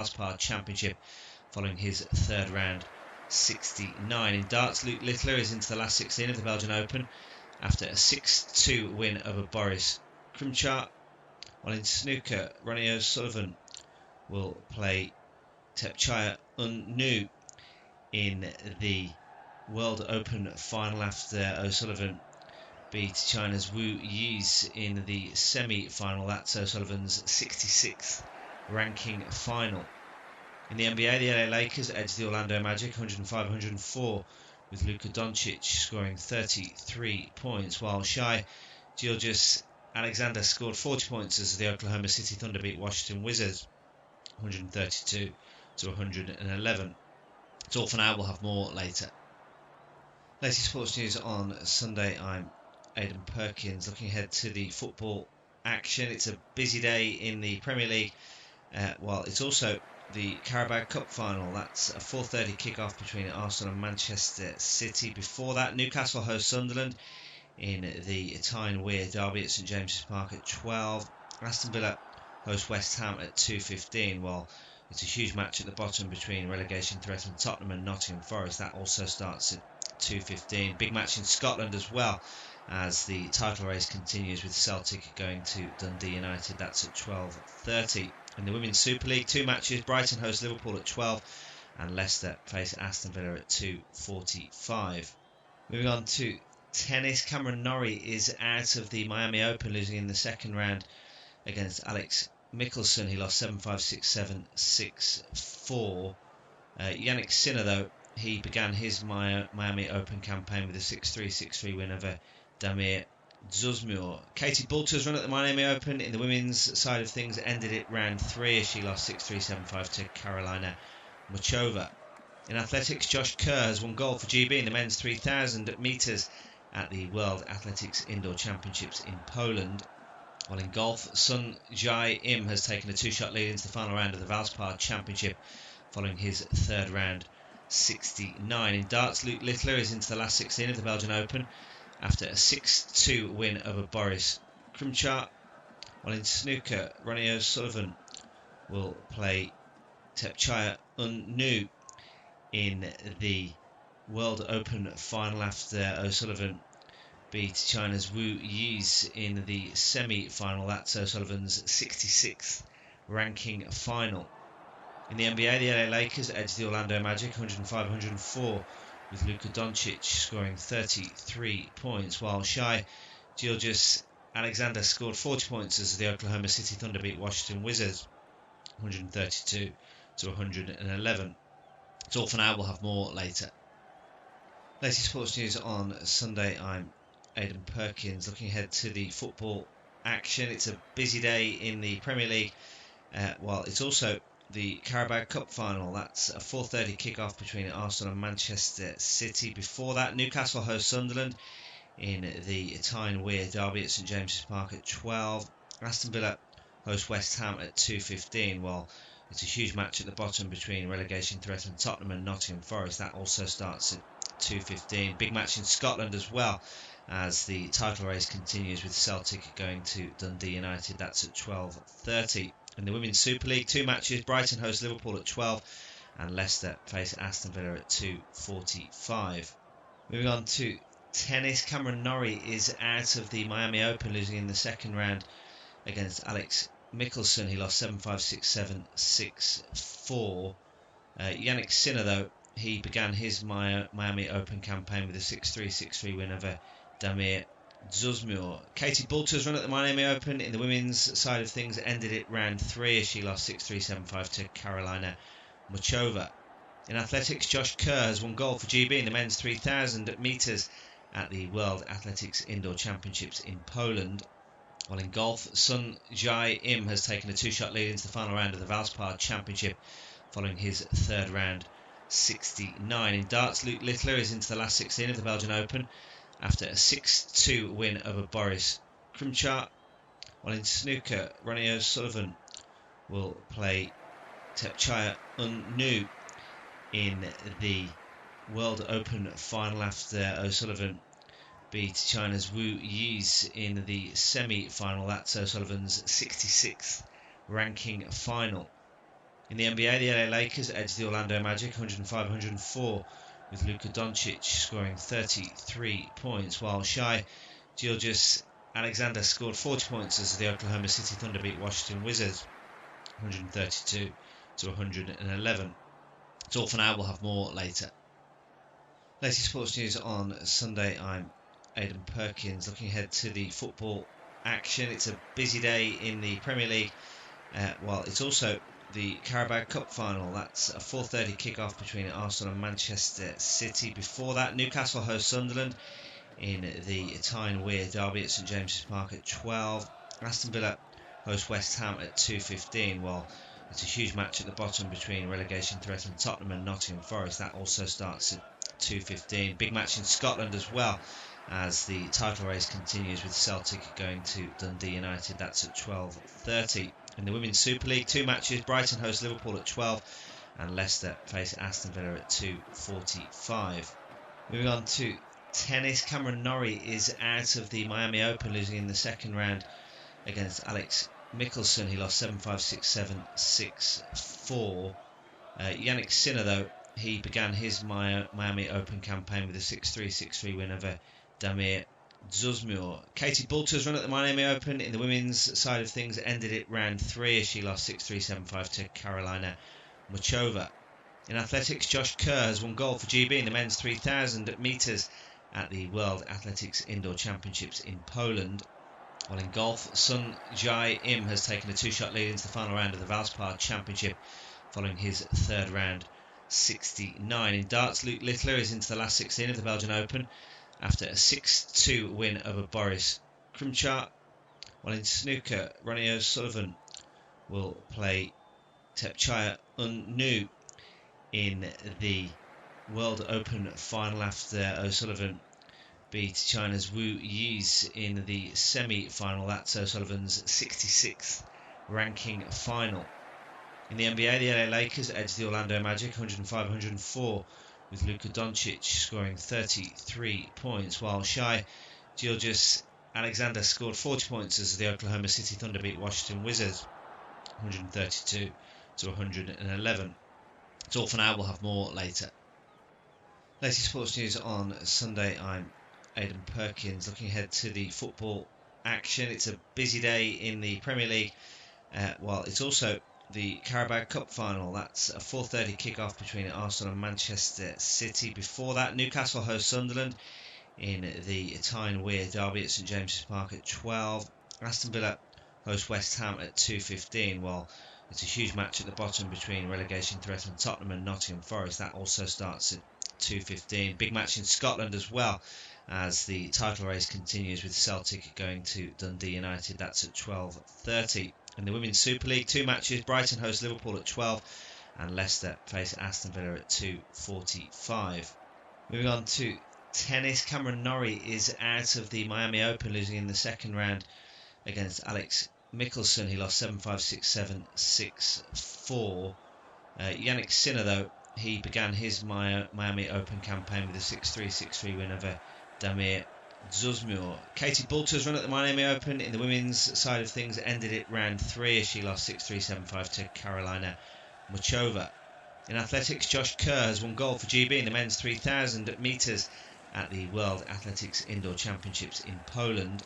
Valspar Championship following his third round 69. In darts, Luke Littler is into the last 16 of the Belgian Open after a 6-2 win over Boris Krumchar, while in snooker, Ronnie O'Sullivan will play Tepchaya Unnu in the World Open final after O'Sullivan beat China's Wu Yis in the semi-final. That's O'Sullivan's 66th ranking final. In the NBA, the LA Lakers edged the Orlando Magic 105-104 with Luka Doncic scoring 33 points, while Shai Gilgeous-Alexander scored 40 points as the Oklahoma City Thunder beat Washington Wizards 132-111. It's all for now, we'll have more later. Latest sports news on Sunday. I'm Aidan Perkins. Looking ahead to the football action, it's a busy day in the Premier League. Well, it's also the Carabao Cup final. That's a 4:30 kick-off between Arsenal and Manchester City. Before that, Newcastle host Sunderland in the Tyne-Wear derby at St James's Park at 12. Aston Villa host West Ham at 2:15. Well, it's a huge match at the bottom between relegation threatened Tottenham and Nottingham Forest. That also starts at 2:15. Big match in Scotland as well, as the title race continues with Celtic going to Dundee United. That's at 12:30. In the Women's Super League, two matches. Brighton host Liverpool at 12 and Leicester face Aston Villa at 2:45. Moving on to tennis, Cameron Norrie is out of the Miami Open, losing in the second round against Alex Mickelson. He lost 7-5, 6-7, 6-4. Yannick Sinner, though, he began his Miami Open campaign with a 6-3, 6-3 win over Damir Zuzmur. Katie Boulter's run at the Miami Open in the women's side of things ended it round 3 as she lost 6-3, 7-5 to Karolina Muchova. In athletics, Josh Kerr has won gold for GB in the men's 3,000 metres at the World Athletics Indoor Championships in Poland. While in golf, Sun Jae Im has taken a 2-shot lead into the final round of the Valspar Championship following his third round 69. In darts, Luke Littler is into the last 16 of the Belgian Open after a 6-2 win over Boris Krumchar, while in snooker, Ronnie O'Sullivan will play Tepchaya Unnu in the World Open final after O'Sullivan beat China's Wu Yis in the semi-final. That's O'Sullivan's 66th ranking final. In the NBA, the LA Lakers edged the Orlando Magic 105-104 with Luka Doncic scoring 33 points, while Shai Gilgeous-Alexander scored 40 points as the Oklahoma City Thunder beat Washington Wizards 132-111. It's all for now, we'll have more later. Latest sports news on Sunday. I'm Aidan Perkins. Looking ahead to the football action, it's a busy day in the Premier League. Well, it's also the Carabao Cup final. That's a 4:30 kick-off between Arsenal and Manchester City. Before that, Newcastle host Sunderland in the Tyne-Wear derby at St James's Park at 12. Aston Villa host West Ham at 2:15. Well, it's a huge match at the bottom between relegation threatened Tottenham and Nottingham Forest. That also starts at 2:15. Big match in Scotland as well, as the title race continues with Celtic going to Dundee United. That's at 12:30. In the Women's Super League, two matches. Brighton host Liverpool at 12 and Leicester face Aston Villa at 2:45. Moving on to tennis, Cameron Norrie is out of the Miami Open, losing in the second round against Alex Mickelson. He lost 7-5, 6-7, 6-4. Yannick Sinner, though, he began his Miami Open campaign with a 6-3, 6-3 win over Damir Zuzmur. Katie Boulter's run at the Miami Open in the women's side of things ended it round 3 as she lost 6-3, 7-5 to Karolina Muchova. In athletics, Josh Kerr has won gold for GB in the men's 3,000 metres at the World Athletics Indoor Championships in Poland. While in golf, Sun Jae Im has taken a 2-shot lead into the final round of the Valspar Championship following his third round 69. In darts, Luke Littler is into the last 16 of the Belgian Open after a 6-2 win over Boris Krumchar, while in snooker, Ronnie O'Sullivan will play Tepchaya Unnu in the World Open final after O'Sullivan beat China's Wu Yis in the semi-final. That's O'Sullivan's 66th ranking final. In the NBA, the LA Lakers edged the Orlando Magic 105-104, with Luka Doncic scoring 33 points, while Shai Gilgeous-Alexander scored 40 points as the Oklahoma City Thunder beat Washington Wizards 132-111. It's all for now, we'll have more later. Latest sports news on Sunday. I'm Aidan Perkins. Looking ahead to the football action, it's a busy day in the Premier League. It's also the Carabao Cup final. That's a 4:30 kick-off between Arsenal and Manchester City. Before that, Newcastle host Sunderland in the Tyne-Wear derby at St James's Park at 12. Aston Villa host West Ham at 2:15. Well, it's a huge match at the bottom between relegation threatened Tottenham and Nottingham Forest. That also starts at 2:15. Big match in Scotland as well, as the title race continues, with Celtic going to Dundee United. That's at 12:30. In the Women's Super League, two matches. Brighton host Liverpool at 12 and Leicester face Aston Villa at 2:45. Moving on to tennis, Cameron Norrie is out of the Miami Open, losing in the second round against Alex Mickelson. He lost 7-5, 6-7, 6-4. Yannick Sinner, though, he began his Miami Open campaign with a 6-3, 6-3 win over Damir Dzumhur. Katie Boulter's run at the Miami Open in the women's side of things ended it round 3 as she lost 6-3, 7-5 to Karolina Muchova. In athletics, Josh Kerr has won gold for GB in the men's 3,000 metres at the World Athletics Indoor Championships in Poland. While in golf, Sun Jae Im has taken a 2-shot lead into the final round of the Valspar Championship following his third round 69. In darts, Luke Littler is into the last 16 of the Belgian Open after a 6-2 win over Boris Krumchar. While in snooker, Ronnie O'Sullivan will play Tepchaya Unnu in the World Open final after O'Sullivan beat China's Wu Yis in the semi-final. That's O'Sullivan's 66th ranking final. In the NBA, the LA Lakers edged the Orlando Magic 105-104, with Luka Doncic scoring 33 points, while Shai Gilgeous-Alexander scored 40 points as the Oklahoma City Thunder beat Washington Wizards 132-111. It's all for now, we'll have more later. Latest sports news on Sunday. I'm Aidan Perkins. Looking ahead to the football action, it's a busy day in the Premier League. It's also the Carabao Cup final. That's a 4:30 kick-off between Arsenal and Manchester City. Before that, Newcastle host Sunderland in the Tyne-Wear derby at St James's Park at 12. Aston Villa host West Ham at 2:15. Well, it's a huge match at the bottom between relegation threatened Tottenham and Nottingham Forest. That also starts at 2:15. Big match in Scotland as well, as the title race continues, with Celtic going to Dundee United. That's at 12:30. In the Women's Super League, two matches. Brighton host Liverpool at 12 and Leicester face Aston Villa at 2:45. Moving on to tennis, Cameron Norrie is out of the Miami Open, losing in the second round against Alex Mickelson. He lost 7-5, 6-7, 6-4. Yannick Sinner, though, he began his Miami Open campaign with a 6-3, 6-3 win over Damir Dzumhur. Katie Boulter's run at the Miami Open in the women's side of things ended it round 3 as she lost 6-3, 7-5 to Karolina Muchova. In athletics, Josh Kerr has won gold for GB in the men's 3,000 metres at the World Athletics Indoor Championships in Poland.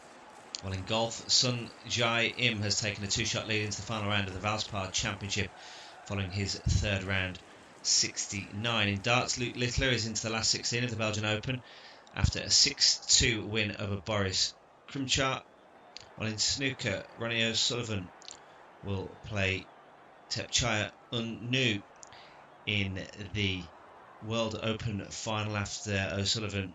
While in golf, Sun Jae Im has taken a 2-shot lead into the final round of the Valspar Championship following his third round 69. In darts, Luke Littler is into the last 16 of the Belgian Open after a 6-2 win over Boris Krumchar. While in snooker, Ronnie O'Sullivan will play Tepchaya Unnu in the World Open final after O'Sullivan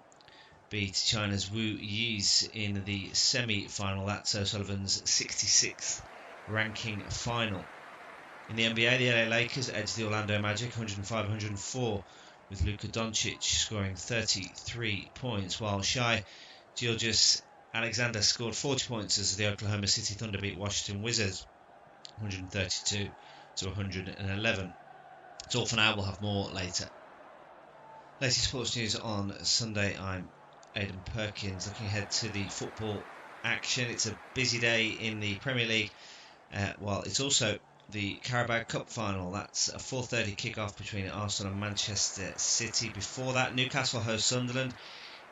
beat China's Wu Yis in the semi-final. That's O'Sullivan's 66th ranking final. In the NBA, the LA Lakers edged the Orlando Magic 105-104, with Luka Doncic scoring 33 points, while Shai Gilgeous-Alexander scored 40 points as the Oklahoma City Thunder beat Washington Wizards 132-111. It's all for now, we'll have more later. Latest sports news on Sunday. I'm Aidan Perkins. Looking ahead to the football action, it's a busy day in the Premier League. It's also the Carabao Cup final. That's a 4:30 kick-off between Arsenal and Manchester City. Before that, Newcastle host Sunderland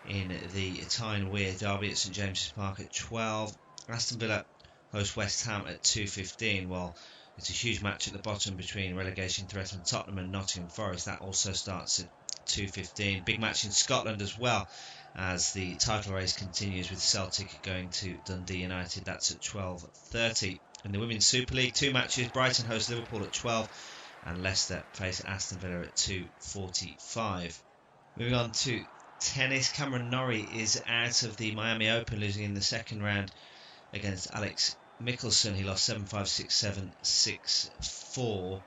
in the Tyne-Wear derby at St James's Park at 12. Aston Villa host West Ham at 2:15. Well, it's a huge match at the bottom between relegation threatened Tottenham and Nottingham Forest. That also starts at 2:15. Big match in Scotland as well, as the title race continues with Celtic going to Dundee United. That's at 12:30. In the Women's Super League, two matches. Brighton host Liverpool at 12 and Leicester face Aston Villa at 2:45. Moving on to tennis, Cameron Norrie is out of the Miami Open, losing in the second round against Alex Mickelson. He lost 7-5, 6-7, 6-4.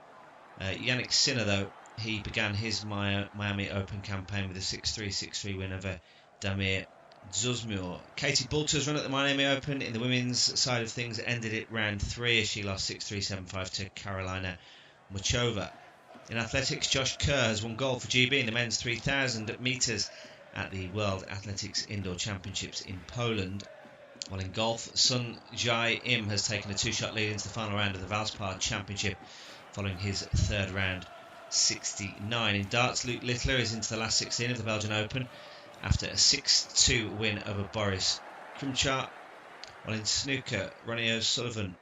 Yannick Sinner, though, he began his Miami Open campaign with a 6-3, 6-3 win over Damir Dzumhur. Katie Boulter's run at the Miami Open in the women's side of things ended at round 3 as she lost 6-3, 7-5 to Karolina Muchova. In athletics, Josh Kerr has won gold for GB in the men's 3,000 metres at the World Athletics Indoor Championships in Poland. While in golf, Sun Jae Im has taken a two-shot lead into the final round of the Valspar Championship following his third round 69. In darts, Luke Littler is into the last 16 of the Belgian Open after a 6-2 win over Boris Krumchar. While in snooker, Ronnie O'Sullivan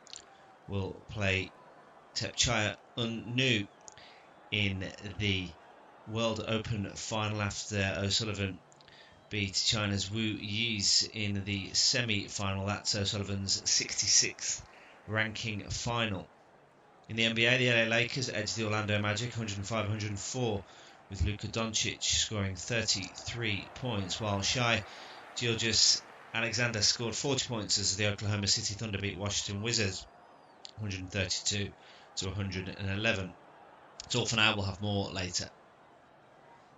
will play Tepchaya Unnu in the World Open final after O'Sullivan beat China's Wu Yis in the semi-final. That's O'Sullivan's 66th ranking final. In the NBA, the LA Lakers edged the Orlando Magic 105-104 with Luka Doncic scoring 33 points, while Shai Gilgeous-Alexander scored 40 points as the Oklahoma City Thunder beat Washington Wizards 132-111. It's all for now. We'll have more later.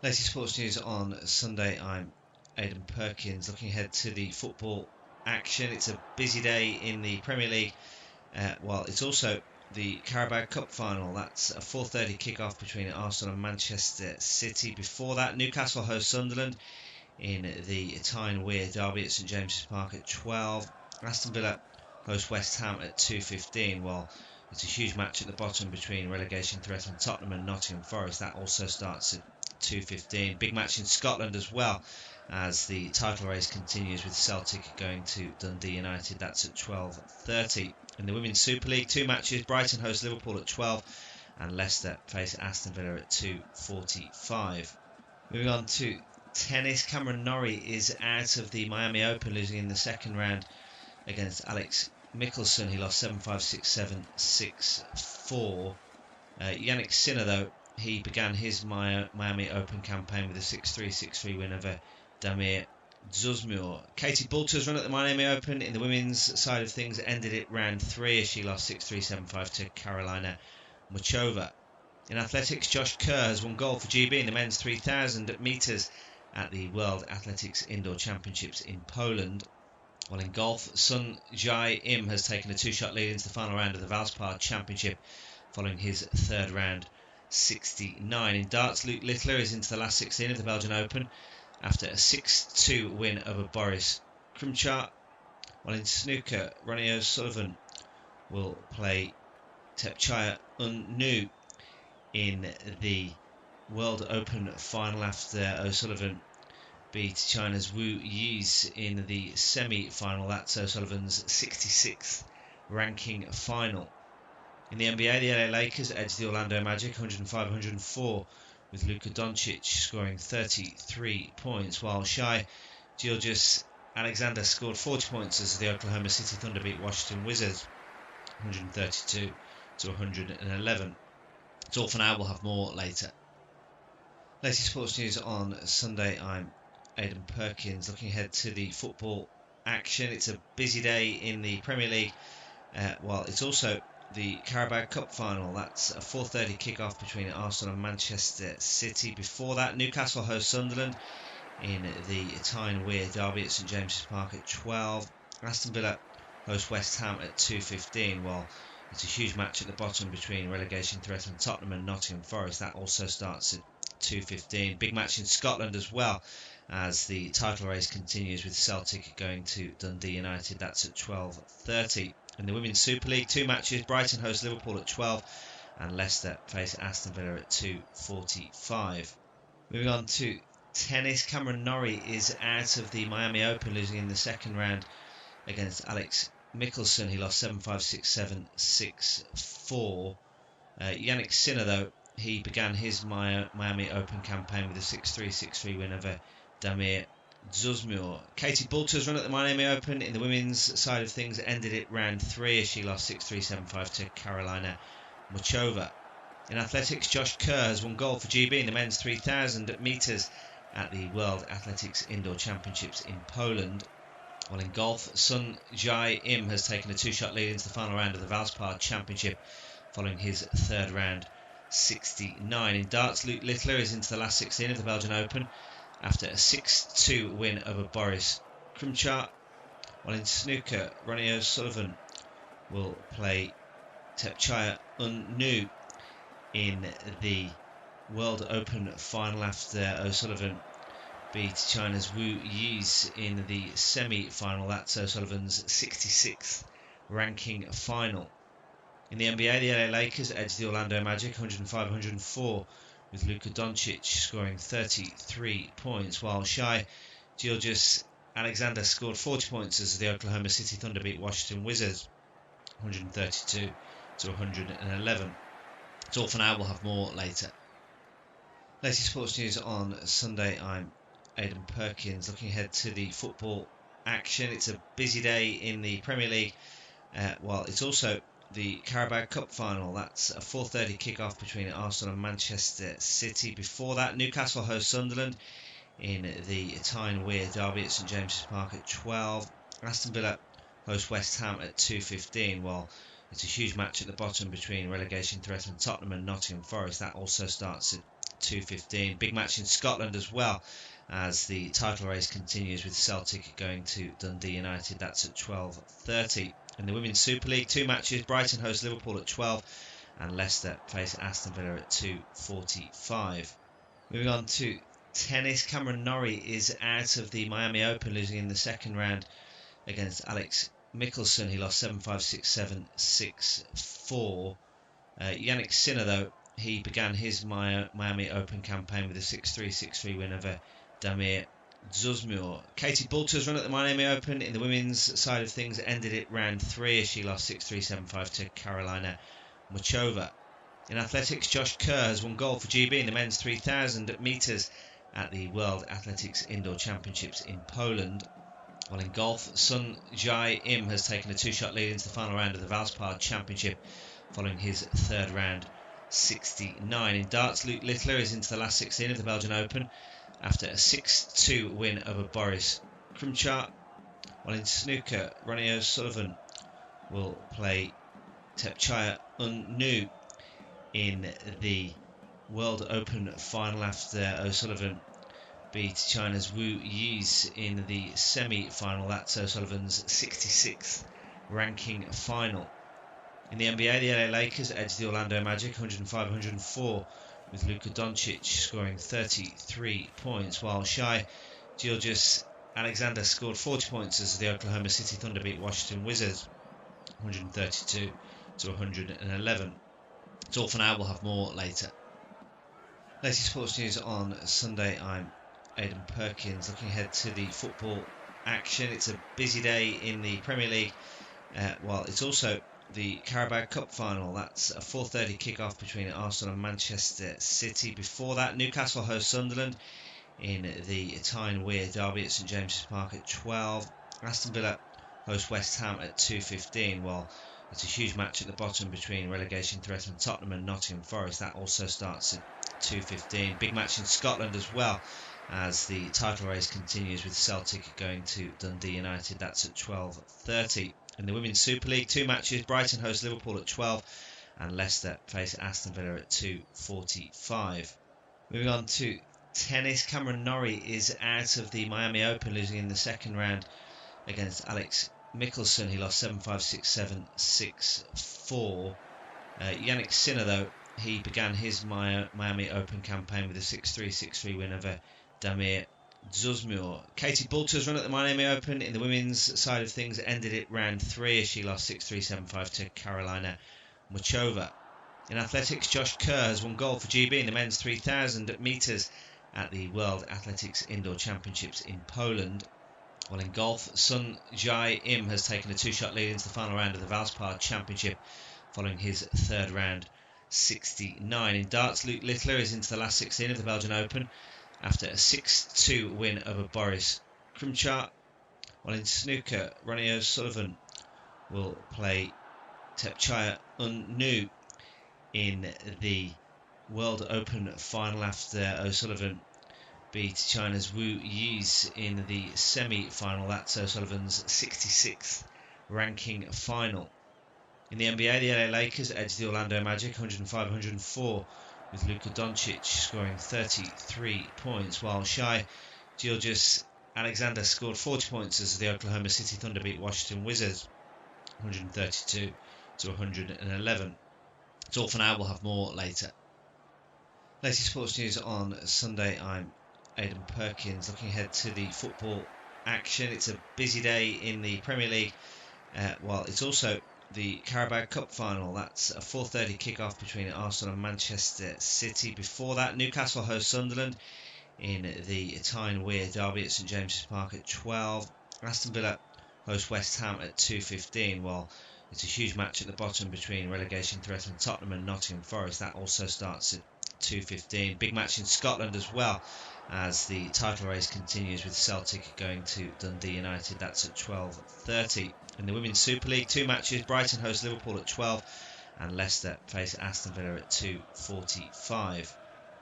Latest sports news on Sunday. I'm Aidan Perkins. Looking ahead to the football action. It's a busy day in the Premier League. Well, it's also the Carabao Cup final. That's a 4:30 kick-off between Arsenal and Manchester City. Before that, Newcastle host Sunderland in the Tyne-Wear derby at St James's Park at 12. Aston Villa host West Ham at 2:15. Well, it's a huge match at the bottom between relegation threatened Tottenham and Nottingham Forest. That also starts at 2:15. Big match in Scotland as well, as the title race continues with Celtic going to Dundee United. That's at 12:30. In the Women's Super League, two matches. Brighton host Liverpool at 12 and Leicester face Aston Villa at 2:45. Moving on to tennis, Cameron Norrie is out of the Miami Open, losing in the second round against Alex Mickelson. He lost 7-5, 6-7, 6-4. Yannick Sinner, though, he began his Miami Open campaign with a 6-3, 6-3 win over Damir Dzumhur. Katie Boulter's run at the Miami Open in the women's side of things ended at round 3 as she lost 6-3, 7-5 to Karolina Muchova. In athletics, Josh Kerr has won gold for GB in the men's 3,000 metres at the World Athletics Indoor Championships in Poland. While in golf, Sun Jae Im has taken a two-shot lead into the final round of the Valspar Championship following his third round 69. In darts, Luke Littler is into the last 16 of the Belgian Open after a 6-2 win over Boris Krumchar. While in snooker, Ronnie O'Sullivan will play Tepchaya Unnu in the World Open final after O'Sullivan beat China's Wu Yis in the semi-final. That's O'Sullivan's 66th ranking final. In the NBA, the LA Lakers edged the Orlando Magic 105-104 with Luka Doncic scoring 33 points, while Shai Gilgeous-Alexander scored 40 points as the Oklahoma City Thunder beat Washington Wizards 132-111. It's all for now. We'll have more later. Latest sports news on Sunday. I'm Aidan Perkins. Looking ahead to the football action. It's a busy day in the Premier League. Well, it's also the Carabao Cup final. That's a 4:30 kick-off between Arsenal and Manchester City. Before that, Newcastle host Sunderland in the Tyne-Wear derby at St James's Park at 12. Aston Villa host West Ham at 2:15. Well, it's a huge match at the bottom between relegation threatened Tottenham and Nottingham Forest. That also starts at 2:15. Big match in Scotland as well, as the title race continues with Celtic going to Dundee United. That's at 12:30. In the Women's Super League, 2 matches. Brighton host Liverpool at 12 and Leicester face Aston Villa at 2:45. Moving on to tennis, Cameron Norrie is out of the Miami Open, losing in the second round against Alex Mickelson. He lost 7-5, 6-7, 6-4. Yannick Sinner, though, he began his Miami Open campaign with a 6-3, 6-3 win over Damir Dzumhur. Katie Boulter's run at the Miami Open in the women's side of things ended at round 3 as she lost 6-3, 7-5 to Karolina Muchova. In athletics, Josh Kerr has won gold for GB in the men's 3,000 metres at the World Athletics Indoor Championships in Poland. While in golf, Sun Jae Im has taken a 2-shot lead into the final round of the Valspar Championship following his third round 69. In darts, Luke Littler is into the last 16 of the Belgian Open after a 6-2 win over Boris Krumchar. While in snooker, Ronnie O'Sullivan will play Tepchaya Unnu in the World Open final after O'Sullivan beat China's Wu Yis in the semi-final. That's O'Sullivan's 66th ranking final. In the NBA, the LA Lakers edged the Orlando Magic 105-104 with Luka Doncic scoring 33 points, while Shai Gilgeous-Alexander scored 40 points as the Oklahoma City Thunder beat Washington Wizards 132-111. It's all for now, we'll have more later. Latest sports news on Sunday. I'm Aidan Perkins. Looking ahead to the football action, it's a busy day in the Premier League. Well, it's also the Carabao Cup final. That's a 4:30 kick-off between Arsenal and Manchester City. Before that, Newcastle host Sunderland in the Tyne-Wear derby at St James's Park at 12. Aston Villa host West Ham at 2:15, while it's a huge match at the bottom between relegation-threatened Tottenham and Nottingham Forest. That also starts at 2:15. Big match in Scotland as well, as the title race continues with Celtic going to Dundee United. That's at 12:30. In the Women's Super League, 2 matches. Brighton host Liverpool at 12 and Leicester face Aston Villa at 2:45. Moving on to tennis, Cameron Norrie is out of the Miami Open, losing in the second round against Alex Mickelson. He lost 7-5, 6-7, 6-4. Yannick Sinner, though, he began his Miami Open campaign with a 6-3, 6-3 win over Damir Dzumhur. Katie Boulter's run at the Miami Open in the women's side of things ended at round 3 as she lost 6-3, 7-5 to Karolina Muchova. In athletics, Josh Kerr has won gold for GB in the men's 3,000 metres at the World Athletics Indoor Championships in Poland. While in golf, Sun Jae Im has taken a 2-shot lead into the final round of the Valspar Championship following his third round 69. In darts, Luke Littler is into the last 16 of the Belgian Open after a 6-2 win over Boris Krumchar. While in snooker, Ronnie O'Sullivan will play Tepchaya Unnu in the World Open final after O'Sullivan beat China's Wu Yis in the semi-final. That's O'Sullivan's 66th ranking final. In the NBA, the LA Lakers edged the Orlando Magic 105-104 with Luka Doncic scoring 33 points, while Shai Gilgeous-Alexander scored 40 points as the Oklahoma City Thunder beat Washington Wizards 132-111. It's all for now, we'll have more later. Latest sports news on Sunday. I'm Aidan Perkins. Looking ahead to the football action, it's a busy day in the Premier League. Well, it's also the Carabao Cup final. That's a 4:30 kick-off between Arsenal and Manchester City. Before that, Newcastle host Sunderland in the Tyne-Wear derby at St James's Park at 12. Aston Villa host West Ham at 2:15, while it's a huge match at the bottom between relegation-threatened Tottenham and Nottingham Forest. That also starts at 2:15. Big match in Scotland as well, as the title race continues with Celtic going to Dundee United. That's at 12:30. In the Women's Super League, 2 matches. Brighton host Liverpool at 12 and Leicester face Aston Villa at 2:45. Moving on to tennis, Cameron Norrie is out of the Miami Open, losing in the second round against Alex Mickelson. He lost 7-5, 6-7, 6-4. Yannick Sinner, though, he began his Miami Open campaign with a 6-3, 6-3 win over Damir Zuzmuir. Katie Boulter's run at the Miami Open in the women's side of things ended it round 3 as she lost 6-3, 7-5 to Carolina Muchova. In athletics, Josh Kerr has won gold for GB in the men's 3,000 metres at the World Athletics Indoor Championships in Poland. While in golf, Sun Jae Im has taken a 2-shot lead into the final round of the Valspar Championship following his third round 69. In darts, Luke Littler is into the last 16 of the Belgian Open after a 6-2 win over Boris Krumchar. While in snooker, Ronnie O'Sullivan will play Tepchaya Unnu in the World Open final after O'Sullivan beat China's Wu Yis in the semi-final. That's O'Sullivan's 66th ranking final. In the NBA, the LA Lakers edged the Orlando Magic 105-104 with Luka Doncic scoring 33 points, while Shai Gilgeous-Alexander scored 40 points as the Oklahoma City Thunder beat Washington Wizards 132-111. It's all for now, we'll have more later. Latest sports news on Sunday. I'm Aidan Perkins. Looking ahead to the football action, it's a busy day in the Premier League. Well, it's also the Carabao Cup final. That's a 4:30 kick-off between Arsenal and Manchester City. Before that, Newcastle host Sunderland in the Tyne-Wear derby at St James's Park at 12. Aston Villa host West Ham at 2:15. While it's a huge match at the bottom between relegation threatened Tottenham and Nottingham Forest. That also starts at 2:15. Big match in Scotland as well, as the title race continues with Celtic going to Dundee United. That's at 12:30. In the Women's Super League, 2 matches. Brighton host Liverpool at 12 and Leicester face Aston Villa at 2:45.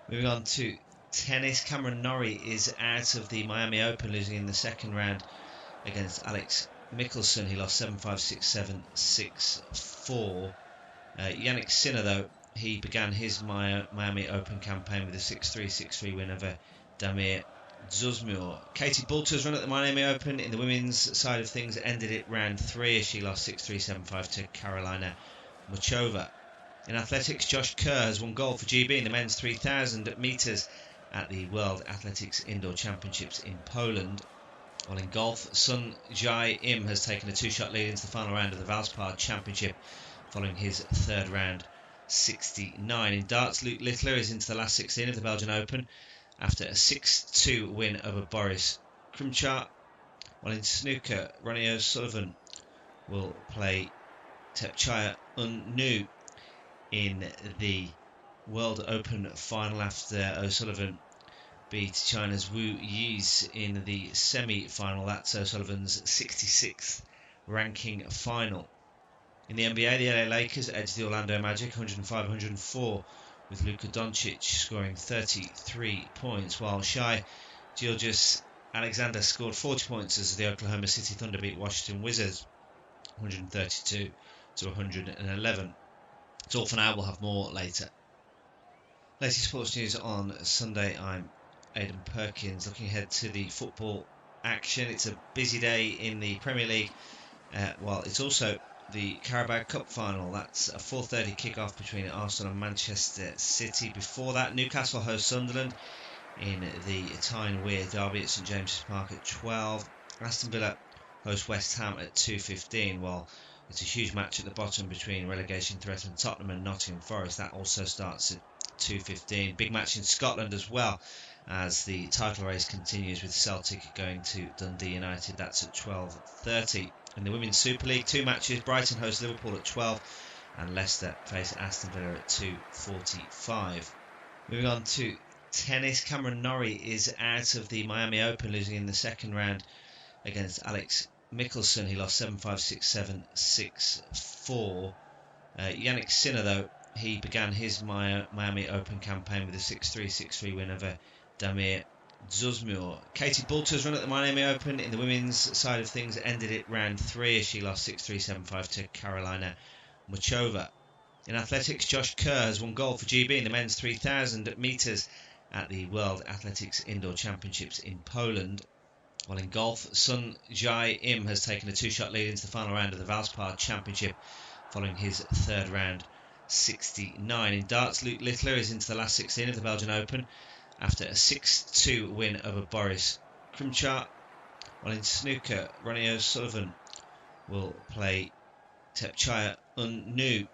Moving on to tennis, Cameron Norrie is out of the Miami Open, losing in the second round against Alex Mickelson. He lost 7-5, 6-7, 6-4. Yannick Sinner, though, he began his Miami Open campaign with a 6-3, 6-3 win over Damir Zuzmuir. Katie Boulter's run at the Miami Open in the women's side of things ended it round 3 as she lost 6-3, 7-5 to Carolina Muchova. In athletics, Josh Kerr has won gold for GB in the men's 3,000 metres at the World Athletics Indoor Championships in Poland. While in golf, Sun Jae Im has taken a 2-shot lead into the final round of the Valspar Championship following his third round 69. In darts, Luke Littler is into the last 16 of the Belgian Open after a 6-2 win over Boris Krumchar. While in snooker, Ronnie O'Sullivan will play Tepchaya Unnu in the World Open final after O'Sullivan beat China's Wu Yis in the semi-final. That's O'Sullivan's 66th ranking final. In the NBA, the LA Lakers edged the Orlando Magic 105-104 with Luka Doncic scoring 33 points, while Shai Gilgeous-Alexander scored 40 points as the Oklahoma City Thunder beat Washington Wizards 132-111. It's all for now, we'll have more later. Latest sports news on Sunday. I'm Aidan Perkins. Looking ahead to the football action, it's a busy day in the Premier League. Well, it's also the Carabao Cup final. That's a 4:30 kick-off between Arsenal and Manchester City. Before that, Newcastle host Sunderland in the Tyne-Wear derby at St James's Park at 12. Aston Villa host West Ham at 2:15. While it's a huge match at the bottom between relegation threatened Tottenham and Nottingham Forest. That also starts at 2:15. Big match in Scotland as well, as the title race continues with Celtic going to Dundee United. That's at 12:30. In the Women's Super League, 2 matches. Brighton host Liverpool at 12 and Leicester face Aston Villa at 2:45. Moving on to tennis, Cameron Norrie is out of the Miami Open, losing in the second round against Alex Mickelson. He lost 7-5, 6-7, 6-4. Yannick Sinner, though, he began his Miami Open campaign with a 6-3, 6-3 win over Damir Zuzmuir. Katie Boulter's run at the Miami Open in the women's side of things ended it round 3 as she lost 6-3, 7-5 to Carolina Muchova. In athletics, Josh Kerr has won gold for GB in the men's 3,000 metres at the World Athletics Indoor Championships in Poland. While in golf, Sun Jae Im has taken a 2-shot lead into the final round of the Valspar Championship following his third round 69. In darts, Luke Littler is into the last 16 of the Belgian Open after a 6-2 win over Boris Crimchart. While in snooker, Ronnie O'Sullivan will play Tepchaya Unnu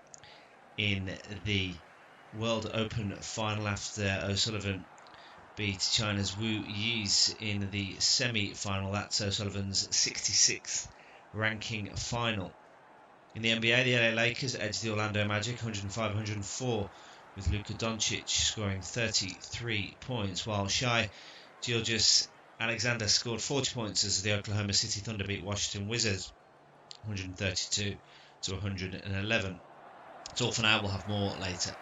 in the World Open final after O'Sullivan beat China's Wu Yis in the semi-final. That's O'Sullivan's 66th ranking final. In the NBA, the LA Lakers edged the Orlando Magic 105-104 with Luka Doncic scoring 33 points, while Shai Gilgeous-Alexander scored 40 points as the Oklahoma City Thunder beat Washington Wizards 132-111. It's all for now, we'll have more later.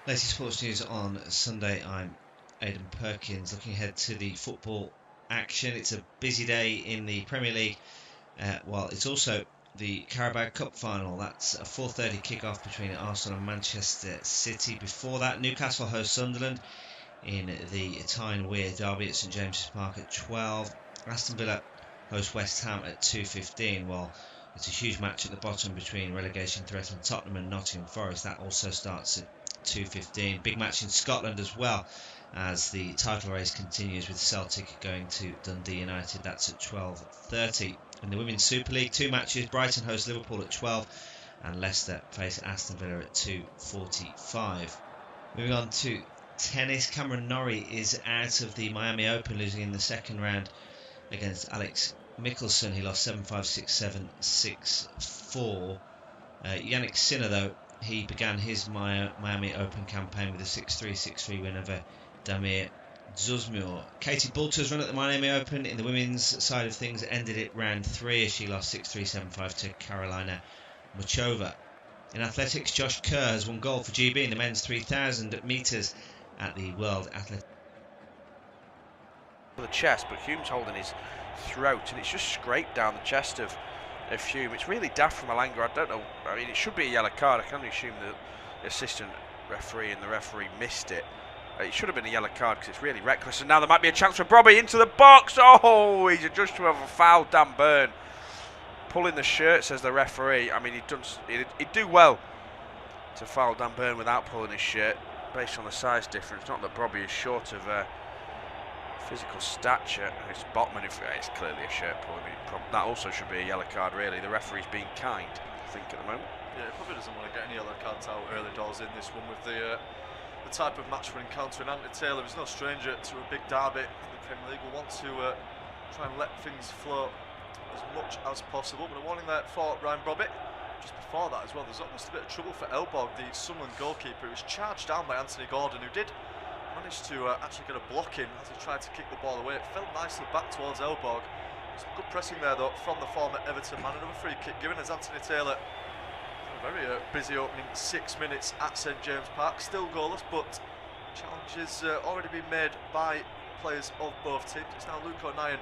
Latest sports news on Sunday. I'm Aidan Perkins. Looking ahead to the football action, it's a busy day in the Premier League. Well, it's also the Carabao Cup final. That's a 4:30 kick-off between Arsenal and Manchester City. Before that, Newcastle host Sunderland in the Tyne-Wear derby at St James's Park at 12. Aston Villa host West Ham at 2:15. While it's a huge match at the bottom between relegation threatened Tottenham and Nottingham Forest. That also starts at 2:15. Big match in Scotland as well, as the title race continues with Celtic going to Dundee United. That's at 12:30. In the Women's Super League, two matches. Brighton host Liverpool at 12 and Leicester face Aston Villa at 2:45. Moving on to tennis, Cameron Norrie is out of the Miami Open, losing in the second round against Alex Mickelson. He lost 7-5, 6-7, 6-4. Yannick Sinner, though, he began his Miami Open campaign with a 6-3, 6-3 win over Damir Zuzmur. Katie Boulter's run at the Miami Open in the women's side of things ended at round 3 as she lost 6-3, 7-5 to Carolina Muchova. In athletics, Josh Kerr has won gold for GB in the men's 3,000 metres at the World Athletics. The chest, but Hume's holding his throat and it's just scraped down the chest of Hume. It's really daft from Alanga. I don't know, I mean, it should be a yellow card. I can only assume the assistant referee and the referee missed it. It should have been a yellow card because it's really reckless. And now there might be a chance for Brobby into the box. Oh, he's adjudged to have a foul. Dan Burn pulling the shirt, says the referee. I mean, he'd do well to foul Dan Burn without pulling his shirt based on the size difference. Not that Brobby is short of physical stature. It's Botman, it's clearly a shirt pull. I mean, that also should be a yellow card, really. The referee's being kind, I think, at the moment. Yeah, he probably doesn't want to get any yellow cards out early doors in this one with the type of match we're encountering. Anthony Taylor is no stranger to a big derby in the Premier League. We'll want to try and let things flow as much as possible. But a warning there for Ryan Brobby. Just before that as well, there's almost a bit of trouble for Elborg, the Sunderland goalkeeper, who was charged down by Anthony Gordon, who did manage to actually get a block in as he tried to kick the ball away. It fell nicely back towards Elborg. Some good pressing there though from the former Everton man. Another free kick given as Anthony Taylor. A very busy opening 6 minutes at St James Park. Still goalless, but challenges already been made by players of both teams. It's now Luke O'Nien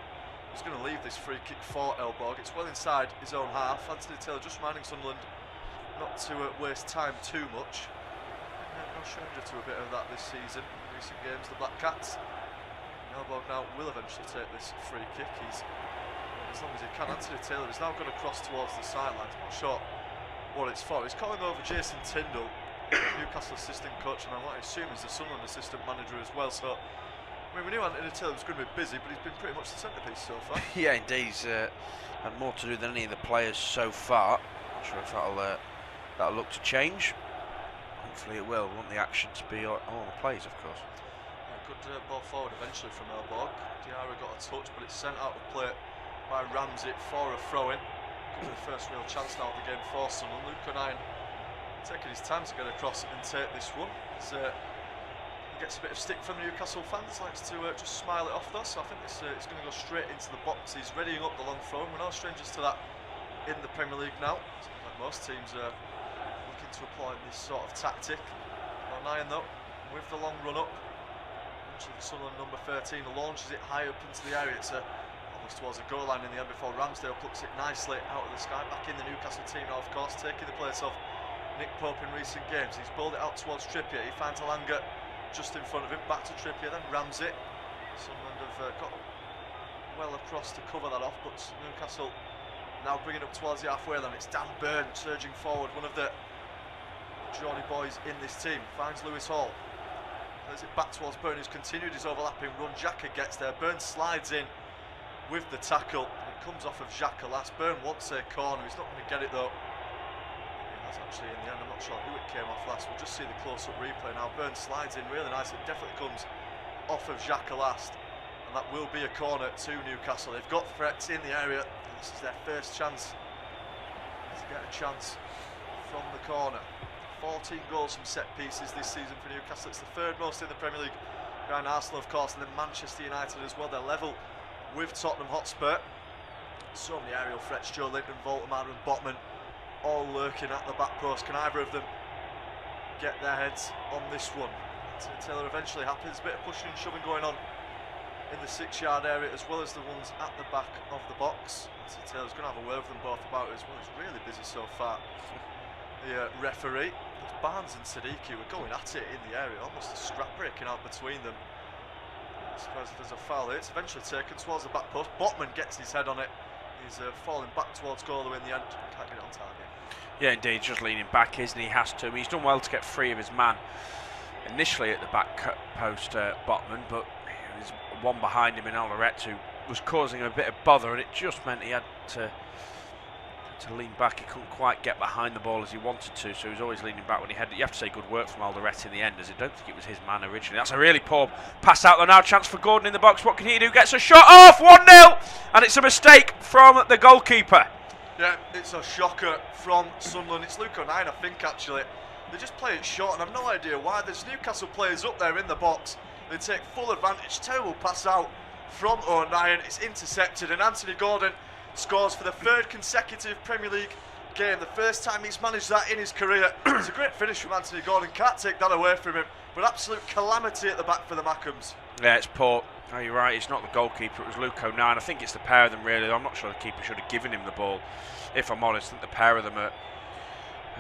who's going to leave this free kick for Elborg. It's well inside his own half. Anthony Taylor just reminding Sunderland not to waste time too much. No stranger to a bit of that this season. In recent games, the Black Cats. Elborg now will eventually take this free kick. He's as long as he can. Anthony Taylor is now going to cross towards the sideline. I'm not sure what it's for. He's calling over Jason Tyndall, Newcastle assistant coach, and I assume he's the Sunderland assistant manager as well. So, I mean, we knew Anthony Taylor was going to be busy, but he's been pretty much the centrepiece so far. Yeah, indeed. He's had more to do than any of the players so far. Not sure if that'll look to change. Hopefully it will. We want the action to be all the plays, of course. Yeah, good ball forward eventually from Elborg. Diarra got a touch, but it's sent out of play by Ramsey for a throw-in. The first real chance now of the game for Sunderland. Luke O'Nien taking his time to get across and take this one. He gets a bit of stick from Newcastle fans, likes to just smile it off though, so I think it's going to go straight into the box. He's readying up the long throw, and we're no strangers to that in the Premier League now. Seems like most teams are looking to apply this sort of tactic. O'Nien though, with the long run up, actually the Sunderland number 13 launches it high up into the area. It's almost towards the goal line in the end before Ramsdale plucks it nicely out of the sky. Back in the Newcastle team now, of course, taking the place of Nick Pope in recent games. He's bowled it out towards Trippier. He finds Alanga just in front of him. Back to Trippier, then Ramsey. Sunderland have got well across to cover that off, but Newcastle now bringing up towards the halfway line. It's Dan Burn surging forward, one of the Geordie boys in this team. Finds Lewis Hall. Plays it back towards Byrne, who's continued his overlapping run. Xhaka gets there. Byrne slides in with the tackle. It comes off of Xhaka last. Byrne wants a corner. He's not going to get it though. He has actually in the end. I'm not sure who it came off last. We'll just see the close-up replay now. Byrne slides in really nice. It definitely comes off of Xhaka last. And that will be a corner to Newcastle. They've got threats in the area. This is their first chance to get a chance from the corner. 14 goals from set pieces this season for Newcastle. It's the third most in the Premier League, behind Arsenal of course, and then Manchester United as well. They're level with Tottenham Hotspur. So many aerial threats. Joe Linton, Voltemade and Botman all lurking at the back post. Can either of them get their heads on this one? Anthony Taylor eventually happens. A bit of pushing and shoving going on in the 6-yard area as well as the ones at the back of the box. Anthony Taylor's going to have a word with them both about it as well. He's really busy so far. The referee, Barnes and Siddiqui were going at it in the area, almost a scrap breaking out between them. I suppose if there's a foul here, it's eventually taken towards the back post. Botman gets his head on it. He's falling back towards goal in the end. Can't get it on target. Yeah, indeed, just leaning back, isn't he? Has to. He's done well to get free of his man initially at the back post, Botman, but there's one behind him in Alderete who was causing him a bit of bother, and it just meant he had to lean back. He couldn't quite get behind the ball as he wanted to, so he was always leaning back when he had it. You have to say good work from Alderete in the end, as I don't think it was his man originally. That's a really poor pass out there now. Chance for Gordon in the box. What can he do? Gets a shot off. 1-0, and it's a mistake from the goalkeeper. Yeah, it's a shocker from Sunderland. It's Luke O'Nien, I think, actually. They just play it short, and I've no idea why. There's Newcastle players up there in the box. They take full advantage. Terrible pass out from O'Nien. It's intercepted, and Anthony Gordon scores for the third consecutive Premier League game. The first time he's managed that in his career. It's a great finish from Anthony Gordon. Can't take that away from him. But absolute calamity at the back for the Mackhams. Yeah, it's poor. Oh, you're right. It's not the goalkeeper. It was Luke O'Nien. I think it's the pair of them, really. I'm not sure the keeper should have given him the ball. If I'm honest, I think the pair of them are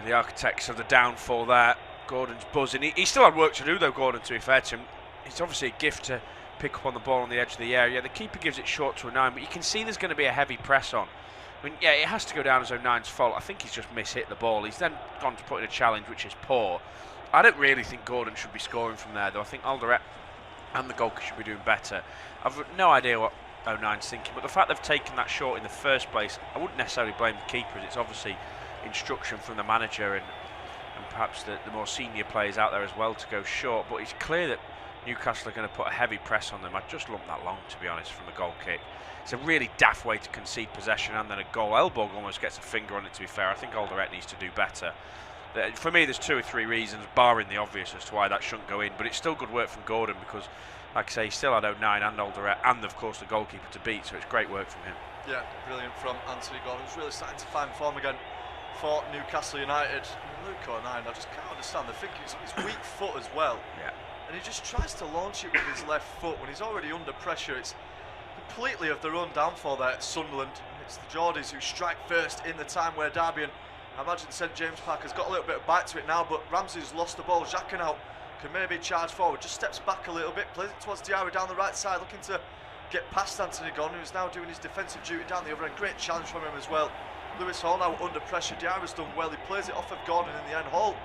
the architects of the downfall there. Gordon's buzzing. He still had work to do, though, Gordon, to be fair to him. It's obviously a gift to pick up on the ball on the edge of the area. The keeper gives it short to O'Nien, but you can see there's going to be a heavy press on. I mean, yeah, it has to go down as O'Nien's fault. I think he's just mishit the ball. He's then gone to put in a challenge, which is poor. I don't really think Gordon should be scoring from there, though. I think Alderete and the goalkeeper should be doing better. I've no idea what O'Nien's thinking, but the fact they've taken that short in the first place, I wouldn't necessarily blame the keepers. It's obviously instruction from the manager and perhaps the more senior players out there as well to go short, but it's clear that Newcastle are going to put a heavy press on them. I'd just lump that long, to be honest, from a goal kick. It's a really daft way to concede possession and then a goal. Elborg almost gets a finger on it, to be fair. I think Alderete needs to do better. For me, there's 2 or 3 reasons, barring the obvious, as to why that shouldn't go in, but it's still good work from Gordon because, like I say, he still had O'Nien and Alderete and, of course, the goalkeeper to beat, so it's great work from him. Yeah, brilliant from Anthony Gordon. He's really starting to find form again for Newcastle United. Luke O'Nien, I just can't understand. I think he's on his weak foot as well. Yeah. And he just tries to launch it with his left foot when he's already under pressure. It's completely of their own downfall there at Sunderland. It's the Geordies who strike first in the Tyne-Wear derby, and I imagine St James Park has got a little bit of bite to it now, but Ramsey's lost the ball. Xhaka now can maybe charge forward, just steps back a little bit, plays it towards Diarra down the right side, looking to get past Anthony Gordon, who's now doing his defensive duty down the other end. Great challenge from him as well. Lewis Hall now under pressure. Diarra's done well. He plays it off of Gordon in the end. Hall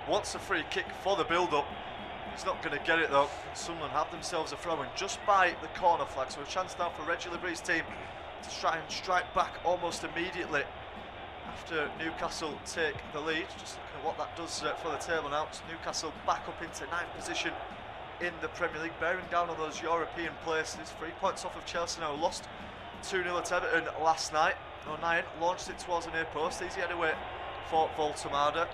wants a free kick for the build-up. He's not going to get it though. Sunderland have themselves a throw-in just by the corner flag, so a chance now for Reggie Lebrie's team to try and strike back almost immediately after Newcastle take the lead. Just looking at what that does for the table now. So Newcastle back up into 9th position in the Premier League, bearing down on those European places. 3 points off of Chelsea now, lost 2-0 at Everton last night. O'Nien launched it towards an near post, easy head away for Voltemade.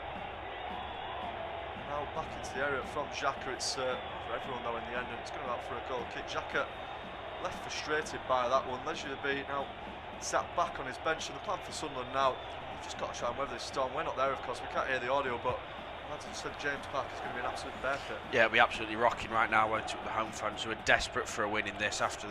Now back into the area from Xhaka. It's for everyone though in the end, and it's going out for a goal kick. Xhaka left frustrated by that one. Leisure to be now sat back on his bench, and the plan for Sunderland now, we've just got to try and weather this storm. We're not there, of course, we can't hear the audio, but as I said, James Park is going to be an absolute bear pit. Yeah, we're absolutely rocking right now, won't it, with the home fans who are desperate for a win in this after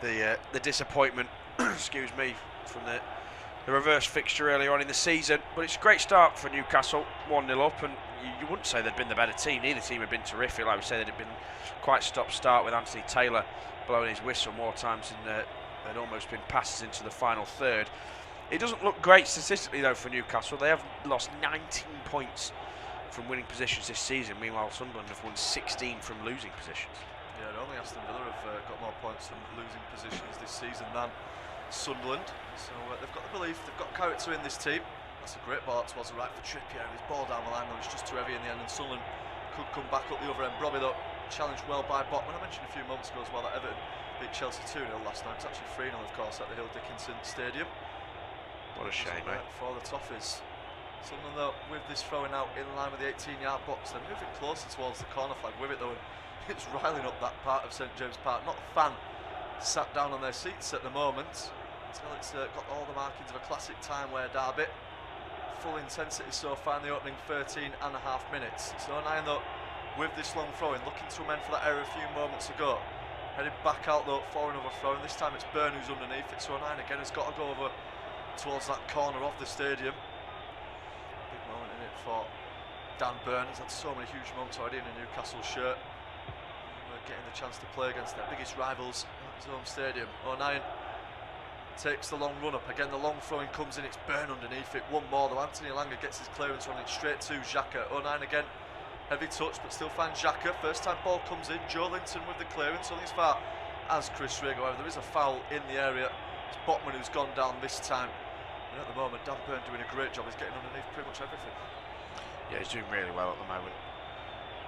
the disappointment, excuse me, from the reverse fixture earlier on in the season. But it's a great start for Newcastle, 1-0 up, and you wouldn't say they'd been the better team. Neither team had been terrific. Like we say, they'd been quite stop-start with Anthony Taylor blowing his whistle more times than there'd almost been passes into the final third. It doesn't look great statistically though for Newcastle. They have lost 19 points from winning positions this season. Meanwhile, Sunderland have won 16 from losing positions. Yeah, only Aston Villa have got more points from losing positions this season than Sunderland. So they've got the belief, they've got character in this team. That's a great ball towards the right for Trippier. His ball down the line though, it's just too heavy in the end, and Sunderland could come back up the other end. Brobby though, challenged well by Botman. I mentioned a few moments ago as well that Everton beat Chelsea 2-0 last night. It's actually 3-0 of course at the Hill Dickinson Stadium. What a shame, mate. For the Toffees. Sunderland though, with this throwing out in line with the 18-yard box, they're moving closer towards the corner flag with it though. It's riling up that part of St James Park. Not a fan sat down on their seats at the moment. Until it's got all the markings of a classic Tyne-Wear derby. Full intensity so far in the opening 13 and a half minutes. It's 09 though, with this long throw-in, looking to amend for that error a few moments ago. Headed back out though for another throw-in. This time it's Byrne who's underneath it. So 09 again has got to go over towards that corner of the stadium. Big moment in it for Dan Byrne. He's had so many huge moments already in a Newcastle shirt. Getting the chance to play against their biggest rivals at his home stadium. 09 takes the long run up. Again, the long throwing comes in. It's Byrne underneath it. One more though. Anthony Elanga gets his clearance on it straight to Xhaka. 09 again. Heavy touch, but still finds Xhaka. First time ball comes in. Joe Linton with the clearance. Only as far as Chris Rego. However, there is a foul in the area. It's Botman who's gone down this time. And at the moment, Dan Byrne doing a great job. He's getting underneath pretty much everything. Yeah, he's doing really well at the moment.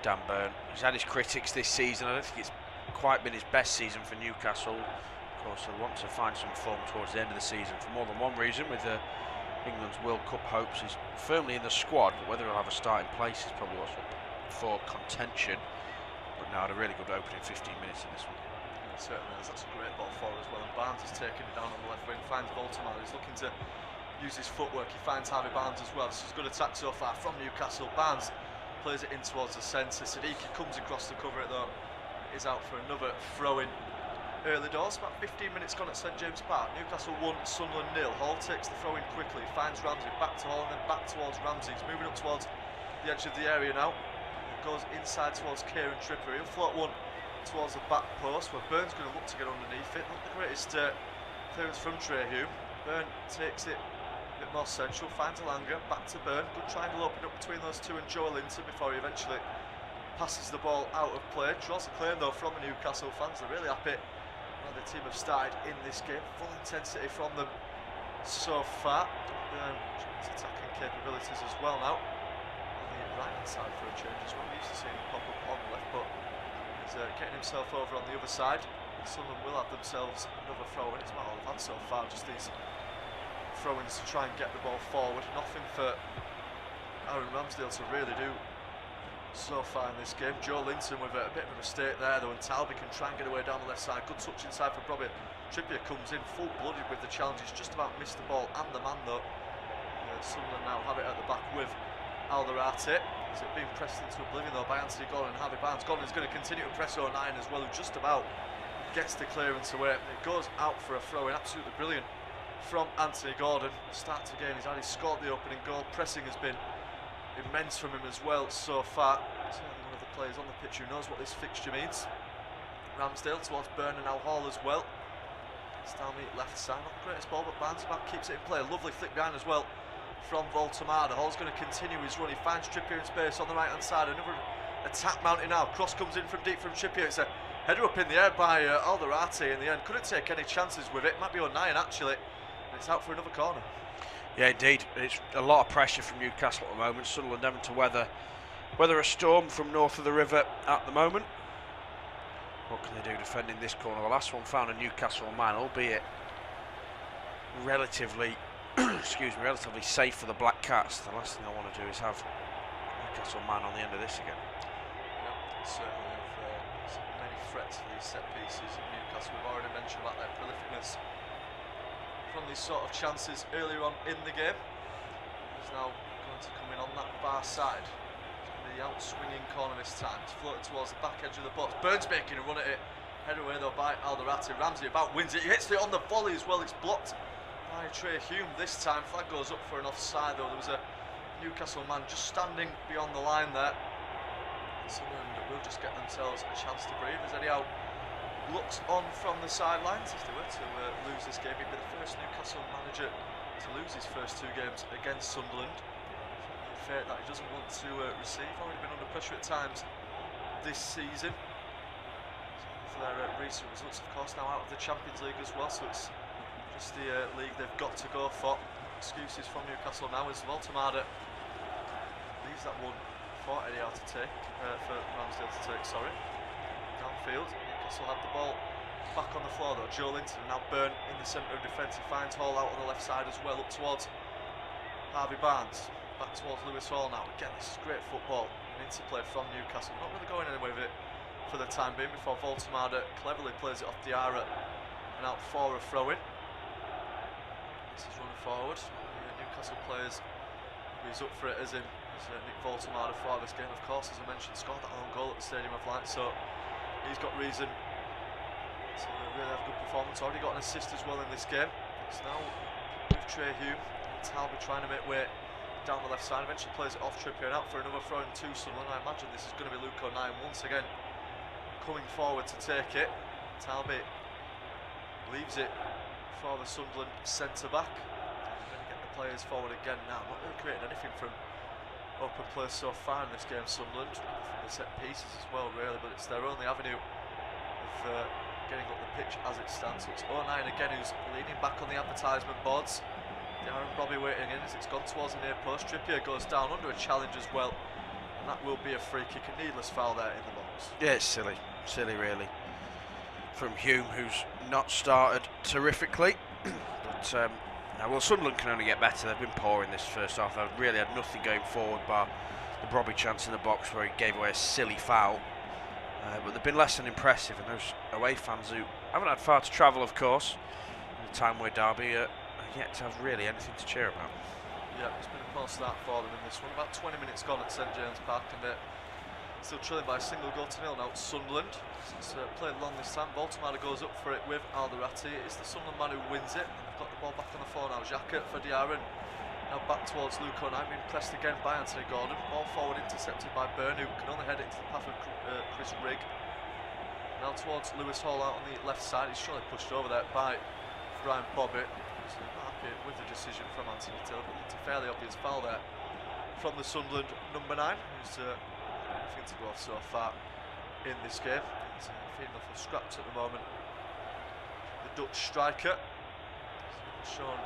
Dan Byrne. He's had his critics this season. I don't think it's quite been his best season for Newcastle. Of course, they'll want to find some form towards the end of the season for more than one reason. With England's World Cup hopes, he's firmly in the squad, but whether he'll have a starting place is probably what's up for contention. But now had a really good opening 15 minutes in this one. Yeah, certainly is. That's a great ball for as well. And Barnes is taking it down on the left wing, finds Baltimore. He's looking to use his footwork. He finds Harvey Barnes as well. This is a good attack so far from Newcastle. Barnes plays it in towards the centre. Siddiqui comes across to cover it though. Is out for another throw-in early doors. About 15 minutes gone at St James Park. Newcastle 1, Sunderland 0. Hall takes the throw-in quickly, finds Ramsey, back to Hall and then back towards Ramsey. He's moving up towards the edge of the area now. Goes inside towards Kieran Trippier. He'll float one towards the back post where Byrne's going to look to get underneath it. Not the greatest clearance from Treyhu. Byrne takes it a bit more central, finds Elanga, back to Byrne. Good triangle open up between those two and Joe Linton before he eventually passes the ball out of play. Draws a claim though from the Newcastle fans. They're really happy how the team have started in this game. Full intensity from them so far. His attacking capabilities as well now. On the right hand side for a change as well. We used to see him pop up on the left, but he's getting himself over on the other side. Sunderland will have themselves another throw, and it's not all they've had so far, just these throw-ins to try and get the ball forward. Nothing for Aaron Ramsdale to really do so far in this game. Joe Linton with a bit of a mistake there though, and Talby can try and get away down the left side. Good touch inside for Brobby. Trippier comes in full-blooded with the challenge. He's just about missed the ball and the man though. Sunderland now have it at the back with Alderate. Is it being pressed into oblivion though by Anthony Gordon and Harvey Barnes. Gordon is going to continue to press 09 as well, who just about gets the clearance away. It goes out for a throw-in. Absolutely brilliant from Anthony Gordon. Start to game, he's already scored the opening goal. Pressing has been immense from him as well so far. Certainly one of the players on the pitch who knows what this fixture means. Ramsdale towards Byrne and now Hall as well. Stalmeet left side, not the greatest ball, but Barnes back keeps it in play. A lovely flick behind as well from Voltamada. Hall's going to continue his run. He finds Trippier in space on the right hand side. Another attack mounting now. Cross comes in from deep from Trippier. It's a header up in the air by Alderate in the end. Couldn't take any chances with it. Might be 09 actually. It's out for another corner. Yeah, indeed. It's a lot of pressure from Newcastle at the moment. Sunderland having to weather a storm from north of the river at the moment. What can they do defending this corner? The last one found a Newcastle man, albeit relatively, relatively safe for the Black Cats. The last thing I want to do is have a Newcastle man on the end of this again. Yeah, certainly have many threats for these set pieces in Newcastle. We've already mentioned about their prolificness from these sort of chances earlier on in the game. He's now going to come in on that far side. It's going to be the out-swinging corner this time. It's floated towards the back edge of the box. Byrne's making a run at it. Head away though by Alderate. Ramsey about wins it. He hits it on the volley as well. It's blocked by Treyhu this time. Flag goes up for an offside though. There was a Newcastle man just standing beyond the line there. Sunderland will just get themselves a chance to breathe as Eddie Howe looks on from the sidelines. If they were to lose this game, he'd be the first Newcastle manager to lose his first two games against Sunderland. fate that he doesn't want to receive. Already been under pressure at times this season for their recent results, of course. Now out of the Champions League as well, so it's just the league they've got to go for. Excuses from Newcastle now as Voltemade leaves that one for Eddie to take, for Ramsdale to take, sorry. Downfield, Newcastle have the ball back on the floor though. Joe Linton, now Byrne in the centre of defence. He finds Hall out on the left side as well, up towards Harvey Barnes. Back towards Lewis Hall now. Again, this is great football, an interplay from Newcastle. Not really going anywhere with it for the time being before Voltemade cleverly plays it off Diarra and out for a throw-in. This is running forward. The Newcastle players, he's up for it as in Nick Voltemade for this game, of course, as I mentioned, scored that own goal at the Stadium of Light, so he's got reason to really have a good performance. Already got an assist as well in this game. It's now with Trey Hume. Talbot trying to make way down the left side, eventually plays it off Trippier and out for another throw in to Sunderland. I imagine this is going to be Luke O'Nien once again coming forward to take it. Talbot leaves it for the Sunderland centre-back. They're going to get the players forward again now. Not really created anything from open play so far in this game, Sunderland. From the set pieces as well, really, but it's their only avenue of getting up the pitch as it stands. So it's O'Nien again who's leaning back on the advertisement boards. Darren Bobby waiting in as it's gone towards the near post. Trippier goes down under a challenge as well, and that will be a free kick, a needless foul there in the box. Yeah, it's silly really. From Hume, who's not started terrifically, but well, Sunderland can only get better. They've been poor in this first half. They've really had nothing going forward bar the Bobby chance in the box where he gave away a silly foul. But they've been less than impressive, and those away fans who haven't had far to travel, of course, in the Tyne-Wear derby, are yet to have really anything to cheer about. Yeah, it's been a poor start for them in this one. About 20 minutes gone at St James Park, and they're still trailing by a single goal to nil now. Sunderland. It's played long this time. Voltemade goes up for it with Alderati. It's the Sunderland man who wins it. And they've got the ball back on the floor now. Xhaka for Diarra. Now back towards Luke O'Nien, being pressed again by Anthony Gordon. Ball forward intercepted by Byrne, who can only head it into the path of Chris Rigg. Now towards Lewis Hall out on the left side. He's surely pushed over there by Brian Bobbitt. So not happy with the decision from Anthony Taylor, but it's a fairly obvious foul there from the Sunderland number 9, who's anything to go off so far in this game. He's feeding off of scraps at the moment. The Dutch striker, shown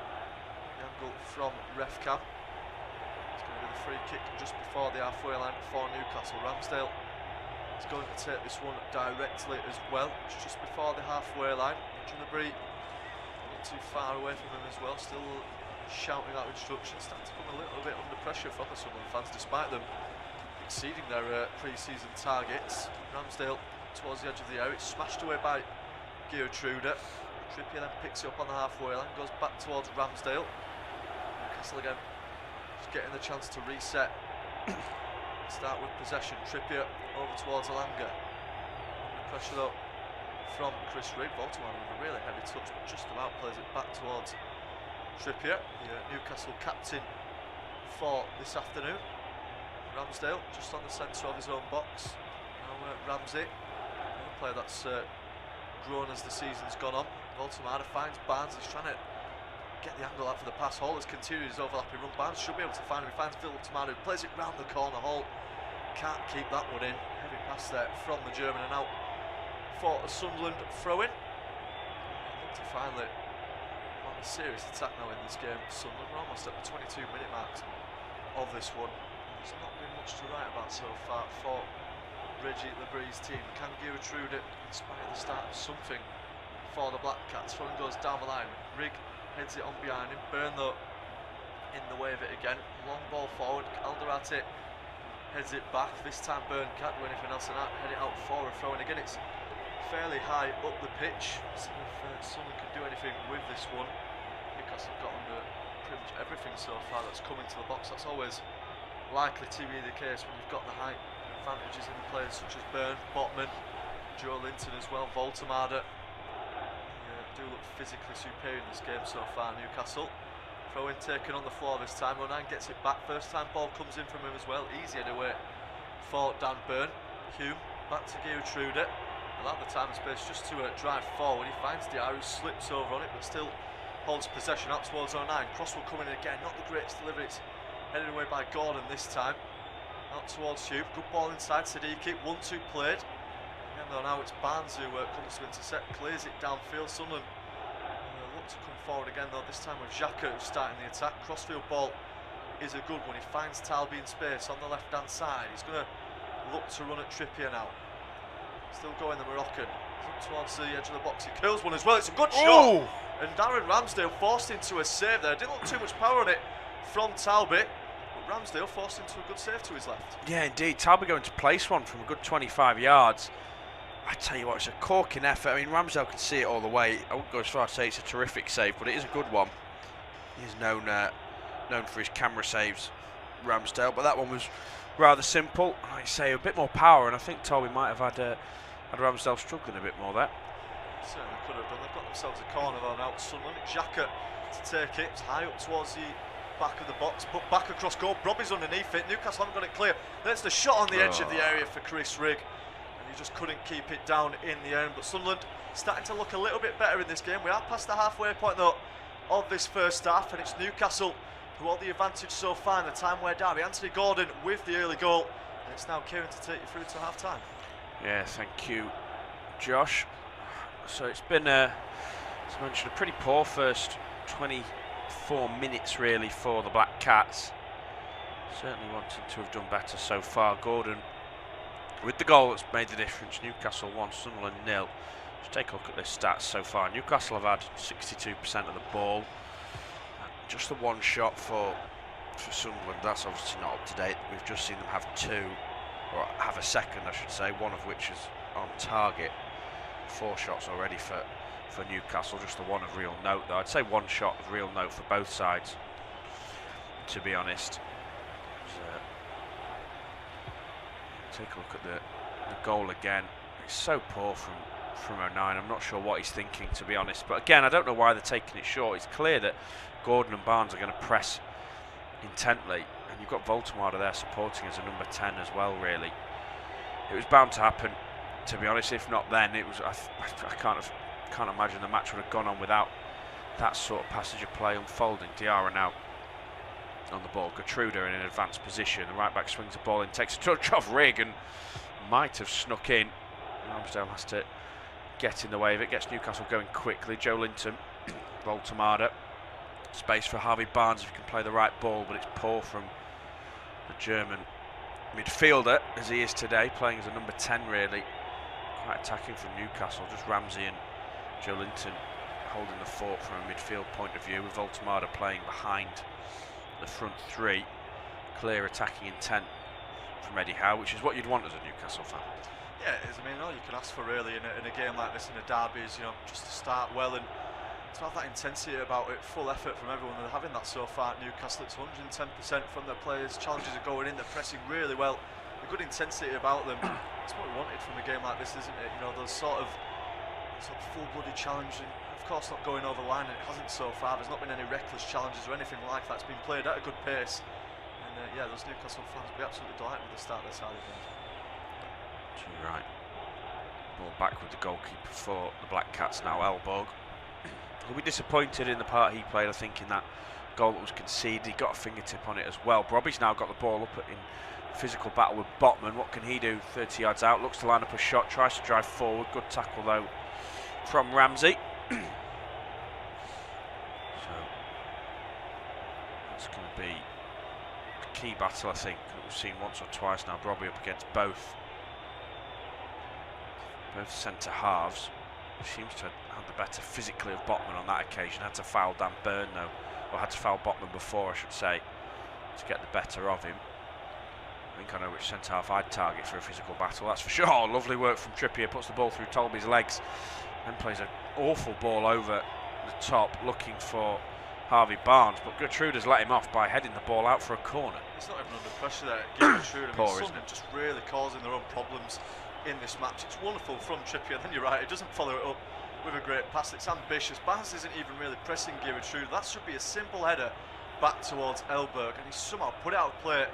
the angle from ref cam. It's going to be the free kick just before the halfway line for Newcastle. Ramsdale is going to take this one directly as well. It's just before the halfway line. Djulabri not too far away from him as well, still shouting out instructions, starting to come a little bit under pressure from the Sunderland fans, despite them exceeding their pre-season targets. Ramsdale towards the edge of the area, it's smashed away by Geertruida. Trippier then picks it up on the halfway line, goes back towards Ramsdale. Newcastle again just getting the chance to reset. Start with possession. Trippier over towards Alanga. Under pressure though from Chris Rigg. Voltemade with a really heavy touch, but just about plays it back towards Trippier, the Newcastle captain for this afternoon. Ramsdale just on the centre of his own box. Now Ramsey, another player that's grown as the season's gone on. Voltemade finds Barnes. He's trying to get the angle out for the pass. Hall has continued his overlapping run. Barnes should be able to find him. He finds Voltemade, who plays it round the corner. Hall can't keep that one in. Heavy pass there from the German, and out for a Sunderland throw-in. Look to finally on a serious attack now in this game. Sunderland, we're almost at the 22-minute mark of this one. There's not been much to write about so far for Reggie Lebrie's team. Can Geertruida inspire the start of something for the Black Cats? Throw goes down the line. Rigg heads it on behind him. Byrne though in the way of it again. Long ball forward. Alderati heads it back. This time Byrne can't do anything else than that. Head it out for a throw, and again it's fairly high up the pitch. See if someone can do anything with this one. Newcastle have got under pretty much everything so far that's coming to the box. That's always likely to be the case when you've got the height advantages in the players such as Byrne, Botman, Joe Linton as well, Voltemade. Do look physically superior in this game so far, Newcastle. Throw-in taken on the floor this time. O'Nien gets it back. First time ball comes in from him as well. Easy anyway for Dan Byrne. Hume back to Geertruida. Allowed the time and space just to drive forward. He finds Diarra, who slips over on it, but still holds possession up towards O'Nien. Cross will come in again. Not the greatest delivery. It's Headed away by Gordon this time. Out towards Hugh. Good ball inside. Siddiqui. 1-2 played. Again though, now it's Barnes who comes to intercept. Clears it downfield. Sunderland look to come forward again though. This time with Xhaka who's starting the attack. Crossfield ball is a good one. He finds Talby in space on the left hand side. He's going to look to run at Trippier now. Still going the Moroccan. He's up towards the edge of the box. He curls one as well. It's a good shot. And Darren Ramsdale forced into a save there. Didn't look too much power on it from Talby. But Ramsdale forced into a good save to his left. Yeah, indeed. Talby going to place one from a good 25 yards. I tell you what, it's a corking effort. I mean, Ramsdale can see it all the way. I wouldn't go as far as to say it's a terrific save, but it is a good one. He's known for his camera saves, Ramsdale, but that one was rather simple. Like I say, a bit more power, and I think Talby might have had Ramsdale struggling a bit more there. Certainly could have done. They've got themselves a corner though now. Sunderland. Xhaka to take it. It's high up towards the back of the box, but back across goal. Brobby's underneath it. Newcastle haven't got it clear. There's the shot on the edge of the area for Chris Rigg, and he just couldn't keep it down in the end. But Sunderland starting to look a little bit better in this game. We are past the halfway point though of this first half, and it's Newcastle who hold the advantage so far in the Tyne-Wear derby. Anthony Gordon with the early goal, and it's now Kieran to take you through to half time. Yeah, thank you, Josh. So it's been, as I mentioned, a pretty poor first 24 minutes really for the Black Cats. Certainly wanting to have done better so far. Gordon with the goal that's made the difference. Newcastle 1, Sunderland 0. Just take a look at the stats so far. Newcastle have had 62% of the ball. Just the one shot for Sunderland. That's obviously not up to date. We've just seen them have two, or have a second I should say, one of which is on target. 4 shots already for Newcastle, just the one of real note though. I'd say one shot of real note for both sides, to be honest. Take a look at the goal again. It's so poor from O'Nien. I'm not sure what he's thinking, to be honest, but again I don't know why they're taking it short. It's clear that Gordon and Barnes are going to press intently, and you've got Voltemade there supporting as a number 10 as well. Really, it was bound to happen, to be honest. If not then, it was. I can't imagine the match would have gone on without that sort of passage of play unfolding. Diarra now on the ball. Gertruda in an advanced position. The right back swings the ball in, takes a touch off Rigg, and might have snuck in. Ramsdale has to get in the way of it. Gets Newcastle going quickly. Joe Linton, Voltemade. Space for Harvey Barnes if he can play the right ball, but it's poor from the German midfielder, as he is today, playing as a number 10 really. Quite attacking from Newcastle. Just Ramsey and Joe Linton holding the fort from a midfield point of view, with Voltemade playing behind the front three. Clear attacking intent from Eddie Howe, which is what you'd want as a Newcastle fan. Yeah, it is. I mean, all you can ask for really in a game like this, in a derby, is, you know, just to start well and to have that intensity about it, full effort from everyone. They're having that so far at Newcastle. It's 110% from their players. Challenges are going in. They're pressing really well. A good intensity about them. It's what we wanted from a game like this, isn't it? You know, those sort of full-blooded challenge, and of course not going over the line, and it hasn't so far. There's not been any reckless challenges or anything like that. It's been played at a good pace, and yeah, those Newcastle fans will be absolutely delighted with the start of their side again. You're right. Ball back with the goalkeeper for the Black Cats now, Elborg. He'll be disappointed in the part he played, I think, in that goal that was conceded. He got a fingertip on it as well. Brobby's now got the ball up in physical battle with Botman. What can he do? 30 yards out, looks to line up a shot, tries to drive forward. Good tackle though from Ramsey. So that's going to be a key battle, I think, that we've seen once or twice now. Brobby up against both centre halves. He seems to have the better physically of Botman on that occasion. Had to foul Dan Burn though, or had to foul Botman before, I should say, to get the better of him. I think I know which centre half I'd target for a physical battle, that's for sure. Lovely work from Trippier, puts the ball through Tolby's legs, then plays an awful ball over the top, looking for Harvey Barnes, but Gertruda's let him off by heading the ball out for a corner. He's not even under pressure there, Gertruda. Poor, Sunderland just really causing their own problems in this match. It's wonderful from Trippier, then you're right, he doesn't follow it up with a great pass. It's ambitious. Barnes isn't even really pressing Gertruda. That should be a simple header back towards Elborg, and he's somehow put it out of play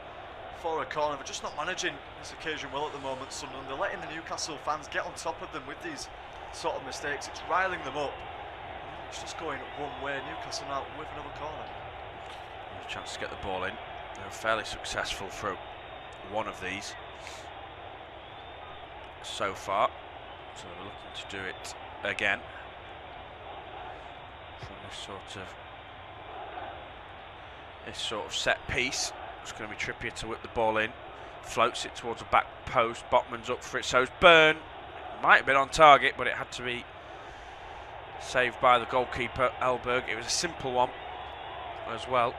for a corner. They're just not managing this occasion well at the moment, Sunderland. They're letting the Newcastle fans get on top of them with these sort of mistakes. It's riling them up. It's just going one way. Newcastle now with another corner. A chance to get the ball in. They're fairly successful through one of these so far, so we're looking to do it again from this sort of set piece. It's going to be Trippier to whip the ball in, floats it towards the back post. Botman's up for it, so's Byrne. Might have been on target, but it had to be saved by the goalkeeper Elberg. It was a simple one as well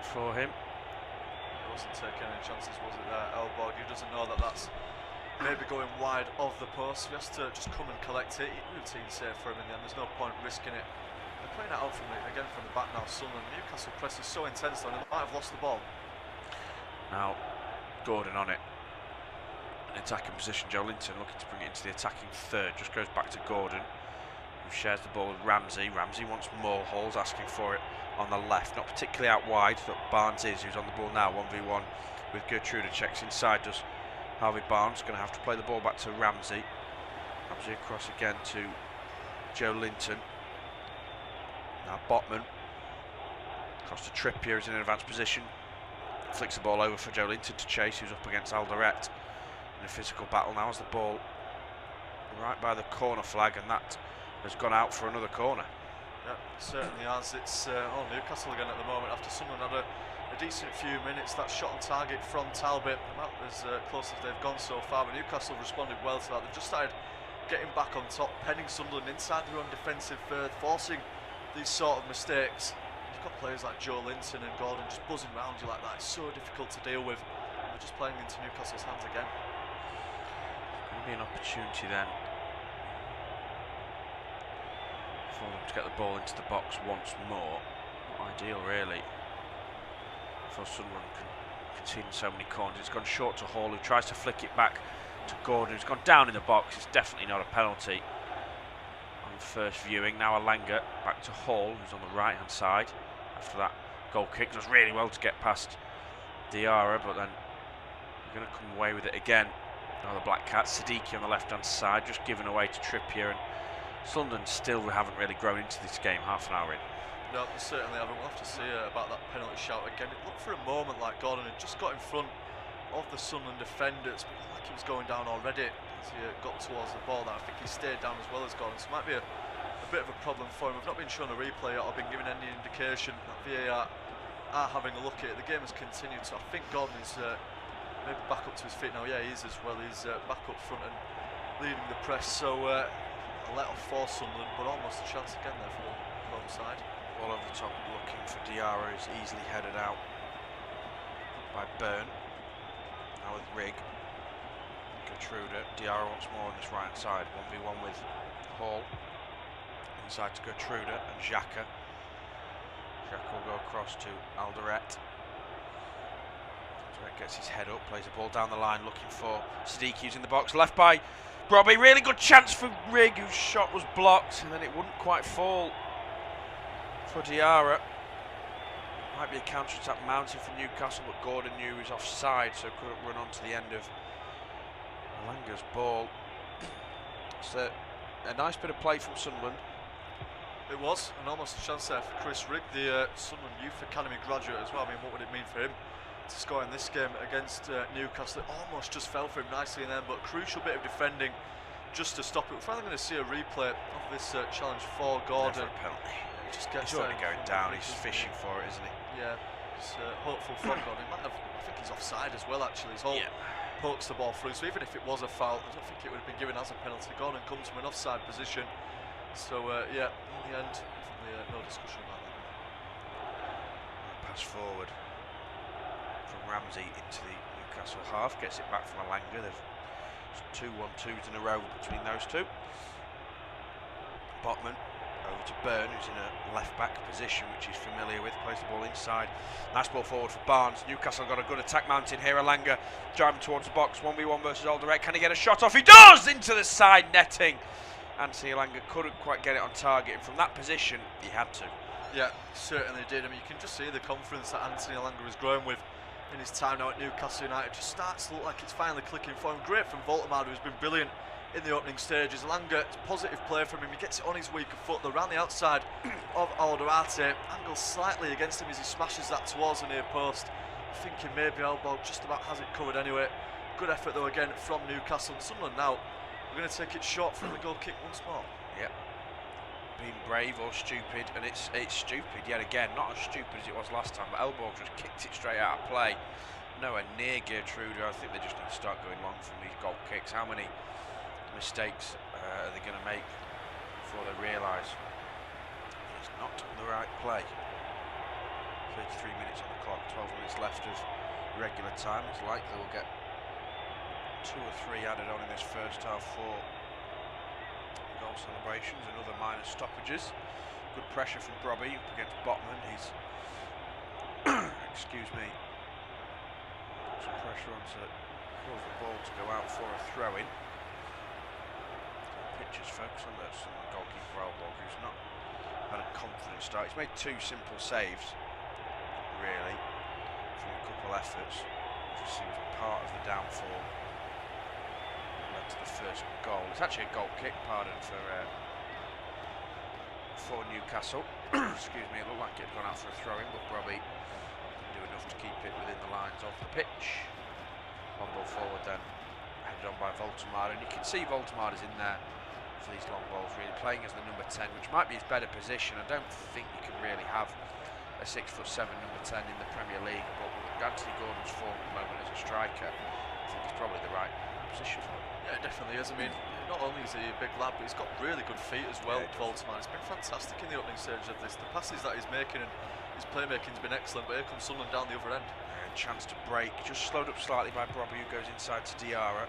for him. He wasn't taking any chances, was it there, Elberg? He doesn't know that that's maybe going wide of the post. He has to just come and collect it. Routine save for him in the end. There's no point risking it. They're playing it out from the back now. Sunderland. Newcastle press is so intense, and they might have lost the ball. Now Gordon on it. An attacking position. Joe Linton looking to bring it into the attacking third. Just goes back to Gordon, who shares the ball with Ramsey. Ramsey wants more holes, asking for it on the left. Not particularly out wide, that Barnes is, who's on the ball now. 1v1 with Gertrude. Checks inside, does Harvey Barnes. Going to have to play the ball back to Ramsey. Ramsey across again to Joe Linton. Now Botman. Across to Trippier, who's in an advanced position. Flicks the ball over for Joe Linton to chase, who's up against Alderette. In a physical battle now as the ball right by the corner flag, and that has gone out for another corner. Yeah, certainly has. It's Newcastle again at the moment after someone had a decent few minutes. That shot on target from Talbot, about as close as they've gone so far, but Newcastle responded well to that. They've just started getting back on top, penning Sunderland inside their own defensive third, forcing these sort of mistakes. You've got players like Joe Linton and Gordon just buzzing around you like that. It's so difficult to deal with. They're just playing into Newcastle's hands again. Going to be an opportunity then for them to get the ball into the box once more. Not ideal really for Sunderland conceding so many corners. It's gone short to Hall, who tries to flick it back to Gordon, who's gone down in the box. It's definitely not a penalty on first viewing. Now Alanga back to Hall, who's on the right hand side after that goal kick. Does really well to get past Diarra, but then they're going to come away with it again. Now the Black Cats, Siddiqui on the left hand side, just given away to Trippier, and Sunderland still haven't really grown into this game half an hour in. No, they certainly haven't. We'll have to see about that penalty shout again. It looked for a moment like Gordon had just got in front of the Sunderland defenders, but like he was going down already as he got towards the ball. That I think he stayed down as well as Gordon, so it might be a bit of a problem for him. We've not been shown a replay or been given any indication that VAR are having a look at it. The game has continued, so I think Gordon is maybe back up to his feet now. Yeah, he is as well. He's back up front and leading the press. So a let off for Sunderland, but almost a chance again there for the home side. All over the top, looking for Diarra, who's easily headed out by Byrne. Now with Rigg, Gertrude. Diarra once more on this right hand side. 1v1 with Hall. Inside to Gertrude and Xhaka. Xhaka will go across to Alderette. Alderette gets his head up, plays the ball down the line, looking for Siddiqui, who's in the box. Left by Robbie. Really good chance for Rigg, whose shot was blocked, and then it wouldn't quite fall for Diarra. Might be a counter-attack mounting for Newcastle, but Gordon knew he was offside, so couldn't run on to the end of Alanga's ball. It's a nice bit of play from Sunderland. It was, and almost a chance there for Chris Rigg, the Sunderland Youth Academy graduate as well. I mean, what would it mean for him to score in this game against Newcastle? It almost just fell for him nicely in there, but crucial bit of defending just to stop it. We're finally going to see a replay of this challenge for Gordon. Never a penalty. He's already going down, he's fishing for it, isn't he? Yeah, he's hopeful for Gordon. He might have, I think he's offside as well actually. His whole pokes the ball through, so even if it was a foul, I don't think it would have been given as a penalty. Gordon comes from an offside position, so yeah, in the end, no discussion about that. Pass forward from Ramsey into the Newcastle half, gets it back from Alanga. There's 2 1-2s in a row between those two. Botman over to Byrne, who's in a left-back position, which he's familiar with, plays the ball inside. Nice ball forward for Barnes. Newcastle got a good attack mounting here. Alanga driving towards the box, 1v1 versus Alderette. Can he get a shot off? He does! Into the side netting. Anthony Alanga couldn't quite get it on target, and from that position, he had to. Yeah, certainly did. I mean, you can just see the confidence that Anthony Alanga is growing with in his time now at Newcastle United. Just starts to look like it's finally clicking for him. Great from Voltemade, who's been brilliant in the opening stages. Alanga, it's a positive play from him. He gets it on his weaker foot. They're around the outside of Alderette. Angles slightly against him as he smashes that towards the near post. thinking maybe Elbow just about has it covered anyway. Good effort though again from Newcastle. Sunderland now, we're going to take it short from the goal kick once more. Yep. Being brave or stupid, and it's stupid yet again. Not as stupid as it was last time, but Elbow just kicked it straight out of play. Nowhere near Gertrude. I think they just need to start going long from these goal kicks. How many mistakes are they going to make before they realise it's not the right play? 33 minutes on the clock, 12 minutes left of regular time. It's likely we'll get 2 or 3 added on in this first half for goal celebrations and other minor stoppages. Good pressure from Brobby up against Botman. He's excuse me, some pressure on to cause the ball to go out for a throw-in. Pictures focus on this goalkeeper Elborg, who's not had a confident start. He's made 2 simple saves, really, from a couple efforts, which seems part of the downfall led to the first goal. It's actually a goal kick, pardon, for Newcastle. Excuse me, it looked like it had gone out for a throw-in, but Brobby didn't do enough to keep it within the lines of the pitch. Long ball forward then, headed on by Voltemar, and you can see Voltemar is in there for these long balls, really playing as the number 10, which might be his better position. I don't think you can really have a 6'7" number 10 in the Premier League, but with Anthony Gordon's form at the moment as a striker, I think it's probably the right position for him. Yeah, it definitely is. I mean, not only is he a big lad, but he's got really good feet as well, Voltemar. He's been fantastic in the opening stage of this. The passes that he's making and his playmaking's been excellent, but here comes Sunderland down the other end. Chance to break, just slowed up slightly by Brobby, who goes inside to Diarra.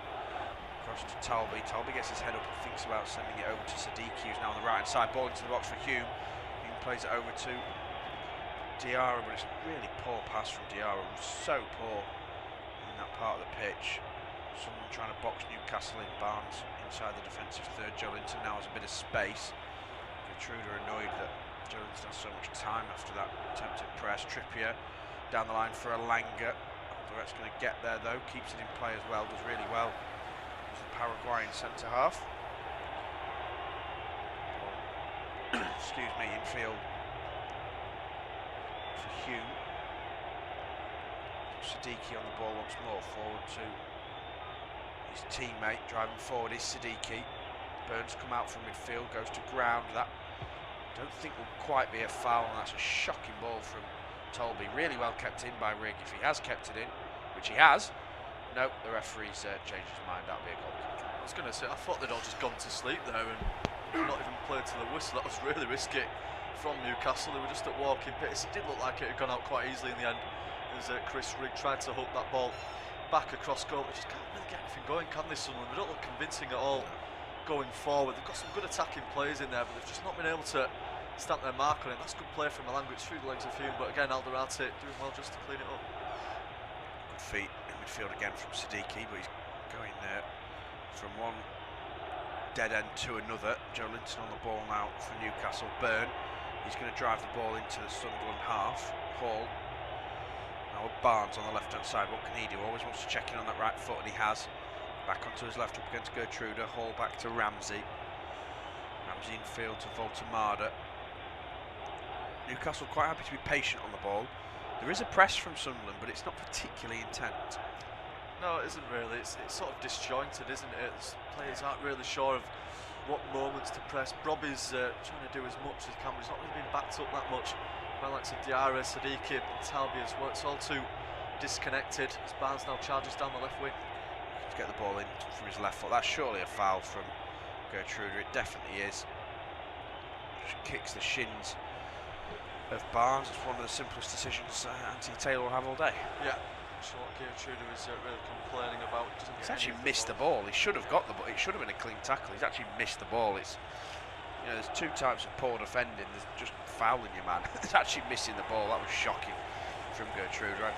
Across to Talby. Talby gets his head up and thinks about sending it over to Sadiq, who's now on the right hand side. Ball into the box for Hume. Hume plays it over to Diarra, but it's a really poor pass from Diarra. So poor in that part of the pitch. Someone trying to box Newcastle in. Barnes inside the defensive third. Joelinton now has a bit of space. Gertrude annoyed that Joelinton has so much time after that attempted press. Trippier down the line for a Langer. Alderweireld going to get there though. Keeps it in play as well. Does really well. Paraguayan centre half. Excuse me, infield for Hume. Siddiqui on the ball once more, forward to his teammate. Driving forward is Siddiqui. Burns come out from midfield, goes to ground. That I don't think will quite be a foul, and that's a shocking ball from Tolby. Really well kept in by Rigg, if he has kept it in, which he has. No, the referee's changed his mind. That'll be a goal kick. I was going to say, I thought they'd all just gone to sleep there and not even played to the whistle. That was really risky from Newcastle. They were just at walking pace. It did look like it had gone out quite easily in the end, as Chris Rigg tried to hook that ball back across goal. They just can't really get anything going, can they, Sunderland? They don't look convincing at all going forward. They've got some good attacking plays in there, but they've just not been able to stamp their mark on it. That's good play from Malanga. It's through the legs of Hume, but again, Alderweireld doing well just to clean it up. Good feet in midfield again from Siddiqui, but he's going from one dead end to another. Joelinton on the ball now for Newcastle. Byrne, he's going to drive the ball into the Sunderland half. Hall, now Barnes on the left hand side. What can he do? Always wants to check in on that right foot, and he has. Back onto his left up against Gertrude. Hall back to Ramsey. Ramsey infield to Voltemar. Newcastle quite happy to be patient on the ball. There is a press from Sunderland, but it's not particularly intense. No, it isn't really. It's sort of disjointed, isn't it? Players aren't really sure of what moments to press. Brobby's trying to do as much as he can, but he's not really been backed up that much. By like Diarra, Siddiqui and Talby as well. It's all too disconnected as Barnes now charges down the left wing. To get the ball in from his left foot. That's surely a foul from Gertrude. It definitely is. Just kicks the shins of Barnes. It's one of the simplest decisions Anthony Taylor will have all day. Yeah. So what Gertrude is really complaining about. He's actually missed the ball. He should have got the ball. It should have been a clean tackle. He's actually missed the ball. It's, you know, there's 2 types of poor defending. There's just fouling your man. It's actually missing the ball. That was shocking from Gertrude. I'd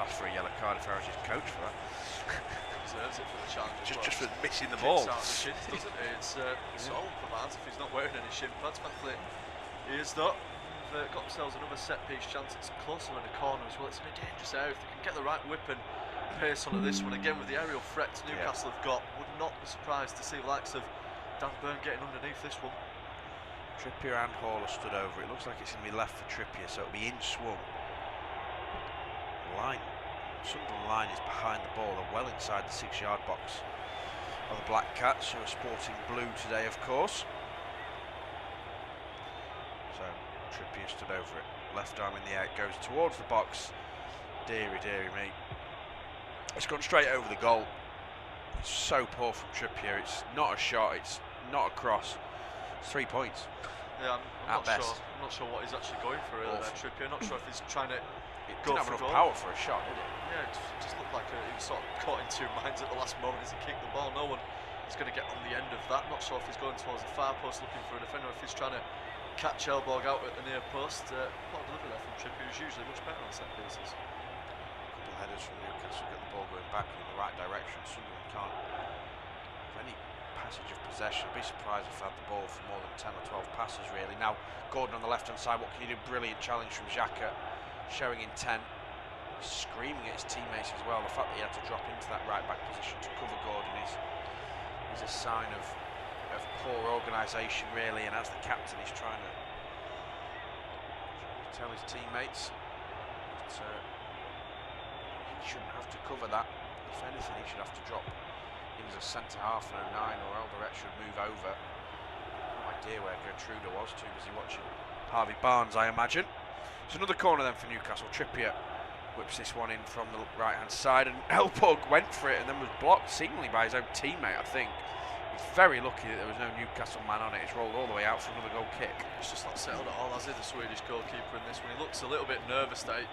ask for a yellow card if I was his coach for that. Deserves it for the challenge. Just for missing the ball. Out the shins, doesn't it? It's all for Barnes if he's not wearing any shin pads. Thankfully, he is not. They've got themselves another set piece chance. It's closer in the corner as well. It's in a dangerous area. If they can get the right whip and pace onto this one again with the aerial threats Newcastle have got, would not be surprised to see the likes of Dan Byrne getting underneath this one. Trippier and Hall are stood over. It looks like it's going to be left for Trippier, so it'll be in swung. Line Sunderland line is behind the ball. They're well inside the 6-yard box of the Black Cats, who are sporting blue today, of course. So Trippier stood over it. Left arm in the air, goes towards the box. Deary, deary me. It's gone straight over the goal. It's so poor from Trippier. It's not a shot, it's not a cross. It's 3 points. Yeah, I'm not sure what he's actually going for really there, Trippier. I'm not sure if he's trying to go didn't have for enough goal. power for a shot, did it? Yeah, it just looked like he was sort of caught in two minds at the last moment as he kicked the ball. No one is going to get on the end of that. Not sure if he's going towards the far post looking for a defender, or if he's trying to catch Elborg out at the near post. Poor delivery there from Trippier, who's usually much better on set pieces. A couple of headers from Newcastle get the ball going back in the right direction. Sunderland can't have any passage of possession. I'd be surprised if they had the ball for more than 10 or 12 passes really. Now Gordon on the left hand side, what can you do? Brilliant challenge from Xhaka, showing intent, screaming at his teammates as well. The fact that he had to drop into that right back position to cover Gordon is a sign of poor organisation really, and as the captain he's trying to tell his teammates that he shouldn't have to cover that. If anything, he should have to drop in as a centre half and a 9, or Eldoret should move over. No idea where Gertruda was, too busy watching Harvey Barnes, I imagine. It's another corner then for Newcastle. Trippier whips this one in from the right hand side, and Elborg went for it and then was blocked seemingly by his own teammate, I think. He's very lucky that there was no Newcastle man on it. It's rolled all the way out for another goal kick. It's just not settled at all, has it, the Swedish goalkeeper in this one? He looks a little bit nervous that he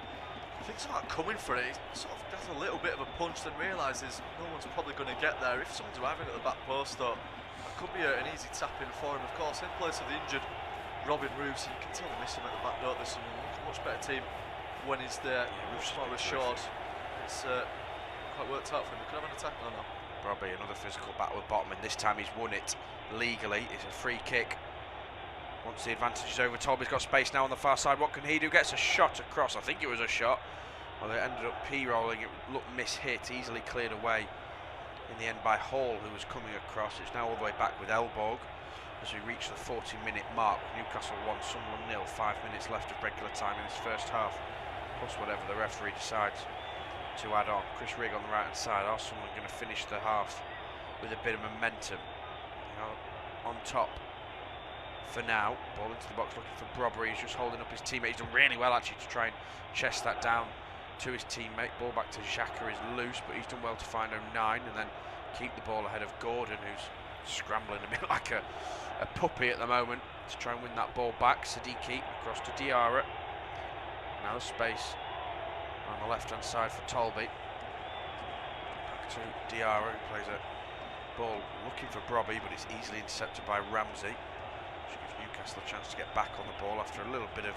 thinks about coming for it. He sort of gets a little bit of a punch, then realises no one's probably going to get there. If someone's arriving at the back post, though, that could be an easy tap in for him. Of course, in place of the injured Robin Roos, you can tell they miss him at the back, don't they? So a much better team when he's there, much more assured. It's quite worked out for him. Could have an attack or not. Probably another physical battle with Botman. This time he's won it legally. It's a free kick. Once the advantage is over, Tolby's got space now on the far side. What can he do? Gets a shot across. I think it was a shot. Well, they ended up p-rolling. It looked mishit, easily cleared away in the end by Hall, who was coming across. It's now all the way back with Elborg as we reach the 40-minute mark. Newcastle 1, Sunderland 0. 5 minutes left of regular time in this first half, plus whatever the referee decides to add on. Chris Rigg on the right hand side. Are Sunderland going to finish the half with a bit of momentum? On top for now. Ball into the box looking for Brobbery. He's just holding up his teammate. He's done really well actually to try and chest that down to his teammate. Ball back to Xhaka is loose, but he's done well to find 09 and then keep the ball ahead of Gordon, who's scrambling a bit like a puppy at the moment to try and win that ball back. Siddiqui across to Diarra. Now the space on the left hand side for Tolby. Back to Diarra, who plays a ball looking for Brobby, but it's easily intercepted by Ramsey, which gives Newcastle a chance to get back on the ball after a little bit of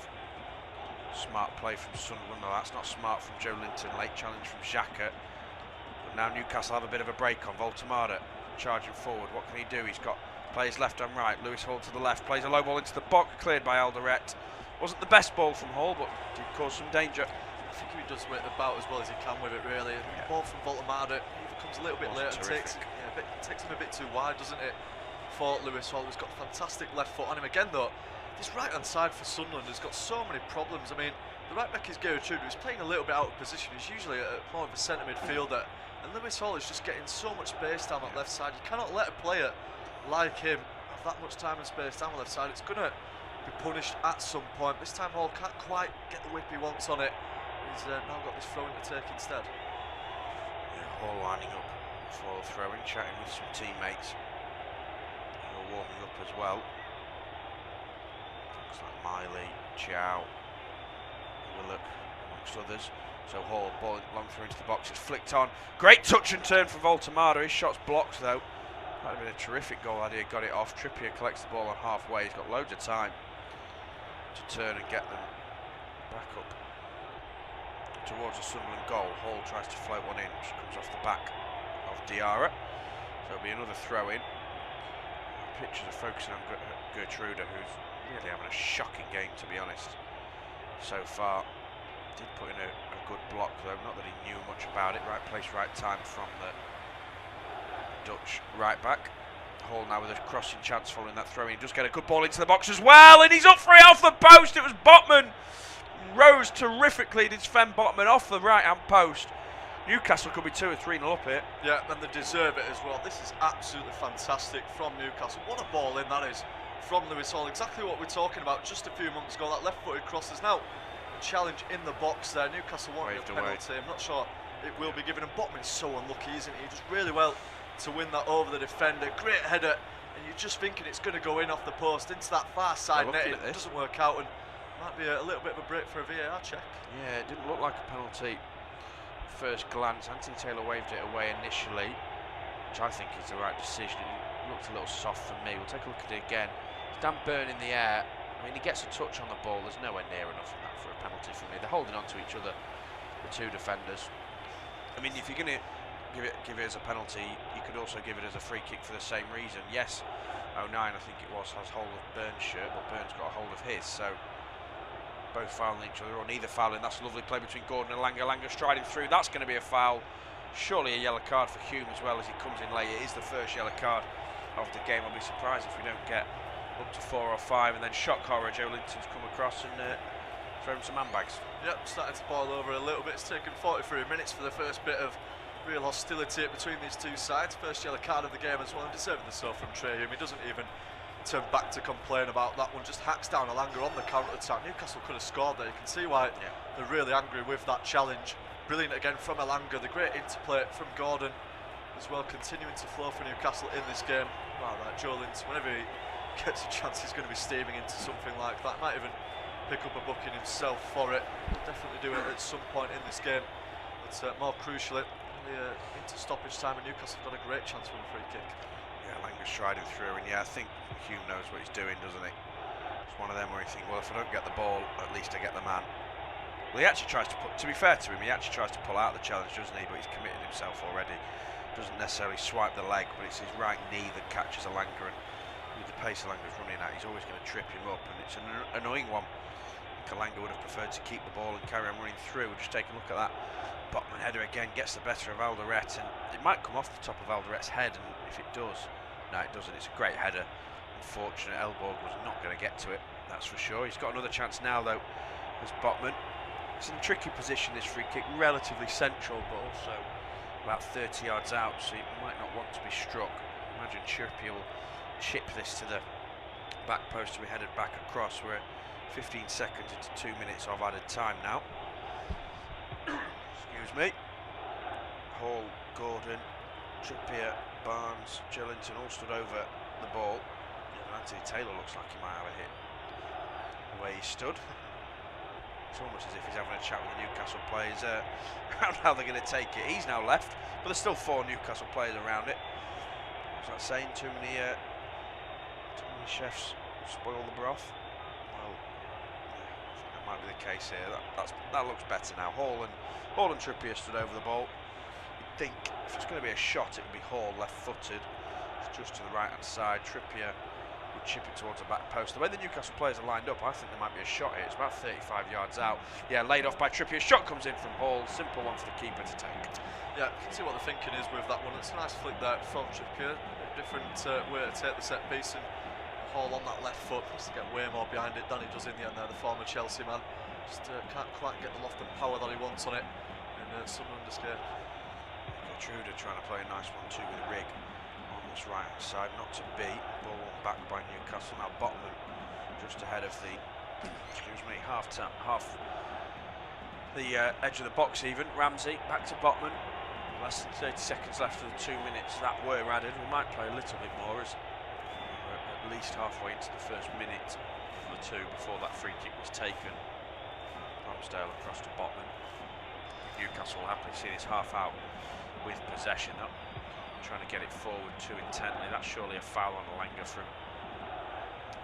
smart play from Sunderland. No, that's not smart from Joe Linton. Late challenge from Xhaka. But now Newcastle have a bit of a break on. Voltemada charging forward. What can he do? He's got players left and right. Lewis Hall to the left. Plays a low ball into the box. Cleared by Eldoret. Wasn't the best ball from Hall, but did cause some danger. I think he does about as well as he can with it, really. The ball from Voltemada either comes a little bit later. Takes him a bit too wide, doesn't it? For Lewis Hall, who's got a fantastic left foot on him. Again, though, this right-hand side for Sunderland has got so many problems. I mean, the right back is Gertrude, who's playing a little bit out of position. He's usually more of a centre midfielder. And Lewis Hall is just getting so much space down that left side. You cannot let a player like him have that much time and space down the left side. It's going to be punished at some point. This time Hall can't quite get the whip he wants on it. He's now got this throw in to take instead. Yeah, Hall lining up for the throw-in, chatting with some teammates who are warming up as well. Looks like Miley, Chow, Willock, amongst others. So Hall, ball long through into the box, it's flicked on. Great touch and turn from Voltemada. His shot's blocked though. Might have been a terrific goal idea, got it off. Trippier collects the ball on halfway. He's got loads of time to turn and get them back up towards the Sunderland goal. Hall tries to float one in, which comes off the back of Diarra. So it'll be another throw in. Pictures are focusing on Gertruda, who's really having a shocking game, to be honest, so far. Did put in a good block though, not that he knew much about it. Right place, right time from the Dutch right back. Hall now with a crossing chance following that throw in. He does get a good ball into the box as well, and he's up for it off the post. It was Botman. Rose terrifically, did Sven Botman off the right hand post. Newcastle could be 2 or 3-0 up here. Yeah, and they deserve it as well. This is absolutely fantastic from Newcastle. What a ball in that is from Lewis Hall. Exactly what we're talking about just a few months ago. That left-footed cross is now a challenge in the box there. Newcastle wanting a penalty. I'm not sure it will be given. And Botman's so unlucky, isn't he? He does really well to win that over the defender. Great header. And you're just thinking it's going to go in off the post into that far side net. It doesn't work out, and might be a little bit of a break for a VAR check. Yeah, it didn't look like a penalty first glance. Anthony Taylor waved it away initially, which I think is the right decision. It looked a little soft for me. We'll take a look at it again. Dan Burn in the air. I mean, he gets a touch on the ball. There's nowhere near enough in that for a penalty for me. They're holding on to each other, the two defenders. I mean, if you're going to give it as a penalty, you could also give it as a free kick for the same reason. Yes, 09 I think it was, has hold of Burn's shirt, but Burn's got a hold of his, so both fouling each other, or neither fouling. That's a lovely play between Gordon and Langer. Langer striding through, that's going to be a foul. Surely a yellow card for Hume as well as he comes in late. It is the first yellow card of the game. I'll be surprised if we don't get up to 4 or 5, and then shock horror, Joe Linton's come across and thrown some handbags. Yep, starting to boil over a little bit. It's taken 43 minutes for the first bit of real hostility between these two sides. First yellow card of the game as well, and deservedly so from Trey Hume. He doesn't even turn back to complain about that one, just hacks down Alanga on the counter attack. Newcastle could have scored there. You can see why they're really angry with that challenge. Brilliant again from Alanga, the great interplay from Gordon as well, continuing to flow for Newcastle in this game. Wow, that Joe Linton, whenever he gets a chance, he's going to be steaming into something like that. Might even pick up a booking himself for it. He'll definitely do it at some point in this game. But more crucially, into stoppage time, and Newcastle have got a great chance for a free kick. Yeah, Langer's striding through, and yeah, I think Hume knows what he's doing, doesn't he? It's one of them where you think, well, if I don't get the ball, at least I get the man. Well, he actually tries to to be fair to him, he actually tries to pull out the challenge, doesn't he? But he's committed himself already. Doesn't necessarily swipe the leg, but it's his right knee that catches Alanga, and with the pace Alanga's running at, he's always going to trip him up, and it's an annoying one. Alanga would have preferred to keep the ball and carry on running through. Just take a look at that. Botman header again gets the better of Alderette, and it might come off the top of Alderette's head, and if it does, no, it doesn't. It's a great header. Unfortunate, Elborg was not going to get to it, that's for sure. He's got another chance now, though, as Botman. It's in a tricky position, this free kick, relatively central, but also about 30 yards out, so he might not want to be struck. Imagine Chirpy will chip this to the back post to be headed back across. We're 15 seconds into 2 minutes of added time now. Excuse me. Hall, Gordon, Trippier, Barnes, Jellington all stood over the ball. Anthony Taylor looks like he might have a hit the way he stood. It's almost as if he's having a chat with the Newcastle players around how they're going to take it. He's now left, but there's still 4 Newcastle players around it. What's that saying? Too many chefs spoil the broth. Well, yeah, I think that might be the case here. That looks better now. Hall and Trippier stood over the ball. You'd think if it's going to be a shot, it would be Hall left-footed. It's just to the right-hand side. Trippier would chip it towards the back post. The way the Newcastle players are lined up, I think there might be a shot here. It's about 35 yards out. Yeah, laid off by Trippier. Shot comes in from Hall. Simple one for the keeper to take. Yeah, you can see what the thinking is with that one. It's a nice flick there from Trippier. Different way to take the set piece, and Hall on that left foot has to get way more behind it than he does in the end there, the former Chelsea man. Just can't quite get the loft and power that he wants on it. And Sunderland is scared. Truder trying to play a nice 1-2 with Rig on this right hand side, not to beat. Ball back by Newcastle. Now Botman just ahead of the edge of the box even. Ramsey back to Botman. Less than 30 seconds left of the 2 minutes that were added. We might play a little bit more as we're at least halfway into the first minute of the 2 before that free kick was taken. Ramsdale across to Botman. Newcastle will happily see this half out with possession up, trying to get it forward too intently. That's surely a foul on Langer from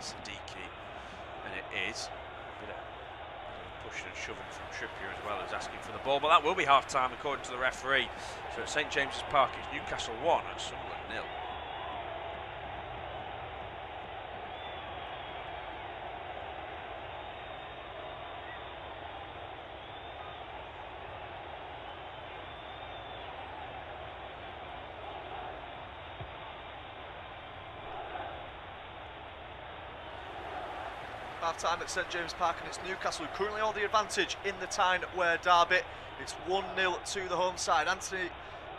Siddiqui, and it is. A bit of pushing and shoving from Trippier as well as asking for the ball, but that will be half time according to the referee. So at St James's Park it's Newcastle 1 and Sunderland 0. Half-time at St James Park, and it's Newcastle who currently hold the advantage in the Tyne-Wear derby. It's 1-0 to the home side. Anthony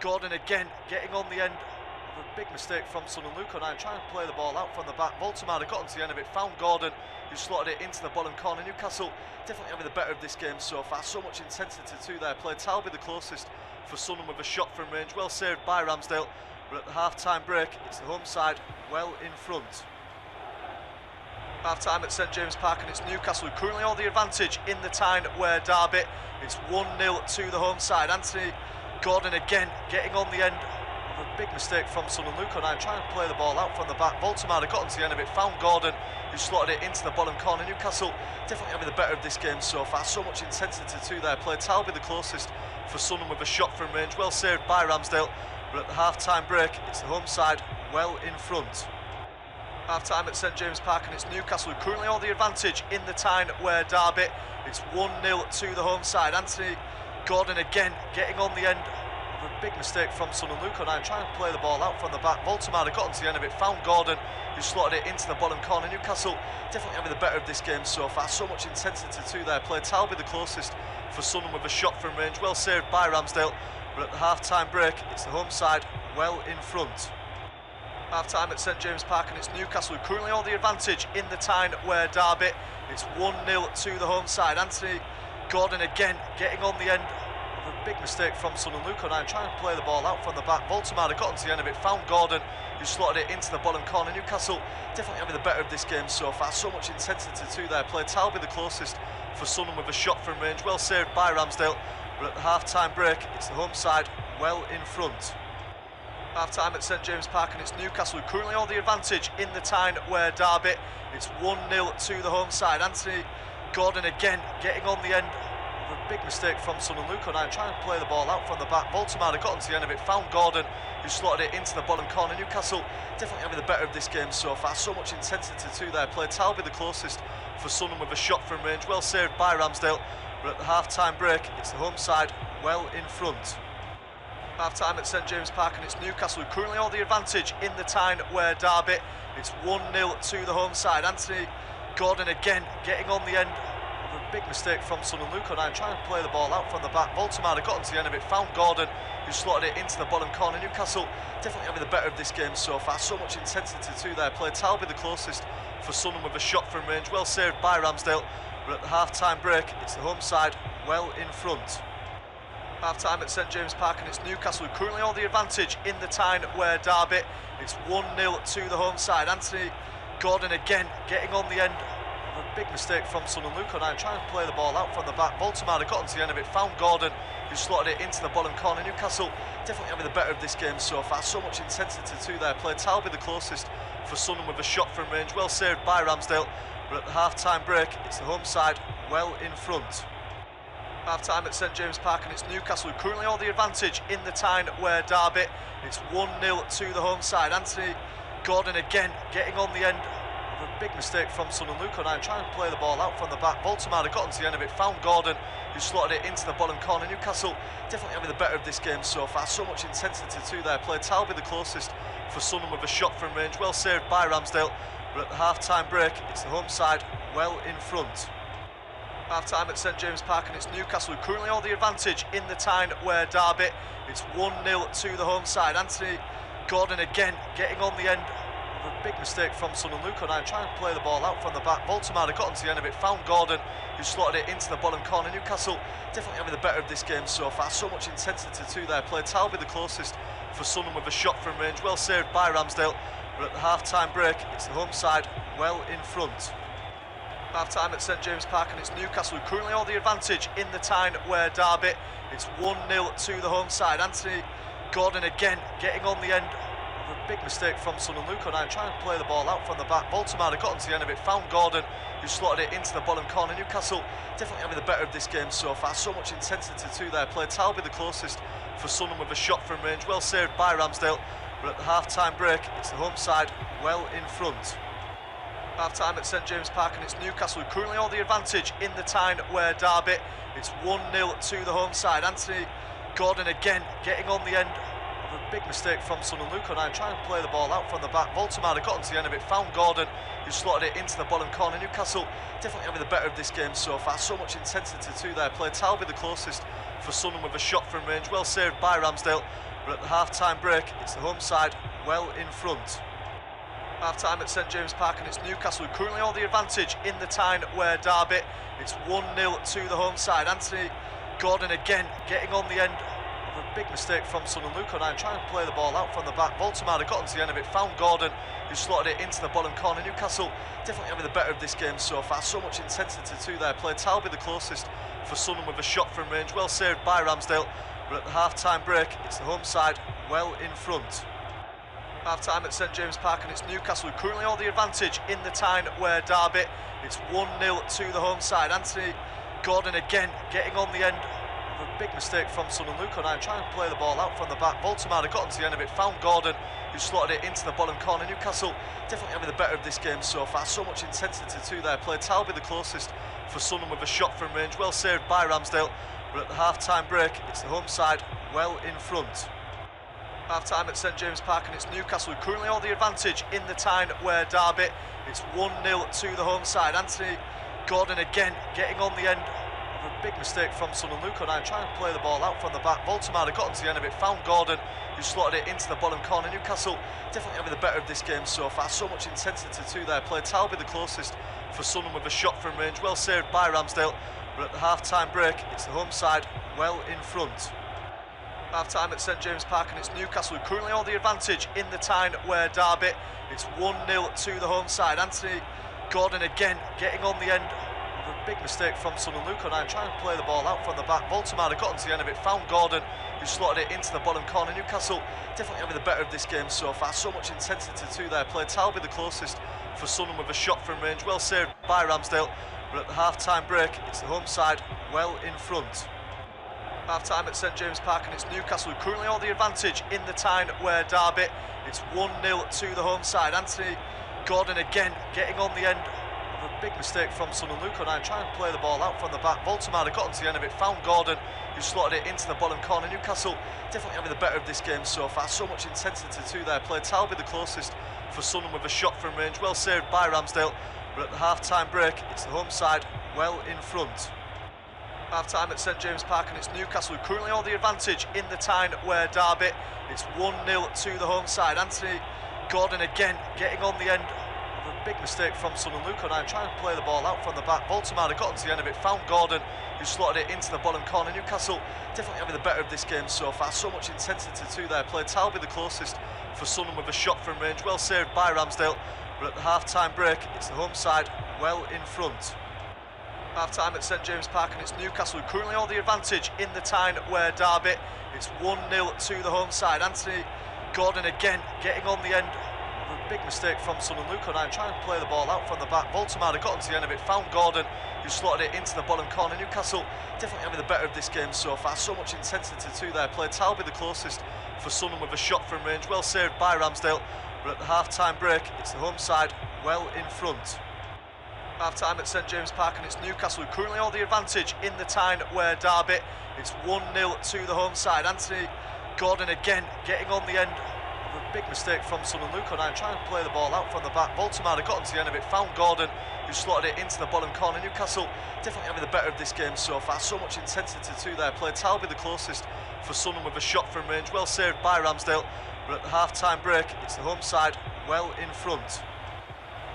Gordon again getting on the end of a big mistake from Sunderland. Luke O'Neill trying to play the ball out from the back. Baltimore got onto the end of it, found Gordon, who slotted it into the bottom corner. Newcastle definitely having the better of this game so far. So much intensity to their play. Talby the closest for Sunderland with a shot from range. Well saved by Ramsdale. But at the half-time break, it's the home side well in front. Half-time at St James Park, and it's Newcastle who currently hold the advantage in the Tyne-Wear derby. It's 1-0 to the home side. Anthony Gordon again getting on the end of a big mistake from Sunderland. Luke O'Neill trying to play the ball out from the back. Baltimore got onto the end of it, found Gordon, who slotted it into the bottom corner. Newcastle definitely having the better of this game so far. So much intensity to their play. Talby the closest for Sunderland with a shot from range. Well saved by Ramsdale. But at the half-time break, it's the home side well in front. Half-time at St James Park, and it's Newcastle who currently hold the advantage in the Tyne-Wear derby. It's 1-0 to the home side. Anthony Gordon again getting on the end of a big mistake from Sunderland. Luke O'Neill trying to play the ball out from the back. Baltimore got onto the end of it, found Gordon, who slotted it into the bottom corner. Newcastle definitely having the better of this game so far. So much intensity to their play. Talby the closest for Sunderland with a shot from range. Well saved by Ramsdale. But at the half-time break, it's the home side well in front. Half-time at St James Park, and it's Newcastle who currently hold the advantage in the Tyne-Wear derby. It's 1-0 to the home side. Anthony Gordon again getting on the end of a big mistake from Sunderland. Luke O'Neill trying to play the ball out from the back. Baltimore got onto the end of it, found Gordon, who slotted it into the bottom corner. Newcastle definitely having the better of this game so far. So much intensity to their play. Talby the closest for Sunderland with a shot from range. Well saved by Ramsdale. But at the half-time break, it's the home side well in front. Half-time at St James Park, and it's Newcastle who currently hold the advantage in the Tyne-Wear derby. It's 1-0 to the home side. Anthony Gordon again getting on the end of a big mistake from Sunderland. Luke O'Neill trying to play the ball out from the back. Baltimore got onto the end of it, found Gordon, who slotted it into the bottom corner. Newcastle definitely having the better of this game so far. So much intensity to their play. Talby the closest for Sunderland with a shot from range. Well saved by Ramsdale. But at the half-time break, it's the home side well in front. Half-time at St James Park, and it's Newcastle who currently hold the advantage in the Tyne-Wear derby. It's 1-0 to the home side. Anthony Gordon again getting on the end of a big mistake from Sunderland. Luke O'Neill trying to play the ball out from the back. Baltimore got onto the end of it, found Gordon, who slotted it into the bottom corner. Newcastle definitely having the better of this game so far. So much intensity to their play. Talby the closest for Sunderland with a shot from range. Well saved by Ramsdale. But at the half-time break, it's the home side well in front. Half-time at St James Park, and it's Newcastle who currently hold the advantage in the Tyne-Wear derby. It's 1-0 to the home side. Anthony Gordon again getting on the end of a big mistake from Sunderland. Luke O'Neill trying to play the ball out from the back. Baltimore got onto the end of it, found Gordon, who slotted it into the bottom corner. Newcastle definitely having the better of this game so far. So much intensity to their play. Talby the closest for Sunderland with a shot from range. Well saved by Ramsdale. But at the half-time break, it's the home side well in front. Half-time at St James Park, and it's Newcastle who currently hold the advantage in the Tyne-Wear derby. It's 1-0 to the home side. Anthony Gordon again getting on the end of a big mistake from Sunderland. Luke O'Neill trying to play the ball out from the back. Baltimore got onto the end of it, found Gordon, who slotted it into the bottom corner. Newcastle definitely having the better of this game so far. So much intensity to their play. Talby the closest for Sunderland with a shot from range. Well saved by Ramsdale. But at the half-time break, it's the home side well in front. Half-time at St James Park, and it's Newcastle who currently hold the advantage in the Tyne-Wear derby. It's 1-0 to the home side. Anthony Gordon again getting on the end of a big mistake from Sunderland. Luke O'Neill trying to play the ball out from the back. Baltimore got onto the end of it, found Gordon, who slotted it into the bottom corner. Newcastle definitely having the better of this game so far. So much intensity to their play. Talby the closest for Sunderland with a shot from range. Well saved by Ramsdale. But at the half-time break, it's the home side well in front. Half-time at St James Park, and it's Newcastle who currently hold the advantage in the Tyne-Wear derby. It's 1-0 to the home side. Anthony Gordon again getting on the end of a big mistake from Sunderland. Luke O'Neill trying to play the ball out from the back. Baltimore got onto the end of it, found Gordon, who slotted it into the bottom corner. Newcastle definitely having the better of this game so far. So much intensity to their play. Talby the closest for Sunderland with a shot from range. Well saved by Ramsdale. But at the half-time break, it's the home side well in front. Half-time at St James Park, and it's Newcastle who currently hold the advantage in the Tyne-Wear derby. It's 1-0 to the home side. Anthony Gordon again getting on the end A big mistake from Sunderland. Luke O'Neill trying to play the ball out from the back. Baltimore got onto the end of it, found Gordon, who slotted it into the bottom corner. Newcastle definitely having the better of this game so far. So much intensity to their play. Talby the closest for Sunderland with a shot from range. Well saved by Ramsdale. But at the half-time break, it's the home side well in front. Half-time at St James Park, and it's Newcastle who currently hold the advantage in the Tyne-Wear derby. It's 1-0 to the home side. Anthony Gordon again getting on the end of a big mistake from Sunderland. Luke O'Neill trying to play the ball out from the back. Baltimore got onto the end of it, found Gordon, who slotted it into the bottom corner. Newcastle definitely having the better of this game so far. So much intensity to their play. Talby the closest for Sunderland with a shot from range. Well saved by Ramsdale. But at the half-time break, it's the home side well in front. Half-time at St James Park, and it's Newcastle who currently hold the advantage in the Tyne-Wear derby. It's 1-0 to the home side. Anthony Gordon again getting on the end of a big mistake from Sunderland. Luke O'Neill trying to play the ball out from the back. Baltimore got onto the end of it, found Gordon, who slotted it into the bottom corner. Newcastle definitely having the better of this game so far. So much intensity to their play. Talby the closest for Sunderland with a shot from range. Well saved by Ramsdale. But at the half-time break, it's the home side well in front. Half-time at St James Park, and it's Newcastle who currently hold the advantage in the Tyne-Wear derby. It's 1-0 to the home side. Anthony Gordon again getting on the end of a big mistake from Sunderland. Luke O'Neill trying to play the ball out from the back. Baltimore got onto the end of it, found Gordon, who slotted it into the bottom corner. Newcastle definitely having the better of this game so far. So much intensity to their play. Talby the closest for Sunderland with a shot from range. Well saved by Ramsdale. But at the half-time break, it's the home side well in front. Half-time at St James Park, and it's Newcastle who currently hold the advantage in the Tyne-Wear derby. It's 1-0 to the home side. Anthony Gordon again getting on the end of a big mistake from Sunderland. Luke O'Neill trying to play the ball out from the back. Baltimore got onto the end of it, found Gordon, who slotted it into the bottom corner. Newcastle definitely having the better of this game so far. So much intensity to their play. Talby the closest for Sunderland with a shot from range. Well saved by Ramsdale. But at the half-time break, it's the home side well in front. Half-time at St James Park, and it's Newcastle who currently hold the advantage in the Tyne-Wear derby. It's 1-0 to the home side. Anthony Gordon again getting on the end of a big mistake from Sunderland. Luke O'Neill trying to play the ball out from the back. Baltimore got onto the end of it, found Gordon, who slotted it into the bottom corner. Newcastle definitely having the better of this game so far. So much intensity to their play. Talby the closest for Sunderland with a shot from range. Well saved by Ramsdale. But at the half-time break, it's the home side well in front. Half-time at St James Park, and it's Newcastle who currently hold the advantage in the Tyne-Wear derby. It's 1-0 to the home side. Anthony Gordon again getting on the end of a big mistake from Sunderland. Luke O'Neill trying to play the ball out from the back. Baltimore got onto the end of it, found Gordon, who slotted it into the bottom corner. Newcastle definitely having the better of this game so far. So much intensity to their play. Talby the closest for Sunderland with a shot from range. Well saved by Ramsdale. But at the half-time break, it's the home side well in front. Half-time at St James Park, and it's Newcastle who currently hold the advantage in the Tyne-Wear derby. It's 1-0 to the home side. Anthony Gordon again getting on the end of a big mistake from Sunderland. Luke O'Neill trying to play the ball out from the back. Baltimore got onto the end of it, found Gordon, who slotted it into the bottom corner. Newcastle definitely having the better of this game so far. So much intensity to their play. Talby the closest for Sunderland with a shot from range. Well saved by Ramsdale. But at the half-time break, it's the home side well in front. Half-time at St James Park, and it's Newcastle who currently hold the advantage in the Tyne-Wear derby. It's 1-0 to the home side. Anthony Gordon again getting on the end of a big mistake from Sunderland. Luke O'Neill trying to play the ball out from the back. Baltimore got onto the end of it, found Gordon, who slotted it into the bottom corner. Newcastle definitely having the better of this game so far. So much intensity to their play. Talby the closest for Sunderland with a shot from range. Well saved by Ramsdale. But at the half-time break, it's the home side well in front.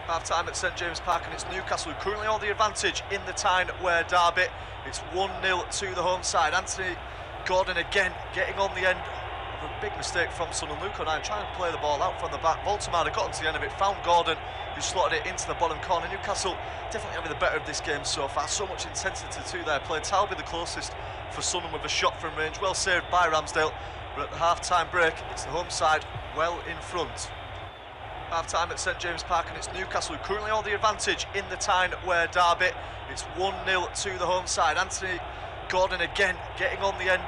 Half-time at St James Park, and it's Newcastle who currently hold the advantage in the Tyne-Wear derby. It's 1-0 to the home side. Anthony Gordon again getting on the end of a big mistake from Sunderland. Luke O'Neill trying to play the ball out from the back. Baltimore got onto the end of it, found Gordon, who slotted it into the bottom corner. Newcastle definitely having the better of this game so far. So much intensity to their play. Talby the closest for Sunderland with a shot from range. Well saved by Ramsdale. But at the half-time break, it's the home side well in front. Half-time at St James Park, and it's Newcastle who currently hold the advantage in the Tyne-Wear derby. It's 1-0 to the home side. Anthony Gordon again getting on the end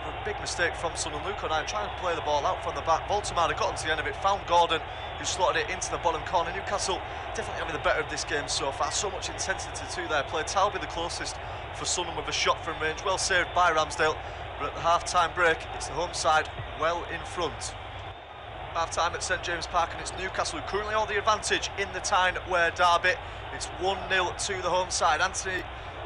of a big mistake from Sunderland. Luke O'Neill trying to play the ball out from the back. Baltimore got onto the end of it, found Gordon, who slotted it into the bottom corner. Newcastle definitely having the better of this game so far. So much intensity to their play. Talby the closest for Sunderland with a shot from range. Well saved by Ramsdale. But at the half-time break, it's the home side well in front. Half-time at St James Park, and it's Newcastle who currently hold the advantage in the Tyne-Wear derby. It's 1-0 to the home side. Anthony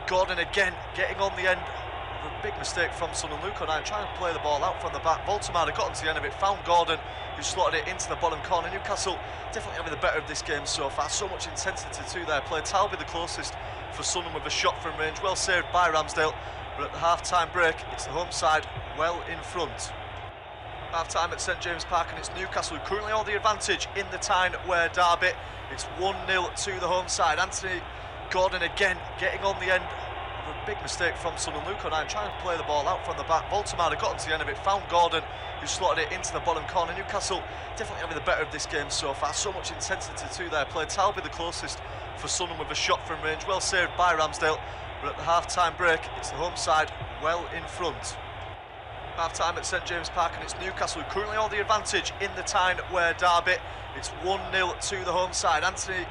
Gordon again getting on the end of a big mistake from Sunderland. Luke O'Neill trying to play the ball out from the back. Baltimore got onto the end of it, found Gordon, who slotted it into the bottom corner. Newcastle definitely having the better of this game so far. So much intensity to their play. Talby the closest for Sunderland with a shot from range. Well saved by Ramsdale. But at the half-time break, it's the home side well in front. Half-time at St James Park, and it's Newcastle who currently hold the advantage in the Tyne-Wear derby. It's 1-0 to the home side. Anthony Gordon again getting on the end of a big mistake from Sunderland. Luke O'Neill trying to play the ball out from the back. Baltimore got onto the end of it, found Gordon, who slotted it into the bottom corner. Newcastle definitely having the better of this game so far. So much intensity to their play. Talby the closest for Sunderland with a shot from range. Well saved by Ramsdale. But at the half-time break, it's the home side well in front. Half-time at St James Park, and it's Newcastle who currently hold the advantage in the Tyne-Wear derby. It's 1-0 to the home side. Anthony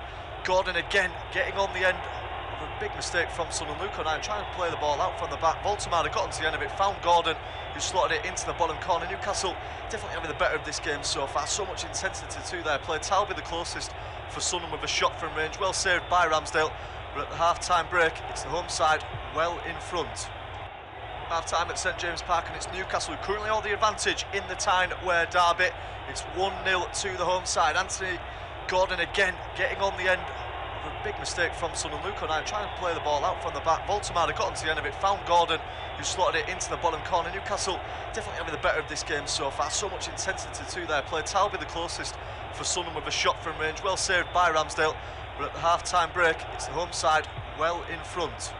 Gordon again getting on the end of a big mistake from Sunderland. Luke O'Neill trying to play the ball out from the back. Baltimore got onto the end of it, found Gordon, who slotted it into the bottom corner. Newcastle definitely having the better of this game so far. So much intensity to their play. Talby the closest for Sunderland with a shot from range. Well saved by Ramsdale. But at the half-time break, it's the home side well in front. Half-time at St James Park, and it's Newcastle who currently hold the advantage in the Tyne-Wear derby. It's 1-0 to the home side. Anthony Gordon again getting on the end of a big mistake from Sunderland. Luke O'Neill trying to play the ball out from the back. Baltimore got onto the end of it, found Gordon, who slotted it into the bottom corner. Newcastle definitely having the better of this game so far. So much intensity to their play. Talby the closest for Sunderland with a shot from range. Well saved by Ramsdale. But at the half-time break, it's the home side well in front.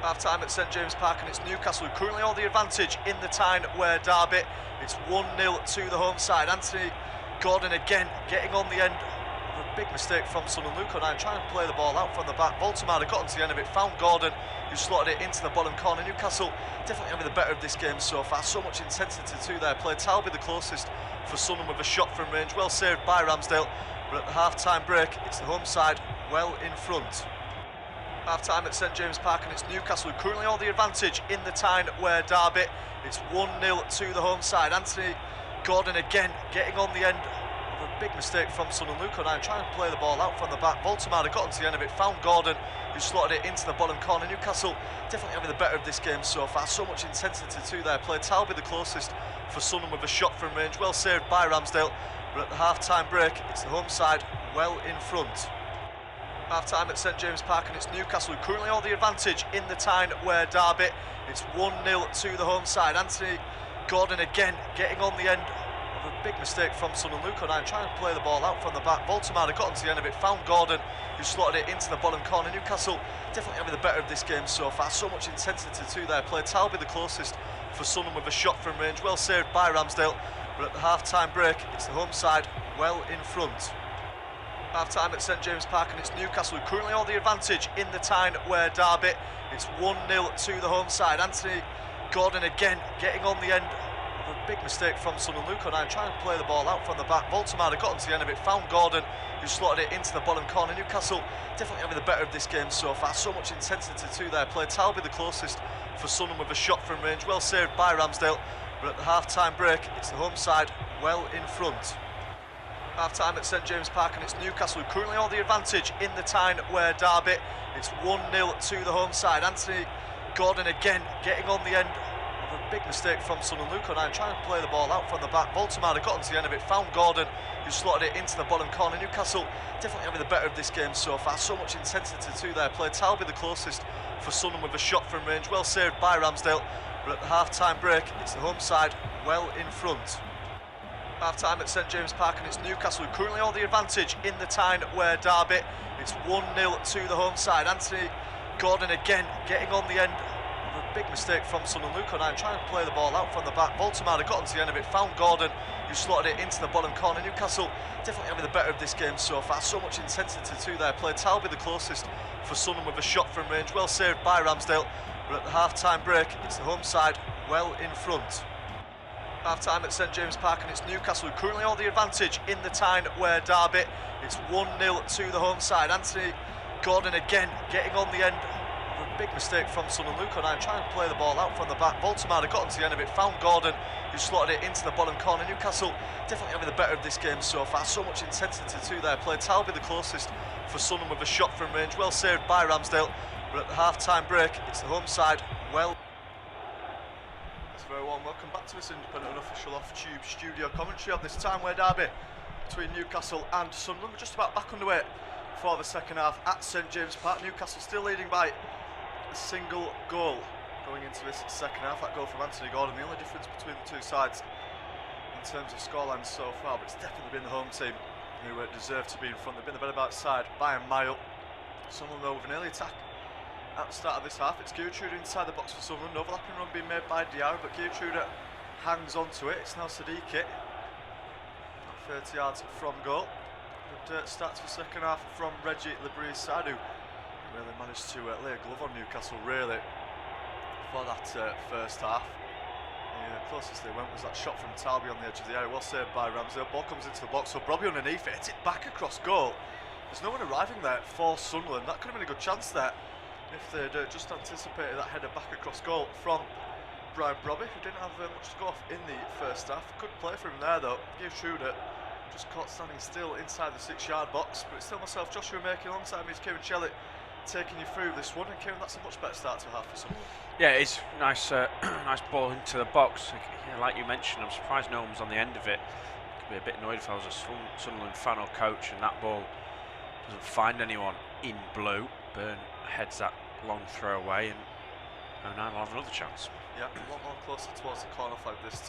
Half-time at St James Park, and it's Newcastle who currently hold the advantage in the Tyne-Wear derby. It's 1-0 to the home side. Anthony Gordon again getting on the end of a big mistake from Sunderland. Luke O'Neill trying to play the ball out from the back. Baltimore got onto the end of it, found Gordon, who slotted it into the bottom corner. Newcastle definitely having the better of this game so far. So much intensity to their play. Talby the closest for Sunderland with a shot from range. Well saved by Ramsdale. But at the half-time break, it's the home side well in front. Half-time at St James Park, and it's Newcastle who currently hold the advantage in the Tyne-Wear derby. It's 1-0 to the home side. Anthony Gordon again getting on the end of a big mistake from Sunderland. Luke O'Neill trying to play the ball out from the back. Baltimore got onto the end of it, found Gordon, who slotted it into the bottom corner. Newcastle definitely having the better of this game so far. So much intensity to their play. Talby the closest for Sunderland with a shot from range. Well saved by Ramsdale. But at the half-time break, it's the home side well in front. Half-time at St James Park, and it's Newcastle who currently hold the advantage in the Tyne-Wear derby. It's 1-0 to the home side. Anthony Gordon again getting on the end of a big mistake from Sunderland. Luke O'Neill trying to play the ball out from the back. Baltimore got onto the end of it, found Gordon, who slotted it into the bottom corner. Newcastle definitely having the better of this game so far. So much intensity to their play. Talby the closest for Sunderland with a shot from range. Well saved by Ramsdale. But at the half-time break, it's the home side well in front. Half-time at St James Park, and it's Newcastle who currently hold the advantage in the Tyne-Wear derby. It's 1-0 to the home side. Anthony Gordon again getting on the end of a big mistake from Sunderland. Luke O'Neill trying to play the ball out from the back. Baltimore got onto the end of it, found Gordon, who slotted it into the bottom corner. Newcastle definitely having the better of this game so far. So much intensity to their play. Talby the closest for Sunderland with a shot from range. Well saved by Ramsdale. But at the half-time break, it's the home side well in front. Half-time at St James Park, and it's Newcastle who currently hold the advantage in the Tyne-Wear derby. It's 1-0 to the home side. Anthony Gordon again getting on the end of a big mistake from Sunderland. Luke O'Neill trying to play the ball out from the back. Baltimore got onto the end of it, found Gordon, who slotted it into the bottom corner. Newcastle definitely having the better of this game so far. So much intensity to their play. Talby the closest for Sunderland with a shot from range. Well saved by Ramsdale. But at the half-time break, it's the home side well in front. Half-time at St James Park, and it's Newcastle who currently hold the advantage in the Tyne-Wear derby. It's 1-0 to the home side. Anthony Gordon again getting on the end of a big mistake from Sunderland. Luke O'Neill trying to play the ball out from the back. Baltimore got onto the end of it, found Gordon, who slotted it into the bottom corner. Newcastle definitely having the better of this game so far. So much intensity to their play. Talby the closest for Sunderland with a shot from range. Well saved by Ramsdale. But at the half-time break, it's the home side well in front. Half-time at St James Park, and it's Newcastle who currently hold the advantage in the Tyne-Wear derby. It's 1-0 to the home side. Anthony Gordon again getting on the end a big mistake from Sunderland. Luke O'Nien trying to play the ball out from the back. Baltimore got onto the end of it, found Gordon, who slotted it into the bottom corner. Newcastle definitely having the better of this game so far. So much intensity to their play. Talby the closest for Sunderland with a shot from range. Well saved by Ramsdale. But at the half-time break, it's the home side. Well, it's a very warm welcome back to this independent and official off-tube studio commentary of this Tyne-Wear derby between Newcastle and Sunderland. We're just about back underway for the second half at St James Park. Newcastle still leading by a single goal going into this second half. That goal from Anthony Gordon, the only difference between the two sides in terms of scorelines so far, but it's definitely been the home team who deserve to be in front. They've been the better back side by a mile. Sunderland though with an early attack at the start of this half. It's Gertrude inside the box for Sunderland. Overlapping run being made by Diarra, but Gertrude hangs onto it. It's now Siddiqui, 30 yards from goal. Good start to the second half from Reggie Lebrie's side, who really managed to lay a glove on Newcastle really for that first half. The closest they went was that shot from Talby on the edge of the area. Well saved by Ramsdale. Ball comes into the box, so Brobby underneath it, hits it back across goal. There's no one arriving there for Sunderland. That could have been a good chance there if they'd just anticipated that header back across goal from Brian Brobby, who didn't have much to go off in the first half. Good play for him there though. Gertrude just caught standing still inside the 6-yard box, but it's still myself, Joshua Making, alongside me is Kieran Shelley, taking you through this one. And Kieran, that's a much better start to half for Sunderland. Yeah, it's nice, nice ball into the box. Yeah, like you mentioned, I'm surprised no one was on the end of it. Could be a bit annoyed if I was a Sunderland fan or coach and that ball doesn't find anyone in blue. Burn heads that long throw away, and O'Nien will have another chance. Yeah, a lot more closer towards the corner flag this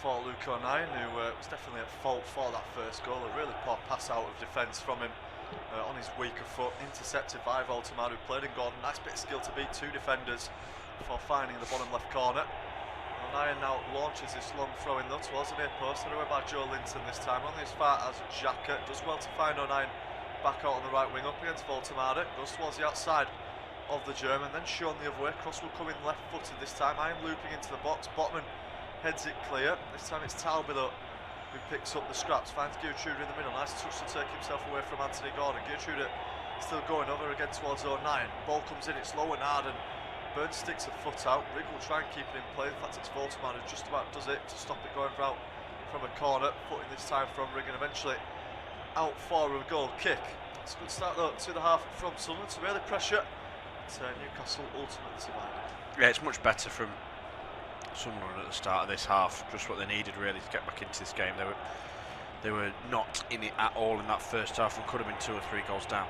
for Luke O'Nien, who was definitely at fault for that first goal. A really poor pass out of defence from him on his weaker foot, intercepted by Baltimore, who played in Gordon. Nice bit of skill to beat two defenders before finding the bottom left corner. O'Nien now launches this long throw in though towards the near post, away by Joe Linton this time, only as far as Xhaka. Does well to find O'Nien back out on the right wing, up against Baltimore. Goes towards the outside of the German, then shown the other way. Cross will come in left footed this time. Iron looping into the box. Botman heads it clear. This time it's Talby though who picks up the scraps, finds Gertrude in the middle. Nice touch to take himself away from Anthony Gordon. Gertrude still going over again towards O'Nien. Ball comes in, it's low and hard, and Burns sticks a foot out. Rigg will try and keep it in play. In fact, it's Baltimore who just about does it to stop it going out from a corner. Footing this time from Rigg, and eventually out for a goal kick. It's a good start though to the half from Sunderland. So really pressure. It's Newcastle ultimately surviving. Yeah, it's much better from Sunderland at the start of this half. Just what they needed really to get back into this game. They were not in it at all in that first half and could have been 2 or 3 goals down.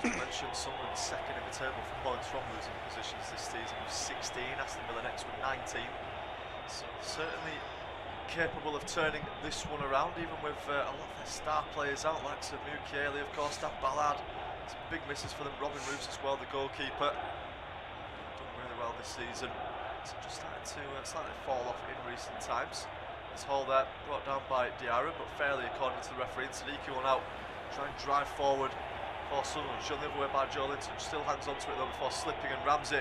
As you mentioned, Sunderland second in the table for points from losing positions this season with 16. Aston Villa next with 19. So certainly capable of turning this one around, even with a lot of their star players out, like Mukiele, of course, Dan Ballard. Some big misses for them. Robin Roos as well, the goalkeeper. Done really well this season. So just starting to slightly fall off in recent times. This hole there brought down by Diarra, but fairly according to the referee. Siddiqui will now try and drive forward for Sunderland. Shown the other way by Joe Linton, still hangs onto it though before slipping, and Ramsey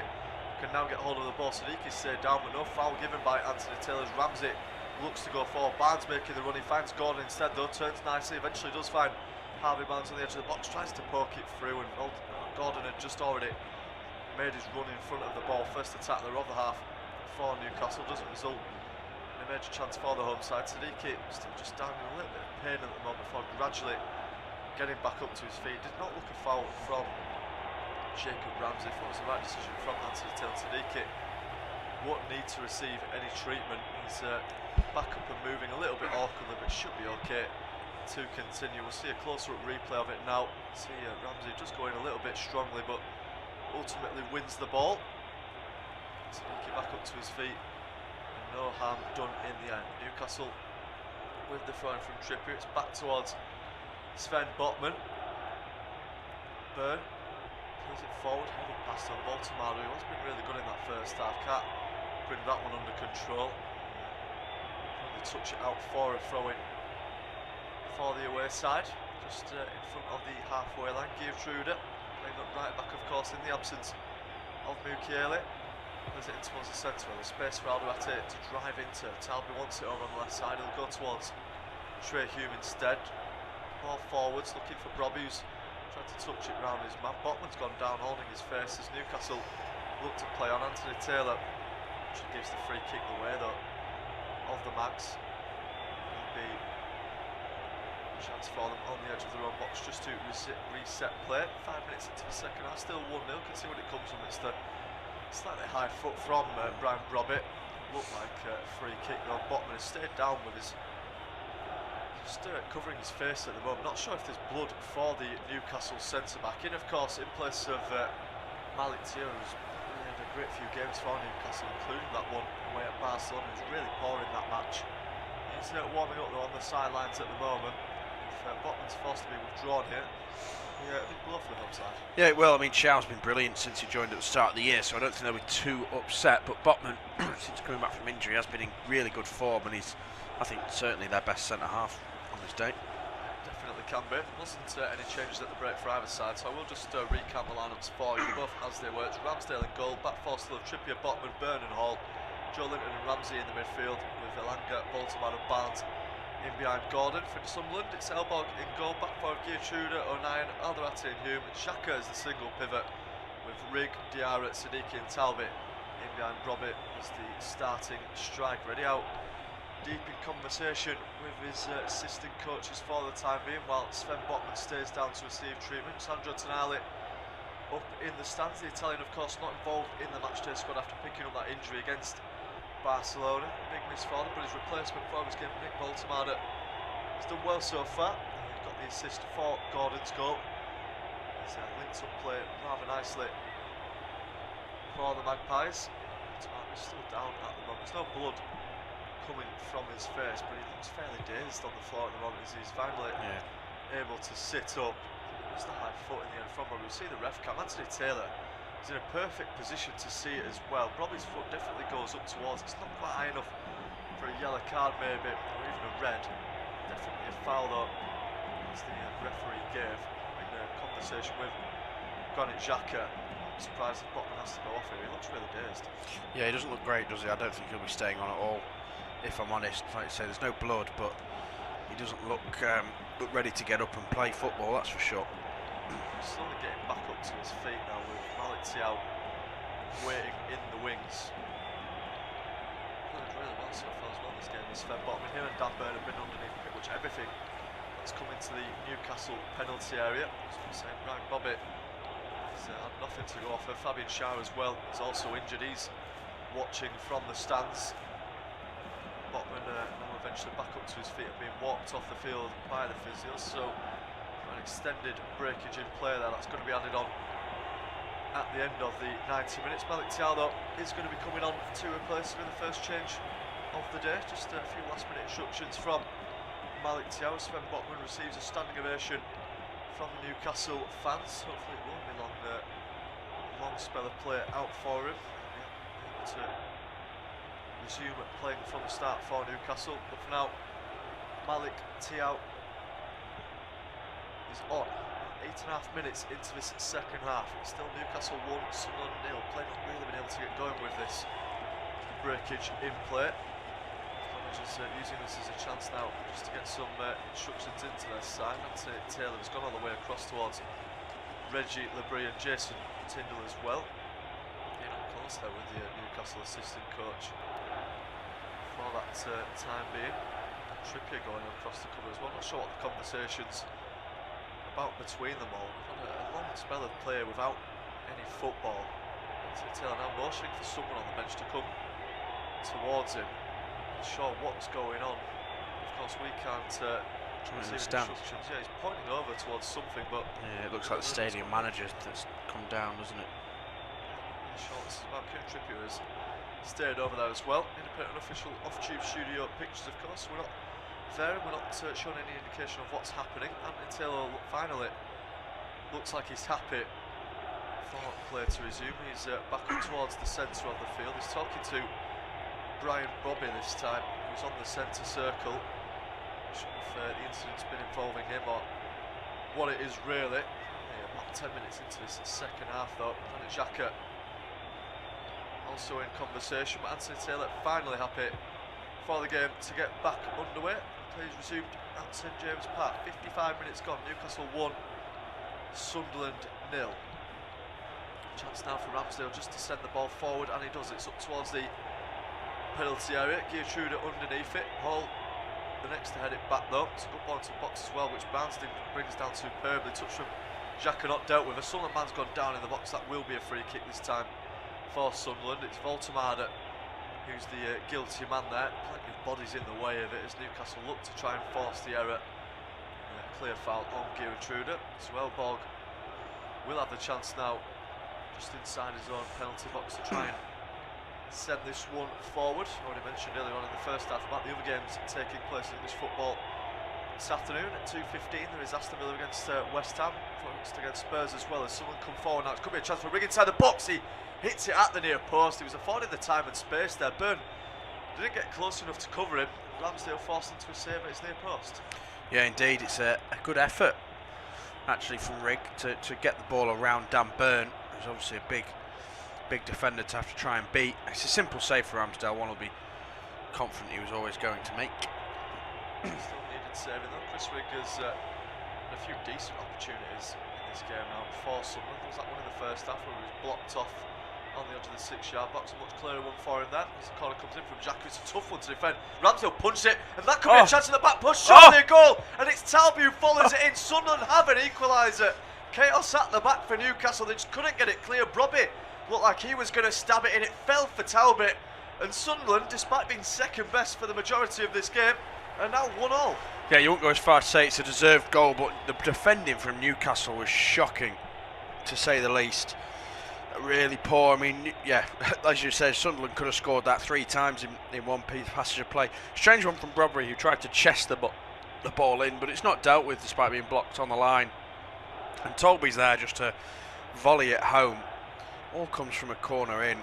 can now get hold of the ball. Siddiqui stayed down, but no foul given by Anthony Taylor. Ramsey looks to go forward. Barnes making the run. He finds Gordon instead though. Turns nicely. Eventually does find Harvey Barnes on the edge of the box. Tries to poke it through, and Gordon had just already made his run in front of the ball. First tackler of the half for Newcastle. Doesn't result in a major chance for the home side. Siddiqui still just down in a little bit of pain at the moment before gradually getting back up to his feet. Did not look a foul from Jacob Ramsey. Thought it was the right decision from Anthony Taylor. Siddiqui won't need to receive any treatment. He's back up and moving a little bit awkwardly, but should be okay to continue. We'll see a closer up replay of it now. See Ramsey just going a little bit strongly, but ultimately wins the ball. Siddiqui back up to his feet, and no harm done in the end. Newcastle with the throw in from Trippier. It's back towards Sven Botman. Burn plays it forward, headed past on Baltimore, who has been really good in that first half. Can't bring that one under control. Really touch it out for a throw in for the away side, just in front of the halfway line. Gertrude playing up right back, of course, in the absence of Mukiele. Plays it in towards the centre, the space for Alderate to drive into. Talby wants it over on the left side. He'll go towards Trey Hume instead. Ball forwards, looking for Brobby, who's tried to touch it round his man. Botman's gone down holding his face as Newcastle look to play on. Anthony Taylor actually gives the free kick away though of the Mags. There'll be a chance for them on the edge of their own box just to reset play. 5 minutes into the second half, still 1-0. Can see what it comes from. It's the slightly high foot from Brian Brobbitt. Looked like a free kick though. Botman has stayed down with his covering his face at the moment. Not sure if there's blood for the Newcastle centre-back. In, of course, in place of Malik Thiaw, who's really had a great few games for Newcastle, including that one away at Barcelona. He was really poor in that match. He's warming up though on the sidelines at the moment. If Botman's forced to be withdrawn here, a big blow for the home side. Yeah, well, I mean, Shaw's been brilliant since he joined at the start of the year, so I don't think they'll be too upset. But Botman, since coming back from injury, has been in really good form, and he's, I think, certainly their best centre-half on this day. Definitely can be. Wasn't any changes at the break for either side, so I will just recount the lineups for you, both as they were. It's Ramsdale in goal, back four still of Trippier, Botman, Byrne and Hall, Joe Linton and Ramsey in the midfield, with Elanga, Baltimore and Barnes in behind Gordon. For Sunderland, it's Elborg in goal, back four of Geertruida, O'Nien, Alderate and Hume, Xhaka as the single pivot, with Rigg, Diarra, Siddiqui and Talbot in behind Brobbitt as the starting striker. Ready out deep in conversation with his assistant coaches for the time being, while Sven Botman stays down to receive treatment. Sandro Tonali up in the stands. The Italian, of course, not involved in the matchday squad after picking up that injury against Barcelona. Big miss for them, but his replacement for his game, Nick Baltimore, has done well so far. He got the assist for Gordon's goal. He's linked up play rather nicely for the Magpies. He's still down at the moment. There's no blood coming from his face, but he looks fairly dazed on the floor at the moment as he's finally able to sit up. It's the high foot in the end from where we see the ref cam. Anthony Taylor is in a perfect position to see it as well. Robbie's foot definitely goes up towards. It's not quite high enough for a yellow card maybe, or even a red. Definitely a foul though, as the referee gave in a conversation with Granit Xhaka. I'm surprised that Botman has to go off here. He looks really dazed. Yeah, he doesn't look great, does he? I don't think he'll be staying on at all, if I'm honest. Like you say, there's no blood, but he doesn't look ready to get up and play football, that's for sure. He's slowly getting back up to his feet now with Malik Thiaw waiting in the wings. Played really well so far as well this game. Sven Botman here and Dan Byrne have been underneath pretty much everything that's come into the Newcastle penalty area. As we say, Brian Brobbitt has had nothing to go off of. Fabian Schär as well is also injured. He's watching from the stands. Botman will eventually back up to his feet and being walked off the field by the physios, so an extended breakage in play there that's going to be added on at the end of the 90 minutes. Malik Thiaw though is going to be coming on to replace him in the first change of the day. Just a few last minute instructions from Malik Thiaw. Sven Botman receives a standing ovation from the Newcastle fans. Hopefully it won't be long spell of play out for him. To resume playing from the start for Newcastle, but for now Malik Thiaw is on. 8.5 minutes into this second half. It's still Newcastle 1, Sunderland 0. Play not really been able to get going with this breakage in play. Managers using this as a chance now just to get some instructions into their side. Anthony Taylor has gone all the way across towards Reggie Lebrie and Jason Tyndall as well. Being up close there with the Newcastle assistant coach for that time being. Trippier going across the cover as well. Not sure what the conversations about between them all. We've had a long spell of play without any football. Taylor now motioning for someone on the bench to come towards him. Not sure what's going on. Of course, we can't receive instructions. Yeah, he's pointing over towards something, but yeah, it looks like the stadium manager that's come down, doesn't it? I'm sure this is about Kieran Trippier has stayed over there as well. Independent unofficial off-tube studio pictures, of course. We're not there, we're not showing any indication of what's happening. Anthony Taylor finally looks like he's happy for play to resume. He's back up towards the centre of the field. He's talking to Brian Brobbitt this time, who's on the centre circle. Not sure if the incident's been involving him or what it is really. About 10 minutes into this second half though. Granit Xhaka also in conversation, but Anthony Taylor finally happy for the game to get back underway. Plays resumed at St James Park. 55 minutes gone. Newcastle 1, Sunderland 0. Chance now for Ramsdale just to send the ball forward, and he does. It's up towards the penalty area. Geertrude underneath it. Hall the next to head it back though. It's a good ball into the box as well, which Barnstein brings down superbly. Touch from Xhaka not dealt with. A Sunderland man's gone down in the box. That will be a free kick this time for Sunderland. It's Voltemade who's the guilty man there. Plenty of bodies in the way of it as Newcastle look to try and force the error. Clear foul on Geertrude. Zwelborg will have the chance now, just inside his own penalty box, to try and send this one forward. Already mentioned earlier on in the first half about the other games taking place in English football this afternoon at 2:15. There is Aston Villa against West Ham, against Spurs as well, as someone come forward now. It could be a chance for Rig inside the box. He hits it at the near post. He was afforded the time and space there. Byrne didn't get close enough to cover him. Ramsdale forced into a save at his near post. Yeah, indeed, it's a good effort actually from Rig to get the ball around Dan Byrne, who's obviously a big defender to have to try and beat. It's a simple save for Ramsdale, one will be confident he was always going to make. Still needed saving though. Chris Rig has had a few decent opportunities in this game now for Sunderland. There was that one in the first half where he was blocked off on the edge of the 6-yard box. A much clearer one for him there. As the corner comes in from Xhaka, it's a tough one to defend. Ramsdale punched it, and that could be a chance in the back push. Surely a goal, and it's Talby who follows it in. Sunderland have an equaliser. Chaos at the back for Newcastle. They just couldn't get it clear. Brobby looked like he was going to stab it in. It fell for Talbot, and Sunderland, despite being second best for the majority of this game, are now 1-1. Yeah, you won't go as far as to say it's a deserved goal, but the defending from Newcastle was shocking, to say the least. Really poor. I mean, yeah, as you said, Sunderland could have scored that 3 times in one passage of play. Strange one from Brobby, who tried to chest the ball in, but it's not dealt with despite being blocked on the line. And Tolby's there just to volley it home. All comes from a corner in.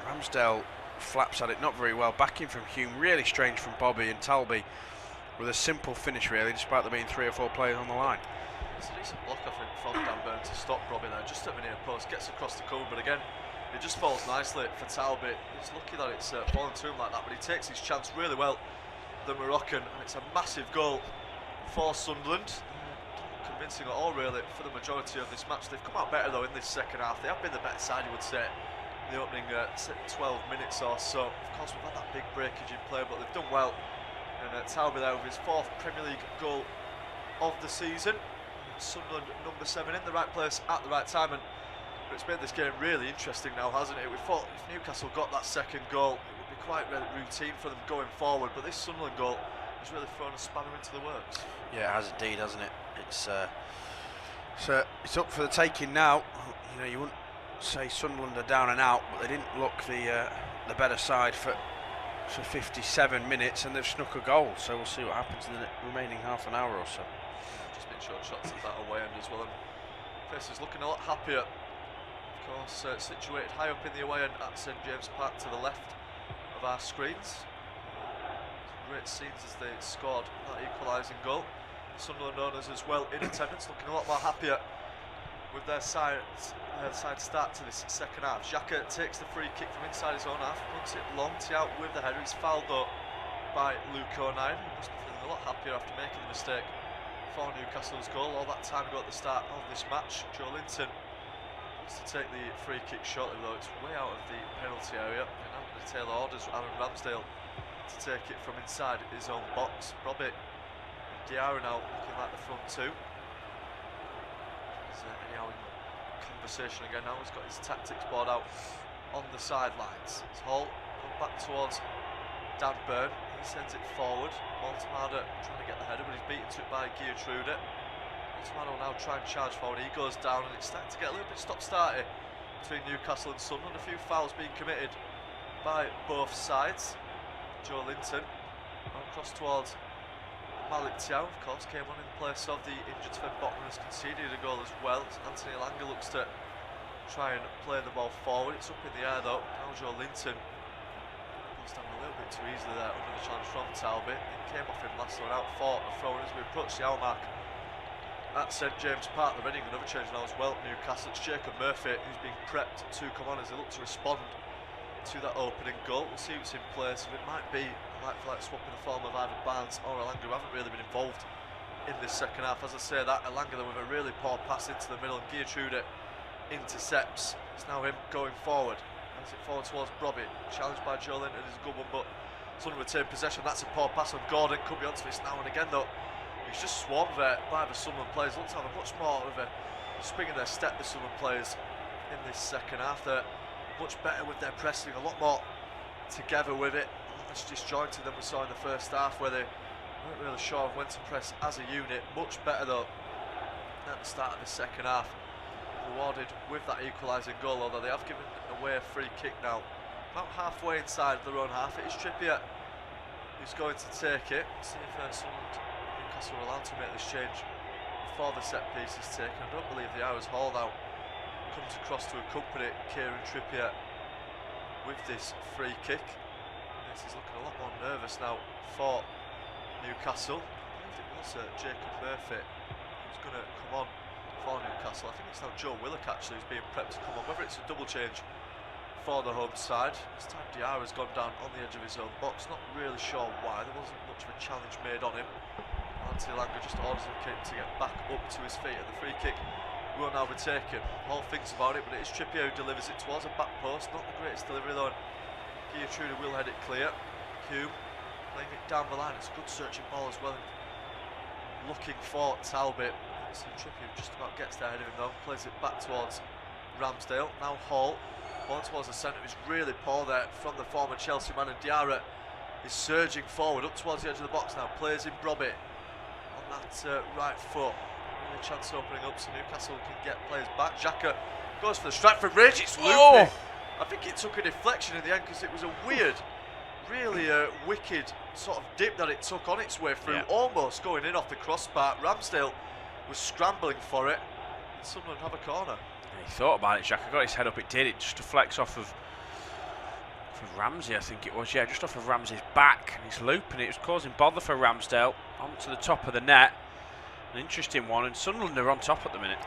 Ramsdale flaps at it not very well. Backing from Hume, really strange from Bobby, and Talby with a simple finish really, despite there being 3 or 4 players on the line. It's a decent block, I think, from Dan Byrne to stop Brobby there, just at the near post, gets across the cover, but again, it just falls nicely for Talbot. He's lucky that it's fallen to him like that, but he takes his chance really well, the Moroccan, and it's a massive goal for Sunderland. Convincing at all, really, for the majority of this match. They've come out better, though, in this second half. They have been the better side, you would say, in the opening 12 minutes or so. Of course, we've had that big breakage in play, but they've done well. And Talbot there with his 4th Premier League goal of the season. Sunderland number 7 in the right place at the right time, and it's made this game really interesting now, hasn't it? We thought if Newcastle got that second goal, it would be quite routine for them going forward, but this Sunderland goal has really thrown a spanner into the works. Yeah, it has indeed, hasn't it? It's up for the taking now. You know, you wouldn't say Sunderland are down and out, but they didn't look the better side for 57 minutes, and they've snuck a goal. So we'll see what happens in the remaining half an hour or so. Short shots at that away end as well, and Faces looking a lot happier. Of course, situated high up in the away end at St James Park to the left of our screens. Great scenes as they scored that equalising goal. Sunderland owners as well in attendance, looking a lot more happier with their side start to this second half. Xhaka takes the free kick from inside his own half, puts it long, out with the header. He's fouled though by Luke O'Nien. He must be feeling a lot happier after making the mistake for Newcastle's goal all that time ago at the start of this match. Joe Linton wants to take the free kick shortly, though it's way out of the penalty area, and Anthony Taylor orders Aaron Ramsdale to take it from inside his own box. Robbie Diarra now looking like the front two. He's anyhow in conversation again now. He's got his tactics board out on the sidelines. It's Hall back towards Dan Byrne. He sends it forward. Voltemade trying to get the header, but he's beaten to it by Geertrude. Voltemade will now try and charge forward. He goes down, and it's starting to get a little bit stop-starty between Newcastle and Sunderland. A few fouls being committed by both sides. Joe Linton across towards Malik Thiaw, of course, came on in place of the injured Sven Botman, has conceded a goal as well. Anthony Elanga looks to try and play the ball forward. It's up in the air though. Now Joe Linton goes down a little bit too easily there under the challenge from Talbot. It came off him last one out for a throw as we approach the hour mark at St James Park. They're reading another change now as well. Newcastle, it's Jacob Murphy who's being prepped to come on as they look to respond to that opening goal. We'll see what's in place. It might be like swap in the form of either Barnes or Elanga, who haven't really been involved in this second half. As I say, that Elanga with a really poor pass into the middle, and Geertruida intercepts. It's now him going forward. Hands it forward towards Brobby. Challenged by Joe Linton is a good one, but Sunderland retain possession. That's a poor pass on Gordon. Could be onto this now and again though. He's just swarmed there by the Sunderland players. Look to have a much more of a spring in their step, the Sunderland players, in this second half. They're much better with their pressing, a lot more together with it. Much disjointed than we saw in the first half, where they weren't really sure of when to press as a unit. Much better though at the start of the second half. Rewarded with that equalising goal, although they have given away a free kick now. About halfway inside their own half. It is Trippier who's going to take it. See if Newcastle are allowed to make this change before the set piece is taken. I don't believe the hours hauled out comes across to accompany Kieran Trippier with this free kick. This is looking a lot more nervous now for Newcastle. I believe it was Jacob Murphy who's going to come on for Newcastle. I think it's now Joe Willock actually who's being prepped to come on, whether it's a double change for the home side. This time Diarra's gone down on the edge of his own box, not really sure why. There wasn't much of a challenge made on him. Anthony Elanga just orders him to get back up to his feet, and the free kick will now be taken. Hall thinks about it, but it is Trippier who delivers it towards a back post. Not the greatest delivery though. Geertruida will head it clear. Hume playing it down the line. It's a good searching ball as well. Looking for Talbot. So Trippier just about gets there ahead of him though. Plays it back towards Ramsdale. Now Hall. Ball towards the centre. It's really poor there from the former Chelsea man, and Diarra is surging forward up towards the edge of the box now. Plays in Brobby on that right foot. Really a chance opening up so Newcastle can get players back. Xhaka goes for the strike from range. It's loopy. Oh. I think it took a deflection in the end because it was a weird, really wicked sort of dip that it took on its way through, almost going in off the crossbar. Ramsdale was scrambling for it, and Sunderland have a corner. He thought about it, Xhaka got his head up, it did. It just deflects off of Ramsey, I think it was, just off of Ramsey's back, and he's looping it. It was causing bother for Ramsdale onto the top of the net. An interesting one, and Sunderland are on top at the minute.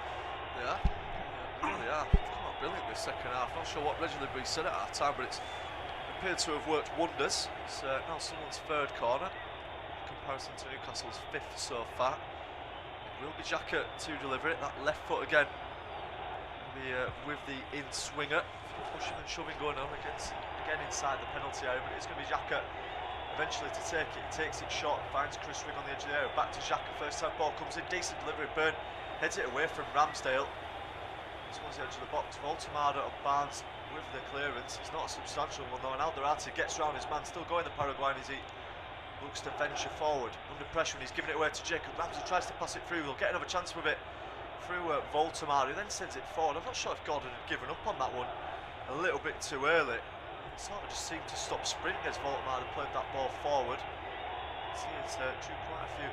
Yeah, really are. Come on, brilliant this second half. Not sure what Reginald Bree said at half time, but it's appeared to have worked wonders. It's now Sunderland's third corner in comparison to Newcastle's fifth so far. It will be Xhaka to deliver it. That left foot again. With the in-swinger, pushing and shoving going on again inside the penalty area, but it's going to be Xhaka eventually to take it. He takes it short, finds Chris Ring on the edge of the area, back to Xhaka, first time ball comes in, decent delivery, Byrne heads it away from Ramsdale towards the edge of the box. Voltemada and Barnes with the clearance. It's not a substantial one though, and Alderati gets round his man, still going the Paraguayan as he looks to venture forward under pressure, and he's giving it away to Jacob Ramsey. Tries to pass it through, he'll get another chance with it through Voltemada, who then sends it forward. I'm not sure if Gordon had given up on that one a little bit too early. It sort of just seemed to stop sprinting as Voltemada played that ball forward. See, it's drew quite a few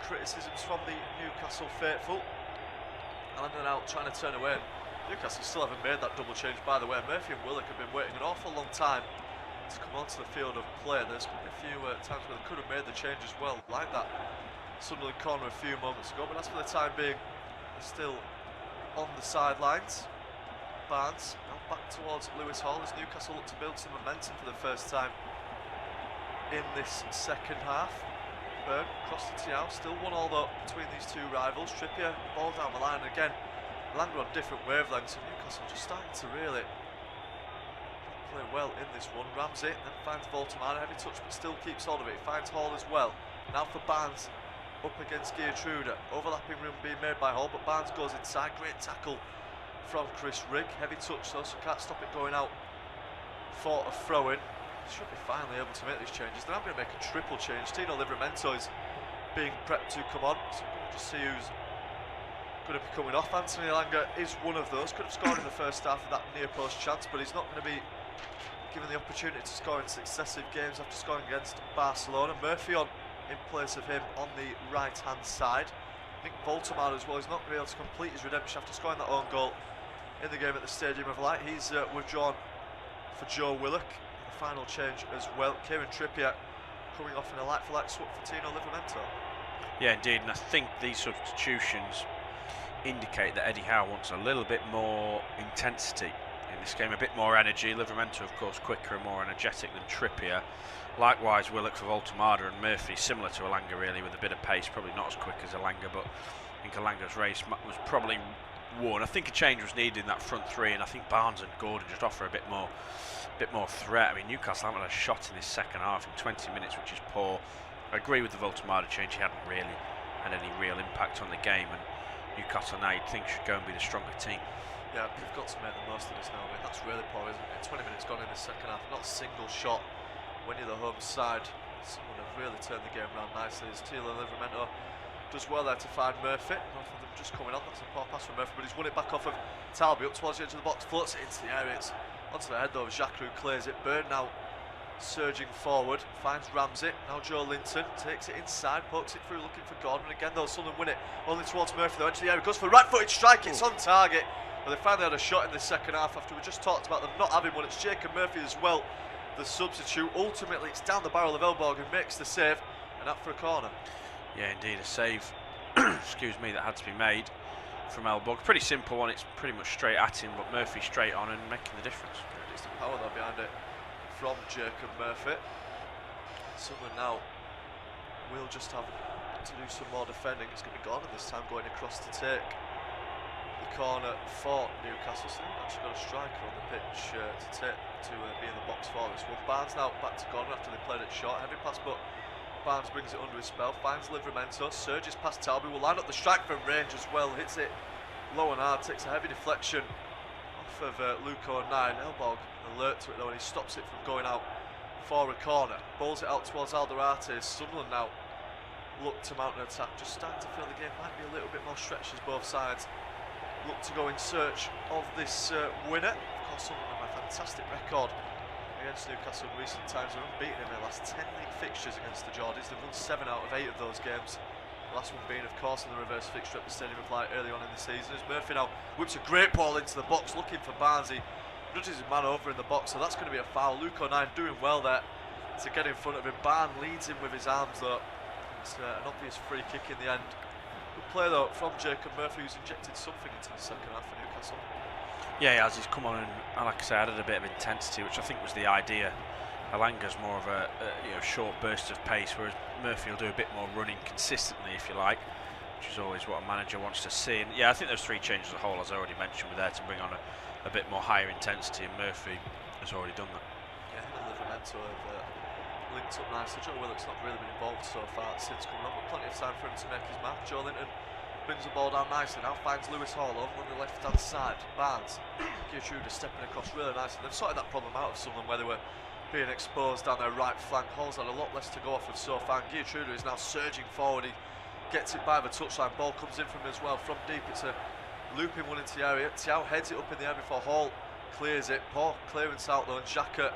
criticisms from the Newcastle faithful. Landon out trying to turn away. Newcastle still haven't made that double change, by the way. Murphy and Willock have been waiting an awful long time to come onto the field of play. There's been a few times where they could have made the change as well, like that Sunderland corner a few moments ago, but as for the time being, they're still on the sidelines. Barnes now back towards Lewis Hall as Newcastle look to build some momentum for the first time in this second half. Byrne across the Tiao, still 1-1 though between these two rivals. Trippier, ball down the line again. Langer on different wavelengths, and Newcastle just starting to really play well in this one. Ramsey then finds Voltemada, heavy touch but still keeps hold of it. He finds Hall as well. Now for Barnes. Up against Geertruida, overlapping room being made by Hall, but Barnes goes inside. Great tackle from Chris Rigg, heavy touch though, so can't stop it going out for a throw-in. Should be finally able to make these changes. They're now going to make a triple change. Tino Livramento is being prepped to come on, so we'll just see who's going to be coming off. Anthony Elanga is one of those. Could have scored in the first half of that near post chance, but he's not going to be given the opportunity to score in successive games after scoring against Barcelona. Murphy on in place of him on the right hand side. I think Voltemada as well is not going to be able to complete his redemption after scoring that own goal in the game at the Stadium of Light. He's withdrawn for Joe Willock. The final change as well. Kieran Trippier coming off in a like-for-like swap for Tino Livramento. Yeah, indeed, and I think these substitutions indicate that Eddie Howe wants a little bit more intensity in this game. A bit more energy. Livramento, of course, quicker and more energetic than Trippier. Likewise, Willock for Voltemada, and Murphy, similar to Elanga really, with a bit of pace. Probably not as quick as Elanga, but I think Elanga's race was probably won. I think a change was needed in that front three, and I think Barnes and Gordon just offer a bit more threat. I mean, Newcastle haven't had a shot in this second half in 20 minutes, which is poor. I agree with the Voltemada change. He hadn't really had any real impact on the game, and Newcastle now you'd think should go and be the stronger team. Yeah, they've got to make the most of this now. I mean, that's really poor, isn't it? 20 minutes gone in the second half, not a single shot when you're the home side. Someone have really turned the game around nicely. As Tilo and Livramento does well there to find Murphy. Both of them just coming on. That's a poor pass from Murphy, but he's won it back off of Talby up towards the edge of the box, floats it into the area. It's onto the head though of Xhaka, who clears it. Byrne now surging forward, finds Ramsey. Now Joe Linton takes it inside, pokes it through, looking for Gordon. Again though, Sunderland win it only towards Murphy though, edge of the area, goes for a right-footed strike. It's on target. But they finally had a shot in the second half after we just talked about them not having one. It's Jacob Murphy as well, the substitute. Ultimately, it's down the barrel of Elborg, who makes the save, and up for a corner. Yeah, indeed, a save. Excuse me, that had to be made from Elborg. Pretty simple one. It's pretty much straight at him, but Murphy straight on and making the difference. It's the power though behind it from Jacob Murphy. Sunderland now will just have to do some more defending. It's going to be Gordon this time going across to take the corner for Newcastle. So they've actually got a striker on the pitch to be in the box for this one. Barnes now back to Gordon after they played it short. Heavy pass, but Barnes brings it under his spell, finds Livramento, surges past Talby, will line up the strike from range as well, hits it low and hard, takes a heavy deflection off of Luco 9. Elborg alert to it though, and he stops it from going out for a corner. Bowls it out towards Alderate. Sunderland now look to mount an attack, just starting to feel the game might be a little bit more stretched as both sides look to go in search of this winner. Of course, Sunderland have a fantastic record against Newcastle in recent times. They're unbeaten in their last 10 league fixtures against the Geordies. They've won 7 out of 8 of those games. The last one being, of course, in the reverse fixture at the Stadium of Light early on in the season. As Murphy now whips a great ball into the box, looking for Barnes. He nudges his man over in the box, so that's going to be a foul. Luco 9 doing well there to get in front of him. Barnes leads him with his arms though. It's an obvious free kick in the end. Good play though from Jacob Murphy, who's injected something into the second half for Newcastle. Yeah, he has. He's come on and like I say, added a bit of intensity, which I think was the idea. Elanga's more of a short burst of pace, whereas Murphy will do a bit more running consistently, if you like, which is always what a manager wants to see. And yeah, I think those 3 changes as a whole, as I already mentioned, were there to bring on a bit more higher intensity, and Murphy has already done that. Yeah, and Livramento have linked up nicely. Joe Willock's not really been involved so far since coming on, but plenty of time for him to make his mark. Joe Linton brings the ball down nicely, now finds Lewis Hall over on the left hand side. Barnes, Giatruda stepping across really nicely. They've sorted that problem out of someone where they were being exposed down their right flank. Hall's had a lot less to go off of so far. Giatruda is now surging forward. He gets it by the touchline. Ball comes in from him as well from deep. It's a looping one into the area. Thiaw heads it up in the air before Hall clears it. Poor clearance out though, and Xhaka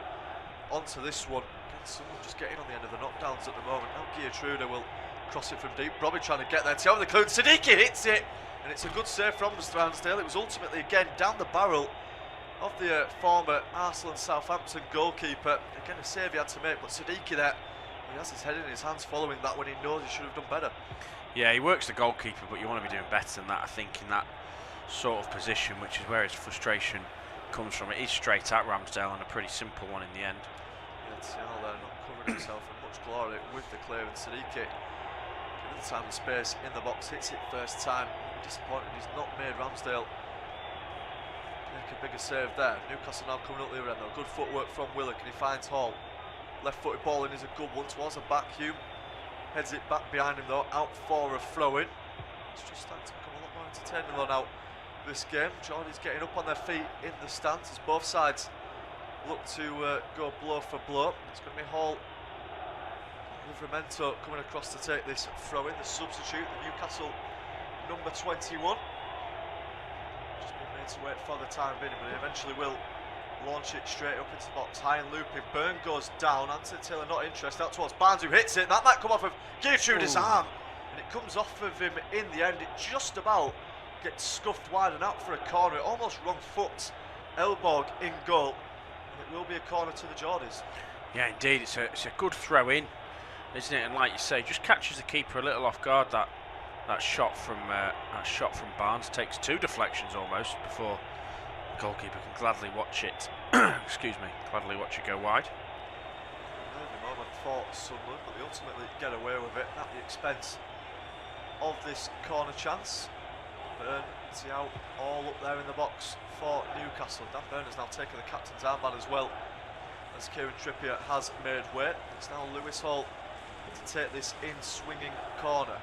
onto this one. Someone just getting on the end of the knockdowns at the moment. Now Giatruda will cross it from deep. Robbie trying to get there. Thiaw with the clearance. Siddiqui hits it, and it's a good save from Ramsdale. It was ultimately again down the barrel of the former Arsenal and Southampton goalkeeper. Again, a save he had to make, but Siddiqui there, he has his head in his hands following that when he knows he should have done better. Yeah, he works the goalkeeper, but you want to be doing better than that, I think, in that sort of position, which is where his frustration comes from. It is straight at Ramsdale, and a pretty simple one in the end. Yeah, Thiaw there not covering himself in much glory with the clearance. Siddiqui, given the time and space in the box, hits it first time. Disappointed he's not made Ramsdale make a bigger save there. Newcastle now coming up the other end though. Good footwork from Willock, and he finds Hall. Left-footed ball in is a good one towards the back. Hume heads it back behind him though, out for a throw-in. It's just starting to become a lot more entertaining though now, this game. Geordie's getting up on their feet in the stands as both sides look to go blow for blow. It's going to be Hall, Livramento coming across to take this throw-in. The substitute, the Newcastle number 21. Just been made to wait for the time being, but he eventually will launch it straight up into the box. High and looping. Byrne goes down. Anthony Taylor not interested. Out towards Barnes, who hits it. That might come off of Giatruda's arm, and it comes off of him in the end. It just about gets scuffed wide and out for a corner. It almost wrong foot Elborg in goal, and it will be a corner to the Geordies. Yeah, indeed. It's a good throw in, isn't it? And like you say, just catches the keeper a little off guard. That shot from Barnes takes 2 deflections almost before Goalkeeper can gladly watch it. Excuse me, gladly watch it go wide. Nervy moment for Sunderland, but they ultimately get away with it at the expense of this corner chance. Byrne, Tiao, all up there in the box for Newcastle. Dan Byrne has now taken the captain's armband as well, as Kieran Trippier has made way. It's now Lewis Hall to take this in swinging corner.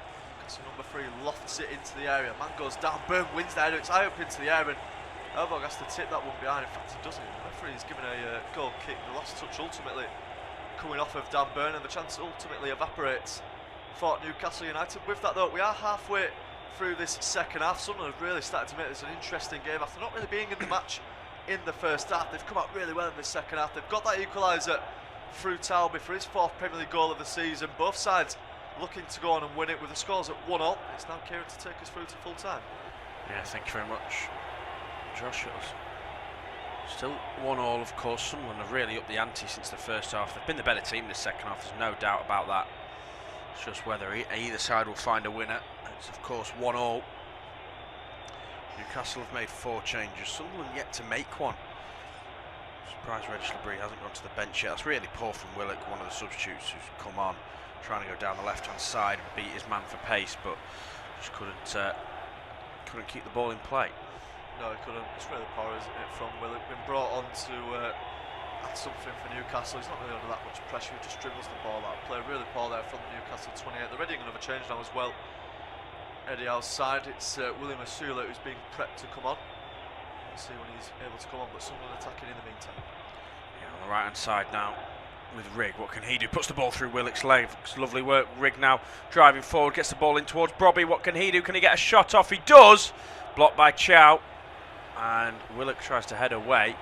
So number 3 lofts it into the area. Man goes down, Byrne wins the header, it's high up into the air, and Elbog has to tip that one behind. In fact, he doesn't. The referee's given a goal kick. The last touch ultimately coming off of Dan Byrne, and the chance ultimately evaporates for Newcastle United. With that though, we are halfway through this second half. Sunderland have really started to make this an interesting game after not really being in the match in the first half. They've come out really well in the second half. They've got that equaliser through Talby for his 4th Premier League goal of the season. Both sides looking to go on and win it with the scores at 1-1. It's now Kieran to take us through to full time. Yeah, thank you very much, Josh. It was still 1-1, of course. Sunderland have really upped the ante since the first half. They've been the better team this second half, there's no doubt about that. It's just whether either side will find a winner. It's of course 1-1. Newcastle have made 4 changes. Sunderland yet to make one. Surprised Regis Labrie hasn't gone to the bench yet. That's really poor from Willock, one of the substitutes who's come on, trying to go down the left-hand side and beat his man for pace, but just couldn't keep the ball in play. No, he couldn't. It's really poor, isn't it, from Willock? Been brought on to add something for Newcastle. He's not really under that much pressure. He just dribbles the ball out. Play really poor there from Newcastle 28. They're readying another change now as well. Eddie outside. It's William Asula who's being prepped to come on. We'll see when he's able to come on, but someone attacking in the meantime. Yeah, on the right-hand side now with Rigg. What can he do? Puts the ball through Willock's leg. It's lovely work. Rigg now driving forward, gets the ball in towards Brobby. What can he do? Can he get a shot off? He does. Blocked by Chow. And Willock tries to head away.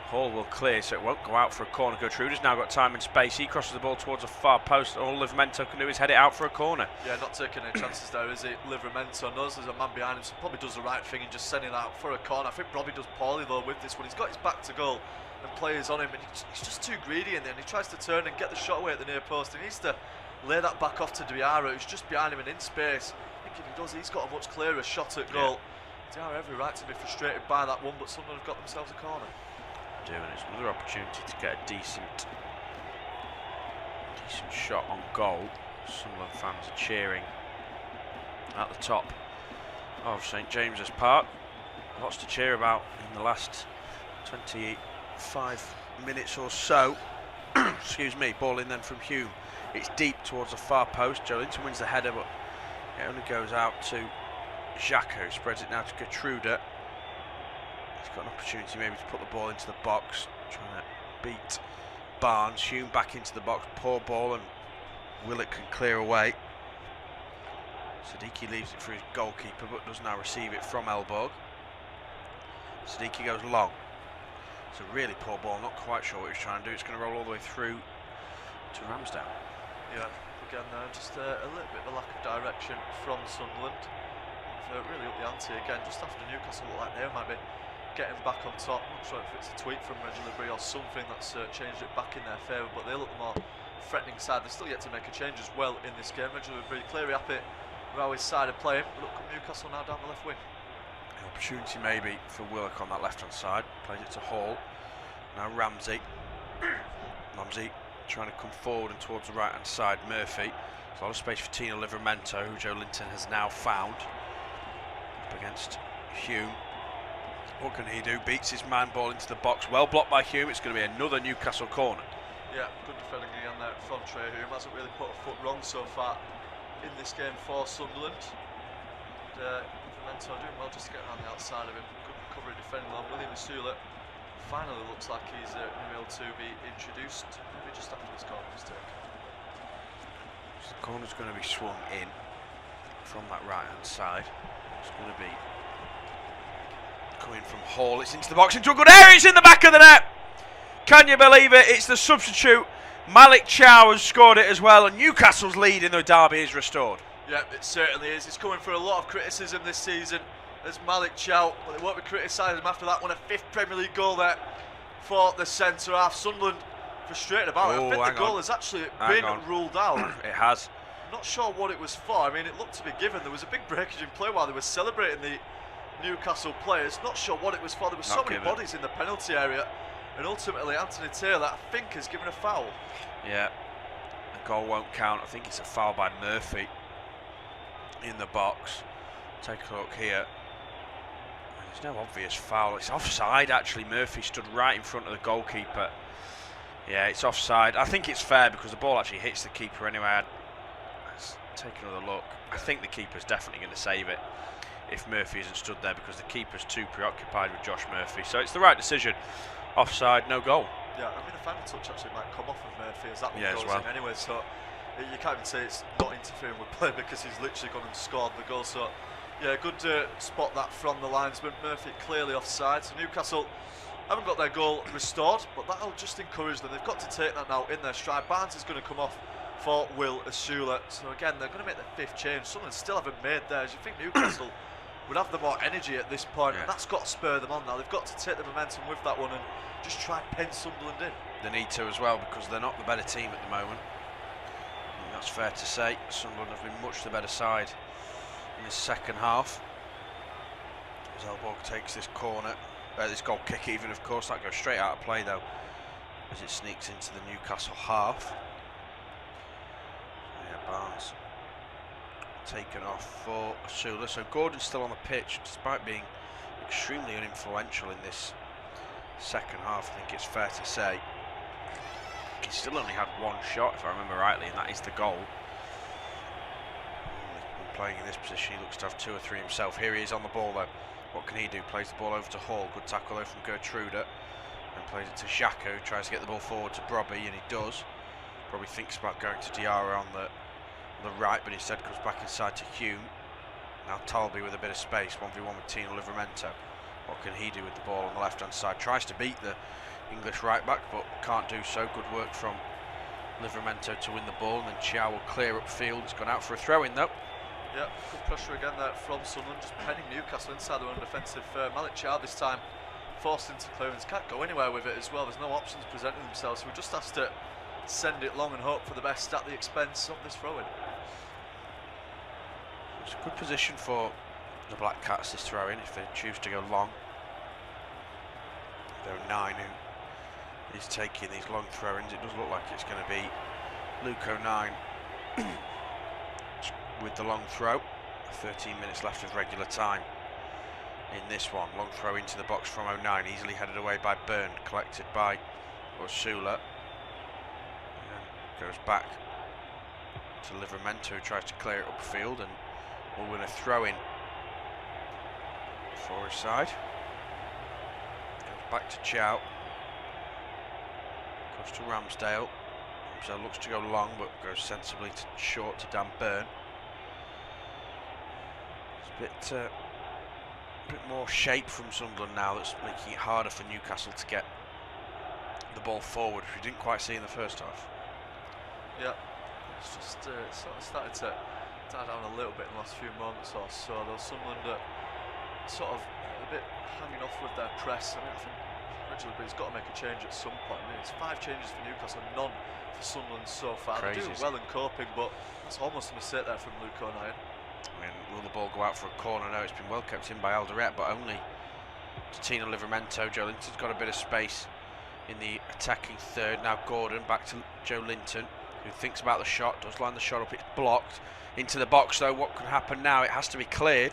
Hall will clear, so it won't go out for a corner. Gertrude's now got time and space. He crosses the ball towards a far post. All Livramento can do is head it out for a corner. Yeah, not taking any chances there, is it? Livramento knows there's a man behind him, so probably does the right thing and just sending it out for a corner. I think Brobby does poorly though with this one. He's got his back to goal and players on him, and he's just too greedy in there. And he tries to turn and get the shot away at the near post. He needs to lay that back off to Diarra, who's just behind him and in space. I think if he does, he's got a much clearer shot at goal. Yeah. Diarra every right to be frustrated by that one, but Sunderland have got themselves a corner. And it's another opportunity to get a decent shot on goal. Sunderland fans are cheering at the top of St James's Park. Lots to cheer about in the last 25 minutes or so. Excuse me. Ball in then from Hume. It's deep towards the far post. Joe Linton wins the header, but it only goes out to Jacques, who spreads it now to Gertrude. He's got an opportunity maybe to put the ball into the box, trying to beat Barnes. Hume back into the box, poor ball, and Willock can clear away. Siddiqui leaves it for his goalkeeper, but does now receive it from Elborg. Siddiqui goes long. It's a really poor ball, not quite sure what he's trying to do. It's going to roll all the way through to Ramsdale. Yeah, again just a little bit of a lack of direction from Sunderland. Really up the ante again, just after Newcastle look like they might be getting back on top. I'm not sure if it's a tweak from Regis Labrie or something that's changed it back in their favour, but they look the more threatening side. They're still yet to make a change as well in this game. Regis Labrie clearly happy with how his side are playing. Look at Newcastle now down the left wing. An opportunity maybe for Willock on that left hand side. Plays it to Hall. Now Ramsey. Ramsey trying to come forward and towards the right hand side. Murphy. There's a lot of space for Tino Livramento, who Joe Linton has now found. Up against Hume. What can he do? Beats his man, ball into the box. Well blocked by Hume. It's going to be another Newcastle corner. Yeah, good defending again there from Trey Hume. Hasn't really put a foot wrong so far in this game for Sunderland. Livramento doing well just to get around the outside of him. Good recovery defending on William Asula. Finally looks like he's able to be introduced. Maybe just after this corner is taken. So the corner's going to be swung in from that right hand side. It's going to be coming from Hall. It's into the box, into a good area. It's in the back of the net. Can you believe it? It's the substitute. Malik Chow has scored it as well, and Newcastle's lead in the derby is restored. Yeah, it certainly is. He's coming for a lot of criticism this season as Malik Chow. Well, they won't be criticising him after that one. A 5th Premier League goal there for the centre half. Sunderland frustrated about it. I think the goal has actually been ruled out. It has. Not sure what it was for. I mean, it looked to be given. There was a big breakage in play while they were celebrating Newcastle players. Not sure what it was for. There were so many bodies in the penalty area, and ultimately Anthony Taylor, I think, has given a foul. Yeah, the goal won't count. I think it's a foul by Murphy in the box. Take a look here. There's no obvious foul. It's offside, actually. Murphy stood right in front of the goalkeeper. Yeah, it's offside. I think it's fair because the ball actually hits the keeper anyway. Let's take another look. I think the keeper's definitely going to save it if Murphy isn't stood there, because the keeper's too preoccupied with Josh Murphy. So it's the right decision. Offside, no goal. Yeah, I mean, the final touch actually might come off of Murphy as that one goes in anyway. So you can't even say it's not interfering with play because he's literally gone and scored the goal. So yeah, good spot that from the linesman. Murphy clearly offside. So Newcastle haven't got their goal restored, but that'll just encourage them. They've got to take that now in their stride. Barnes is going to come off for Will Asula. So again, they're going to make their 5th change. Someone still haven't made theirs. You think Newcastle would have the more energy at this point, and that's got to spur them on now. They've got to take the momentum with that one and just try and pen Sunderland in. They need to as well, because they're not the better team at the moment. And that's fair to say. Sunderland have been much the better side in this second half. Zelborg takes this corner, this goal kick even, of course. That goes straight out of play though, as it sneaks into the Newcastle half. Yeah, Barnes taken off for Asula. So Gordon's still on the pitch, despite being extremely uninfluential in this second half. I think it's fair to say he still only had 1 shot, if I remember rightly, and that is the goal. He's been playing in this position. He looks to have 2 or 3 himself. Here he is on the ball though. What can he do? Plays the ball over to Hall. Good tackle though from Gertruda, and plays it to Xhaka, who tries to get the ball forward to Brobby, and he does. Probably thinks about going to Diarra on the right, but instead comes back inside to Hume. Now Talby with a bit of space, 1v1 with Tino Livramento. What can he do with the ball on the left hand side? Tries to beat the English right back, but can't do so. Good work from Livramento to win the ball, and then Chow will clear upfield. It's gone out for a throw in though. Yeah, good pressure again there from Sunderland, just penning Newcastle inside their own defensive. Malik Chow this time forced into clearance, can't go anywhere with it as well. There's no options presenting themselves, so we just has to send it long and hope for the best at the expense of this throw-in. It's a good position for the Black Cats, this throw-in, if they choose to go long. There are 9 who is taking these long throw-ins. It does look like it's going to be Luke O'Nine with the long throw. 13 minutes left of regular time in this one. Long throw into the box from O'Nine, easily headed away by Byrne, collected by Ursula. Goes back to Livramento, who tries to clear it upfield, and will win a throw-in for his side. Goes back to Chow. Goes to Ramsdale. Ramsdale looks to go long, but goes sensibly short to Dan Byrne. It's a bit more shape from Sunderland now, that's making it harder for Newcastle to get the ball forward, which we didn't quite see in the first half. Yeah, it's just sort of started to die down a little bit in the last few moments or so. Though Sunderland sort of a bit hanging off with their press. I mean, I think originally he's got to make a change at some point. I mean, it's 5 changes for Newcastle, none for Sunderland so far. They're doing well in coping, but it's almost a mistake there from Luke O'Nien. I mean, will the ball go out for a corner? No, it's been well kept in by Alderette, but only to Tino Livramento. Joe Linton's got a bit of space in the attacking third. Now Gordon back to Joe Linton, who thinks about the shot, does line the shot up, it's blocked. Into the box though, what can happen now? It has to be cleared.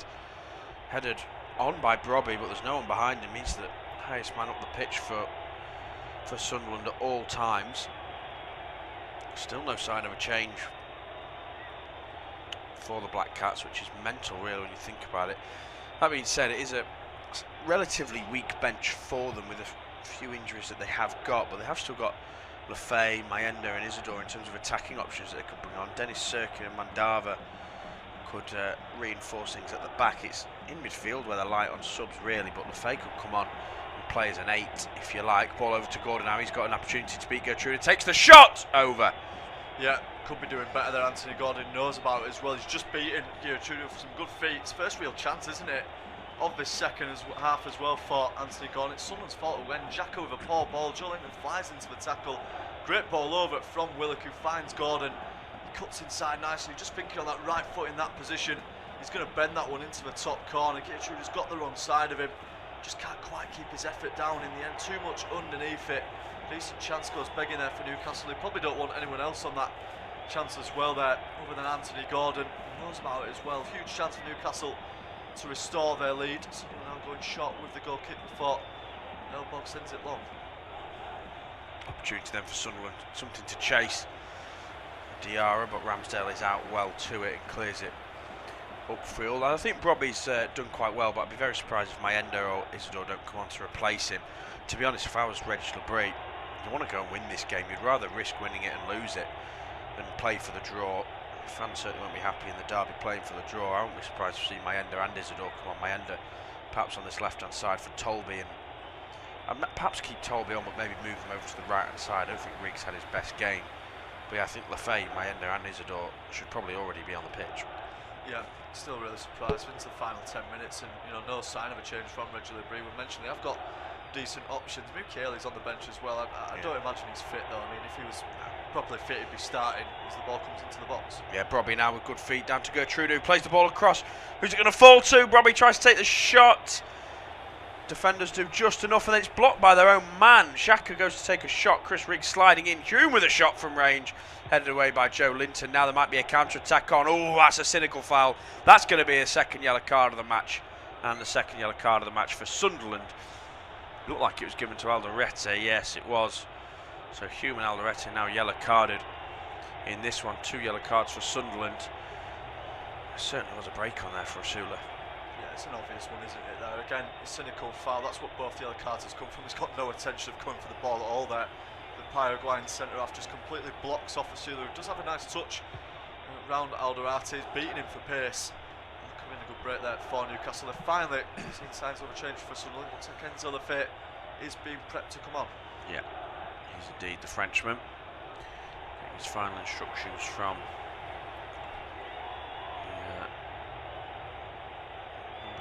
Headed on by Brobby, but there's no one behind him. He's the highest man up the pitch for Sunderland at all times. Still no sign of a change for the Black Cats, which is mental really when you think about it. That being said, it is a relatively weak bench for them with a few injuries that they have got, but they have still got Lefay, Mayenda and Isidore in terms of attacking options that they could bring on. Dennis Sirkin and Mandava could reinforce things at the back. It's in midfield where they're light on subs really, but Lefay could come on and play as an 8 if you like. Ball over to Gordon now, he's got an opportunity to beat Gertrude. Takes the shot over. Yeah, could be doing better there. Anthony Gordon knows about it as well. He's just beaten Gertrude with some good feet. It's first real chance, isn't it, of this second half as well for Anthony Gordon. It's Sunderland's fault when Xhaka with a poor ball. Joe Linton flies into the tackle. Great ball over from Willock, who finds Gordon. He cuts inside nicely, just thinking on that right foot in that position. He's going to bend that one into the top corner. Gertrude has got the wrong side of him. Just can't quite keep his effort down in the end. Too much underneath it. Decent chance goes begging there for Newcastle. They probably don't want anyone else on that chance as well there, other than Anthony Gordon. He knows about it as well. Huge chance for Newcastle to restore their lead. Sunderland now going short with the goal kick before Elbow sends it long. Opportunity then for Sunderland. Something to chase. Diarra, but Ramsdale is out well to it and clears it upfield. I think Robbie's done quite well, but I'd be very surprised if Mayenda or Isidore don't come on to replace him. To be honest, if I was Reg Labrie, you want to go and win this game. You'd rather risk winning it and lose it than play for the draw. Fans certainly won't be happy in the derby playing for the draw. I won't be surprised to see Mayenda and Isidore come on. Mayenda perhaps on this left-hand side for Tolby, and perhaps keep Tolby on, but maybe move him over to the right-hand side. I don't think Riggs had his best game. But yeah, I think Lafay, Mayenda and Isidore should probably already be on the pitch. Yeah, still really surprised into the final 10 minutes, and no sign of a change from Reg Labrie. We mentioned they have got decent options. Mukele's on the bench as well. I don't imagine he's fit though. I mean, if he was properly fit, he'd be starting as the ball comes into the box. Yeah, Brobby now with good feet down to Gertrude, who plays the ball across. Who's it going to fall to? Brobby tries to take the shot. Defenders do just enough, and then it's blocked by their own man. Xhaka goes to take a shot. Chris Riggs sliding in. Hume with a shot from range. Headed away by Joe Linton. Now there might be a counter-attack on. Oh, that's a cynical foul. That's going to be a second yellow card of the match. And the second yellow card of the match for Sunderland. Looked like it was given to Alderete. Yes, it was. So Hume and Alderete now yellow carded in this one. 2 yellow cards for Sunderland. There certainly was a break on there for Asula. Yeah, it's an obvious one, isn't it? There again, a cynical foul. That's what both yellow cards has come from. He's got no intention of coming for the ball at all there. The Paraguayan centre half just completely blocks off Asula, who does have a nice touch around Alderete. He's beating him for pace. Coming in a good break there for Newcastle. They're finally seeing signs of a change for Sunderland. Looks like Enzo Lafay is being prepped to come on. Yeah, he's indeed the Frenchman. Getting his final instructions from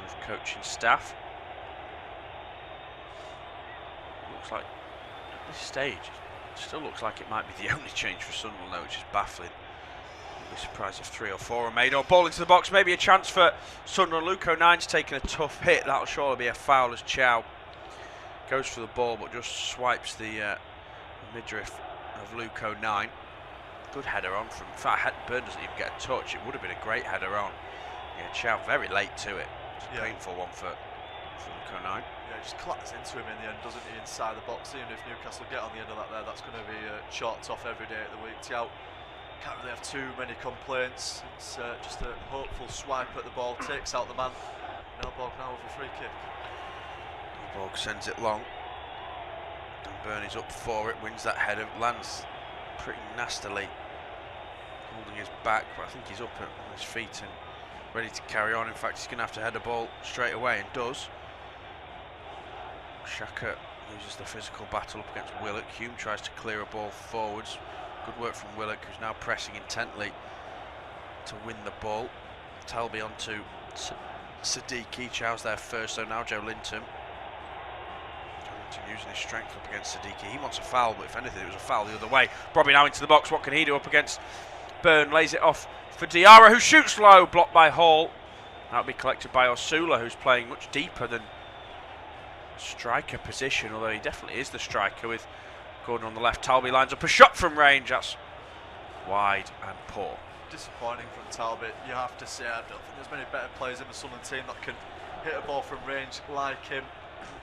the coaching staff. Looks like at this stage it still looks like it might be the only change for Sunderland though, which is baffling. I'd be surprised if 3 or 4 are made. Or ball into the box, maybe a chance for Sunderland. Luco 9's taking a tough hit. That'll surely be a foul as Chow goes for the ball but just swipes the midriff of Luco 9. Good header on from, in fact Burn doesn't even get a touch. It would have been a great header on. Yeah, Chow very late to it. It's a painful one for Luco 9. Yeah, he just clatters into him in the end, doesn't he, inside the box. Even if Newcastle get on the end of that there, that's going to be chalked off every day of the week. Tiao can't really have too many complaints. It's just a hopeful swipe at the ball, takes out the man. Nelborg now with a free kick. Nelborg sends it long. Dunburn is up for it, wins that header, lands pretty nastily, holding his back, but I think he's up on his feet and ready to carry on. In fact, he's going to have to head the ball straight away, and does. Xhaka uses the physical battle up against Willock. Hume tries to clear a ball forwards. Good work from Willock, who's now pressing intently to win the ball. Talby on to Siddiqui. Chow's there first, so now Joe Linton. Joe Linton using his strength up against Siddiqui. He wants a foul, but if anything, it was a foul the other way. Brobby now into the box. What can he do up against Byrne? Lays it off for Diarra, who shoots low, blocked by Hall. That'll be collected by Osula, who's playing much deeper than striker position, although he definitely is the striker with Gordon on the left. Talby lines up a shot from range. That's wide and poor. Disappointing from Talbot, you have to say. I don't think there's many better players in the Sunderland team that can hit a ball from range like him.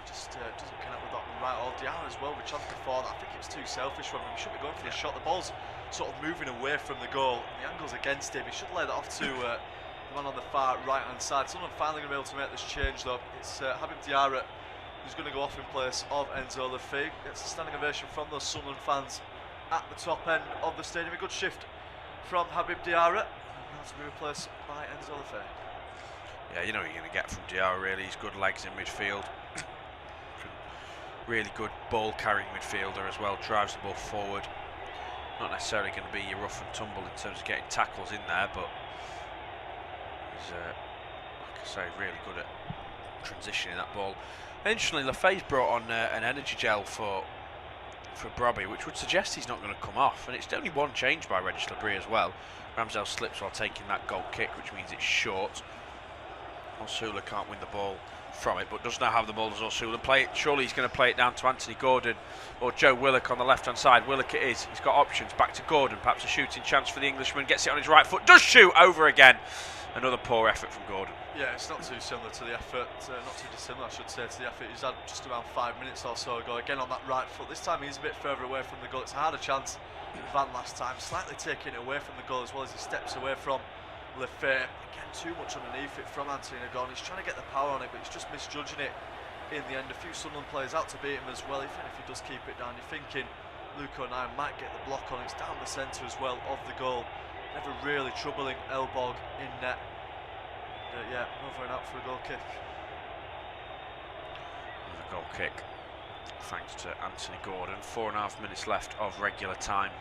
Just doesn't connect with that right. Or Diarra as well, with chance before that. I think it's too selfish from him. He shouldn't be going for the shot. The ball's sort of moving away from the goal. The angle's against him. He should lay that off to the man on the far right hand side. Sunderland finally going to be able to make this change though. It's Habib Diarra who's going to go off in place of Enzo Lafay. Gets a standing ovation from those Sunderland fans at the top end of the stadium. A good shift from Habib Diarra, now to be replaced by Enzo Lafay. Yeah, you know what you're going to get from Diarra really. He's good legs in midfield. Really good ball carrying midfielder as well. Drives the ball forward. Not necessarily going to be your rough and tumble in terms of getting tackles in there, but he's, like I say, really good at transitioning that ball. Interestingly, Lafay's brought on an energy gel for Brobby, which would suggest he's not going to come off, and it's only one change by Reg Labrie as well. Ramsdale slips while taking that goal kick, which means it's short. Osula can't win the ball from it, but does now have the ball as Osula. Play it. Surely he's going to play it down to Anthony Gordon or Joe Willock on the left-hand side. Willock it is. He's got options. Back to Gordon. Perhaps a shooting chance for the Englishman. Gets it on his right foot. Does shoot over again. Another poor effort from Gordon. Yeah, it's not too similar to the effort, not too dissimilar, I should say, to the effort he's had just around 5 minutes or so ago. Again on that right foot. This time he's a bit further away from the goal. It's a harder chance than last time. Slightly taking it away from the goal as well as he steps away from Lefebvre. Again, too much underneath it from Anthony Gordon. He's trying to get the power on it, but he's just misjudging it in the end. A few Sunderland players out to beat him as well. Even if he does keep it down, you're thinking Luke O'Neill might get the block on it. It's down the centre as well of the goal. Never really troubling Elborg in net. Yeah, over and out for a goal kick. Another goal kick, thanks to Anthony Gordon. 4.5 minutes left of regular time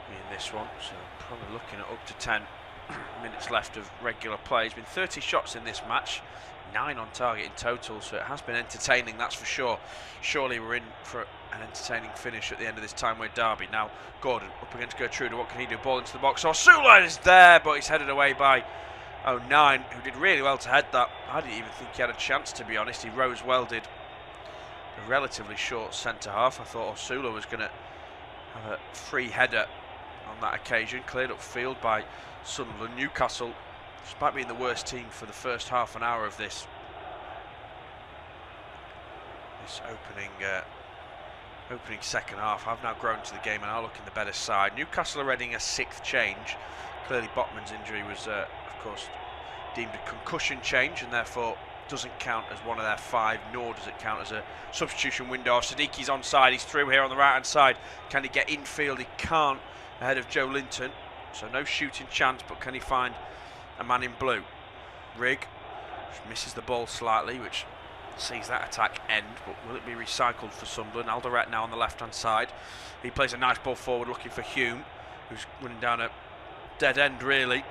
in this one, so probably looking at up to 10 minutes left of regular play. There's been 30 shots in this match, 9 on target in total, so it has been entertaining, that's for sure. Surely we're in for an entertaining finish at the end of this Tyne-Wear derby. Now Gordon up against Gertrude. What can he do? Ball into the box. Osula is there, but he's headed away by 09, who did really well to head that. I didn't even think he had a chance, to be honest. He rose well, did. A relatively short centre half. I thought Osula was going to have a free header on that occasion. Cleared up field by Sunderland. Newcastle, despite being the worst team for the first half an hour of this opening second half, have now grown to the game and are looking the better side. Newcastle are readying a 6th change. Clearly Botman's injury was of course deemed a concussion change and therefore doesn't count as one of their 5, nor does it count as a substitution window. Sadiki's onside, he's through here on the right hand side. Can he get infield? He can't, ahead of Joe Linton, so no shooting chance, but can he find a man in blue? Rigg misses the ball slightly, which sees that attack end, but will it be recycled for Sunderland? Alderette now on the left hand side. He plays a nice ball forward looking for Hume, who's running down a dead end really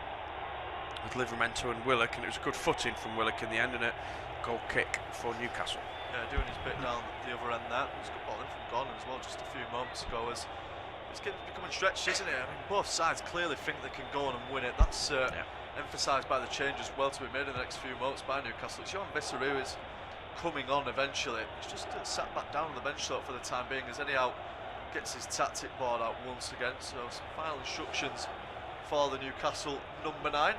with Livramento and Willock, and it was a good footing from Willock in the end and a goal kick for Newcastle. Yeah, doing his bit down the other end there. It was a good ball in from Gordon as well just a few moments ago. As it's becoming stretched, isn't it? I mean, both sides clearly think they can go on and win it. That's emphasised by the change as well to be made in the next few moments by Newcastle. It's Johan Visser who is coming on eventually. He's just sat back down on the bench though for the time being, as anyhow gets his tactic board out once again. So some final instructions for the Newcastle number 9.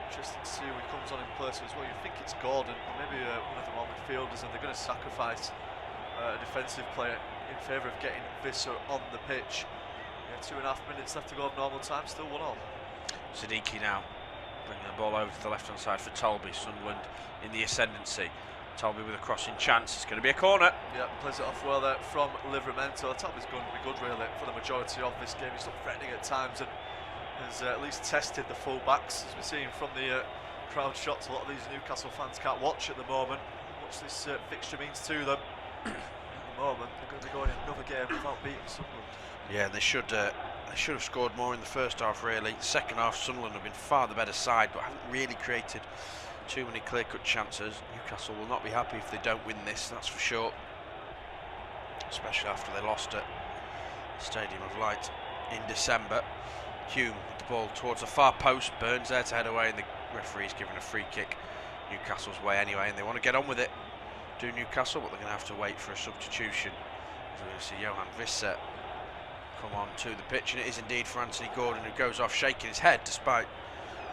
Interesting to see who he comes on in place as well. You think it's Gordon or maybe one of the more midfielders, and they're going to sacrifice a defensive player in favour of getting Visser on the pitch. Yeah, 2.5 minutes left to go of normal time, still 1-1. Sadiki now bringing the ball over to the left hand side for Tolby. Sunderland in the ascendancy. Tolby with a crossing chance. It's going to be a corner. Yeah, plays it off well there from Livramento. Tolby's going to be good really for the majority of this game. He's not threatening at times and has at least tested the full-backs, as we're seeing from the crowd shots. A lot of these Newcastle fans can't watch at the moment how much this fixture means to them. At the moment they're going to be going another game without beating Sunderland. Yeah, they should have scored more in the first half really. The second half Sunderland have been far the better side, but haven't really created too many clear-cut chances. Newcastle will not be happy if they don't win this, that's for sure, especially after they lost at Stadium of Light in December. Hume with the ball towards the far post, Burns there to head away, and the referee's given a free kick Newcastle's way anyway, and they want to get on with it, do Newcastle, but they're going to have to wait for a substitution. We're going to see Johan Visser come on to the pitch, and it is indeed for Anthony Gordon, who goes off shaking his head despite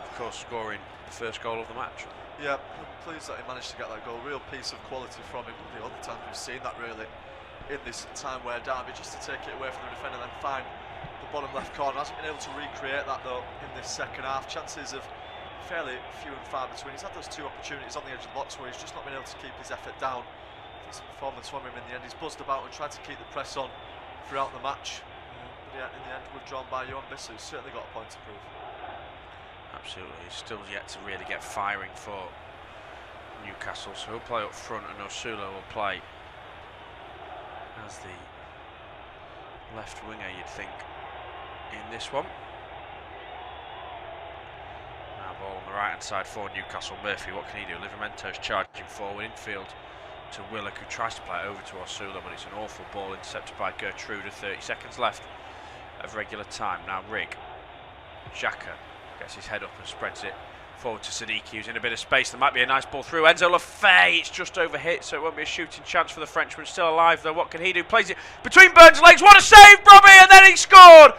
of course scoring the first goal of the match. Yeah, I'm pleased that he managed to get that goal. Real piece of quality from him. The other times we've seen that really in this Tyne-Wear derby, just to take it away from the defender and then find the bottom left corner. Hasn't been able to recreate that though in this second half. Chances of fairly few and far between. He's had those 2 opportunities on the edge of the box where he's just not been able to keep his effort down. Decent performance from him in the end. He's buzzed about and tried to keep the press on throughout the match. But yeah, in the end withdrawn by Johan Visser, who's certainly got a point to prove. Absolutely, he's still yet to really get firing for Newcastle, so he'll play up front and Osula will play as the left winger, you'd think, in this one. Now ball on the right hand side for Newcastle. Murphy, what can he do? Livramento's charging forward, infield to Willock, who tries to play it over to Osula, but it's an awful ball intercepted by Gertrude. 30 seconds left of regular time. Now Rigg, Xhaka gets his head up and spreads it Forward to Sadiki, who's in a bit of space. There might be a nice ball through. Enzo Lefebvre, it's just overhit, so it won't be a shooting chance for the Frenchman. Still alive, though. What can he do? Plays it between Burns' legs. What a save, Brobby! And then he scored!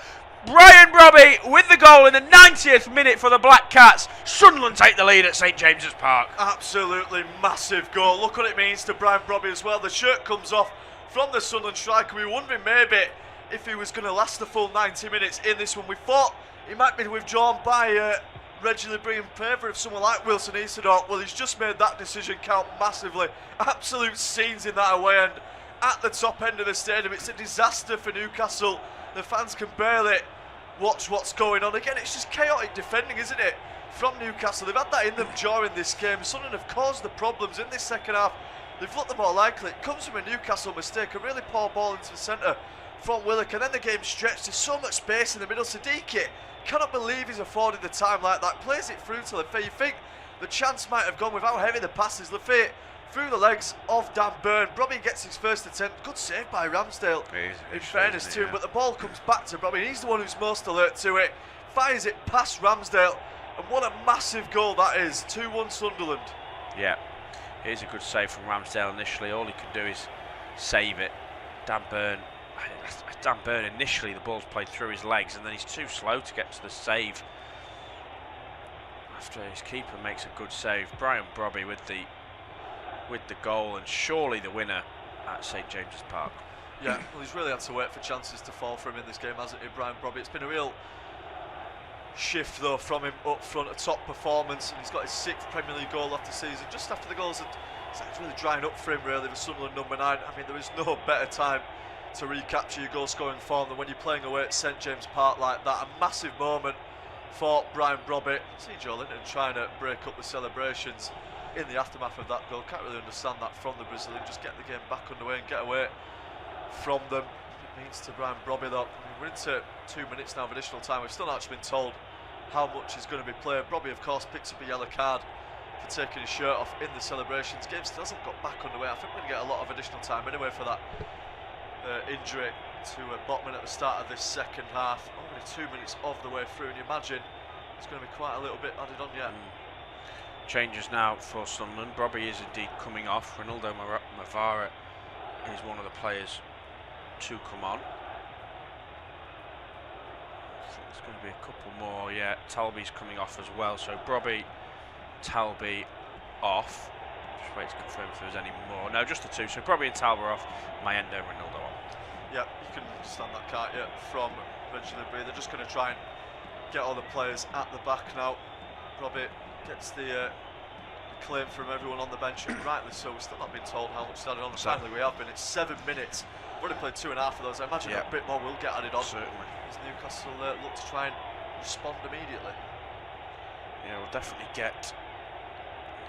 Brian Brobby with the goal in the 90th minute for the Black Cats. Sunderland take the lead at St James's Park. Absolutely massive goal. Look what it means to Brian Brobby as well. The shirt comes off from the Sunderland striker. We were wondering maybe if he was going to last the full 90 minutes in this one. We thought he might be withdrawn by Reggie Lebrie in favour of someone like Wilson Isidore. Well, he's just made that decision count massively. Absolute scenes in that away end at the top end of the stadium. It's a disaster for Newcastle. The fans can barely watch what's going on. Again, it's just chaotic defending, isn't it, from Newcastle? They've had that in them during this game. Sunderland have caused the problems in this second half. They've looked the more likely. It comes from a Newcastle mistake, a really poor ball into the centre from Willock, and then the game stretched. There's so much space in the middle. Sadiki cannot believe he's afforded the time like that. Plays it through to Lefebvre. You think the chance might have gone with how heavy the pass is. Lefebvre through the legs of Dan Burn. Brobby gets his first attempt. Good save by Ramsdale, in fairness to him, but the ball comes back to Brobby. He's the one who's most alert to it. Fires it past Ramsdale, and what a massive goal that is. 2-1 Sunderland. Yeah, here's a good save from Ramsdale initially. All he can do is save it. Dan Burn initially, the ball's played through his legs, and then he's too slow to get to the save after his keeper makes a good save. Brian Brobby with the goal, and surely the winner at St James's Park. Yeah, well, he's really had to wait for chances to fall for him in this game, hasn't he, Brian Brobby? It's been a real shift, though, from him up front, a top performance, and he's got his 6th Premier League goal of the season. Just after the goals, it's really drying up for him, really, the Sunderland number 9. I mean, there is no better time to recapture your goal-scoring form than when you're playing away at St James's Park like that. A massive moment for Brian Brobby. See Joe Linton trying to break up the celebrations in the aftermath of that goal. Can't really understand that from the Brazilian. Just get the game back underway and get away from them. It means to Brian Brobby, though. I mean, we're into 2 minutes now of additional time. We've still not actually been told how much is going to be played. Brobby, of course, picks up a yellow card for taking his shirt off in the celebrations. Game still hasn't got back underway. I think we're going to get a lot of additional time anyway for that injury to Botman at the start of this second half. Only 2 minutes of the way through, and you imagine it's going to be quite a little bit added on yet. Changes now for Sunderland. Brobby is indeed coming off. Ronaldo Mavara is one of the players to come on. I think there's going to be a couple more. Yeah, Talby's coming off as well. So Brobby, Talby off. Just wait to confirm if there's any more. No, just the two. So Brobby and Talby off. Mayendo and Ronaldo on. Yeah, you can understand that, can't you, from Reggie Lebrie. They're just going to try and get all the players at the back now. Brobby gets the claim from everyone on the bench, and rightly so. We've still not been told how much is added on. Sadly, we have been. It's 7 minutes. We've already played 2.5 of those. I imagine a bit more will get added on. Certainly. As Newcastle look to try and respond immediately. Yeah, we'll definitely get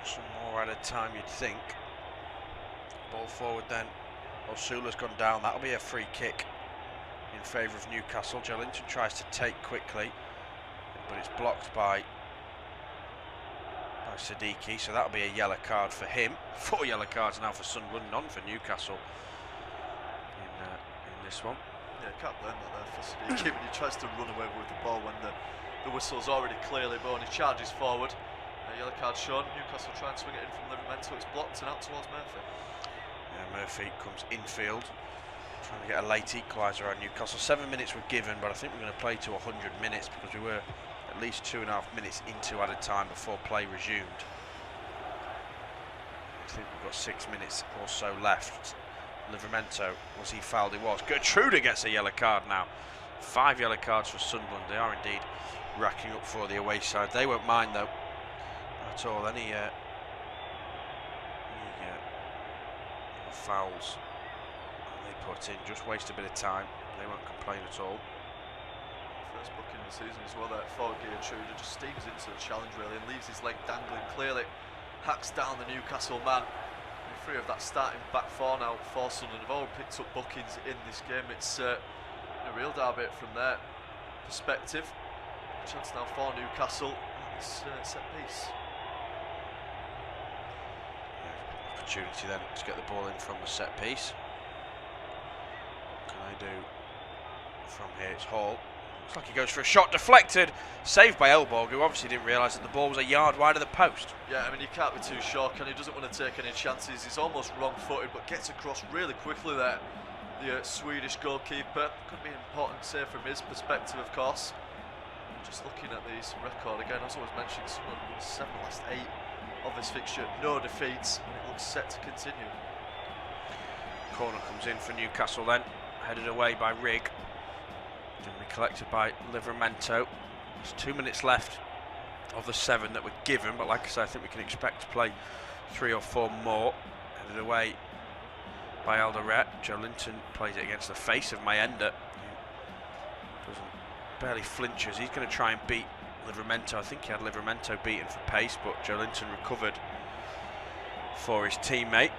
some more added time, you'd think. Ball forward then. Osula's gone down. That'll be a free kick in favour of Newcastle. Joe Linton tries to take quickly, but it's blocked by Sadiki, so that'll be a yellow card for him. 4 yellow cards now for Sunderland, none for Newcastle in this one. Yeah, can't blame that there for Sadiki when he tries to run away with the ball when the whistle's already clearly blown. He charges forward. A yellow card shown. Newcastle try and swing it in from Livramento. It's blocked and out towards Murphy. Yeah, Murphy comes infield, trying to get a late equaliser on Newcastle. 7 minutes were given, but I think we're going to play to 100 minutes because we were at least 2.5 minutes into added time before play resumed. I think we've got 6 minutes or so left. Livramento, was he fouled? He was. Gertruda gets a yellow card now. 5 yellow cards for Sunderland. They are indeed racking up for the away side. They won't mind though at all. Any fouls they put in just waste a bit of time. They won't complain at all. First booking of the season as well there for Gertruda. Just steams into the challenge really and leaves his leg dangling. Clearly hacks down the Newcastle man. And 3 of that starting back 4 now for Sunderland have all picked up bookings in this game. It's a real derby from their perspective. Chance now for Newcastle at this set piece. Opportunity then to get the ball in from the set piece. What can they do from here? It's Hall. Looks like he goes for a shot, deflected, saved by Elborg, who obviously didn't realise that the ball was a yard wide of the post. Yeah, I mean, he can't be too sure, and he doesn't want to take any chances. He's almost wrong-footed, but gets across really quickly there. The Swedish goalkeeper. Could be an important save from his perspective, of course. Just looking at this record again, as I was mentioning, Sunderland won 7 last 8 of this fixture, no defeats, and it looks set to continue. Corner comes in for Newcastle then, headed away by Rigg. Going to be collected by Livramento. There's 2 minutes left of the 7 that were given, but like I said, I think we can expect to play 3 or 4 more. Headed away by Alderete. Joe Linton plays it against the face of Mayenda, who barely flinches. He's going to try and beat Livramento. I think he had Livramento beaten for pace, but Joe Linton recovered for his teammate.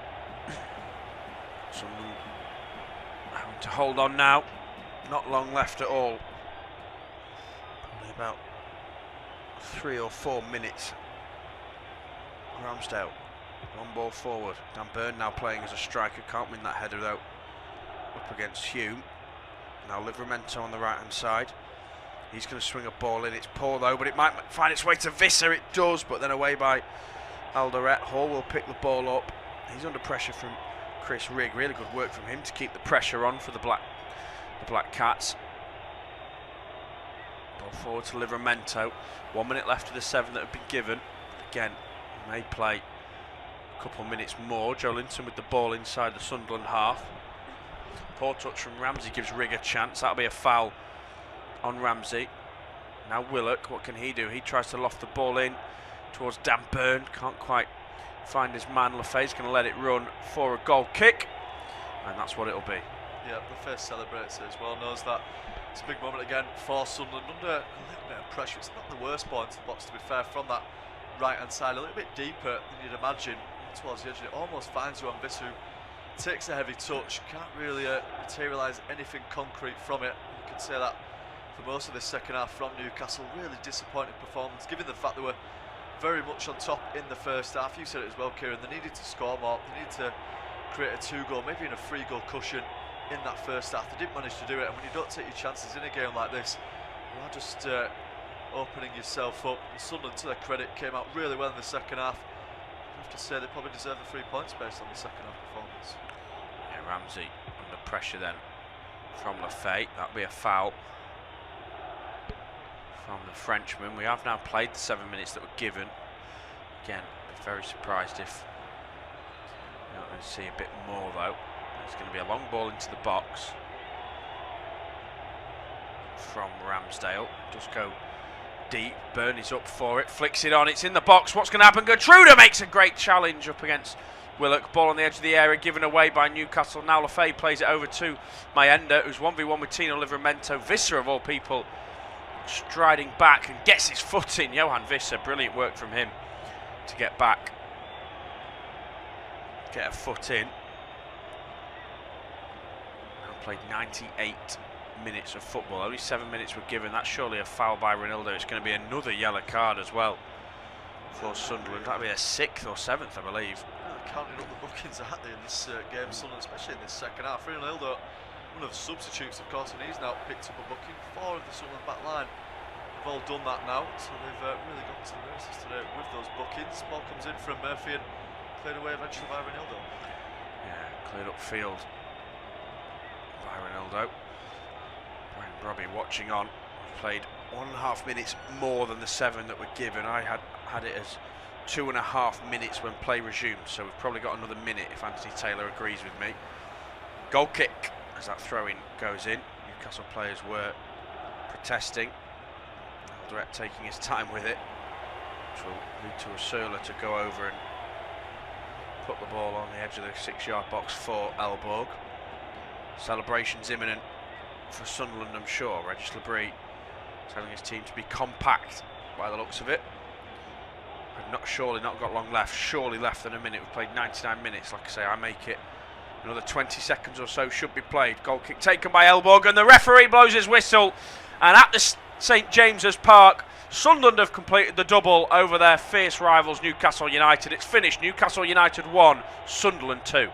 Someone having to hold on now. Not long left at all. Probably about 3 or 4 minutes. Ramsdale, one ball forward. Dan Burn now playing as a striker. Can't win that header though. Up against Hume. Now Livramento on the right hand side. He's going to swing a ball in. It's poor though, but it might find its way to Visser. It does, but then away by Alderete. Hall will pick the ball up. He's under pressure from Chris Rigg. Really good work from him to keep the pressure on for the Black Cats. Ball forward to Livramento. 1 minute left of the 7 that have been given. Again, he may play a couple of minutes more. Joe Linton with the ball inside the Sunderland half. Poor touch from Ramsey gives Rigg a chance. That'll be a foul on Ramsey. Now Willock, what can he do? He tries to loft the ball in towards Dan Burn. Can't quite find his man. Lafay's going to let it run for a goal kick, and that's what it'll be. Yeah, Lafay celebrates it as well. Knows that it's a big moment again for Sunderland. Under a little bit of pressure. It's not the worst point to the box, to be fair, from that right hand side. A little bit deeper than you'd imagine towards the edge. And it almost finds you on Visser, who takes a heavy touch. Can't really materialise anything concrete from it. You can say that for most of the second half from Newcastle. Really disappointing performance, given the fact they were very much on top in the first half. You said it as well, Kieran. They needed to score more. They needed to create a 2-goal, maybe in a 3-goal cushion in that first half. They didn't manage to do it, and when you don't take your chances in a game like this, you are just opening yourself up. And Sunderland, to their credit, came out really well in the second half. I have to say they probably deserve the 3 points based on the second half performance. Yeah, Ramsey under pressure then from Lafay. That'll be a foul from the Frenchman. We have now played the 7 minutes that were given. Again, I'd be very surprised if we're not going to see a bit more though. It's going to be a long ball into the box from Ramsdale. Does go deep. Burn is up for it. Flicks it on. It's in the box. What's going to happen? Gertruda makes a great challenge up against Willock. Ball on the edge of the area given away by Newcastle. Now Lafay plays it over to Mayenda, who's 1v1 with Tino Livramento. Visser, of all people, striding back and gets his foot in. Johan Visser, brilliant work from him to get back, get a foot in. Now played 98 minutes of football. Only 7 minutes were given. That's surely a foul by Ronaldo. It's going to be another yellow card as well for Sunderland. That'll be a 6th or 7th, I believe. Yeah, counting up the bookings, aren't they, in this game, Sunderland, especially in this second half. Ronaldo, one of the substitutes, of course, and he's now picked up a booking. 4 of the Sunderland back line have all done that now, so they've really got to the races today with those bookings. Ball comes in from Murphy and cleared away eventually by Ronaldo. Yeah, cleared up field by Ronaldo. Brian Brobby watching on. We've played 1.5 minutes more than the 7 that were given. I had it as 2.5 minutes when play resumed, so we've probably got another minute if Anthony Taylor agrees with me. Goal kick as that throw-in goes in. Newcastle players were protesting. Alderete taking his time with it, which will lead to Ursula to go over and put the ball on the edge of the 6-yard box for Elborg. Celebrations imminent for Sunderland, I'm sure. Regis Labrie telling his team to be compact by the looks of it. Surely not got long left, surely less than a minute. We've played 99 minutes, like I say, I make it another 20 seconds or so should be played. Goal kick taken by Elborg, and the referee blows his whistle, and at the St James's Park, Sunderland have completed the double over their fierce rivals Newcastle United. It's finished. Newcastle United 1, Sunderland 2.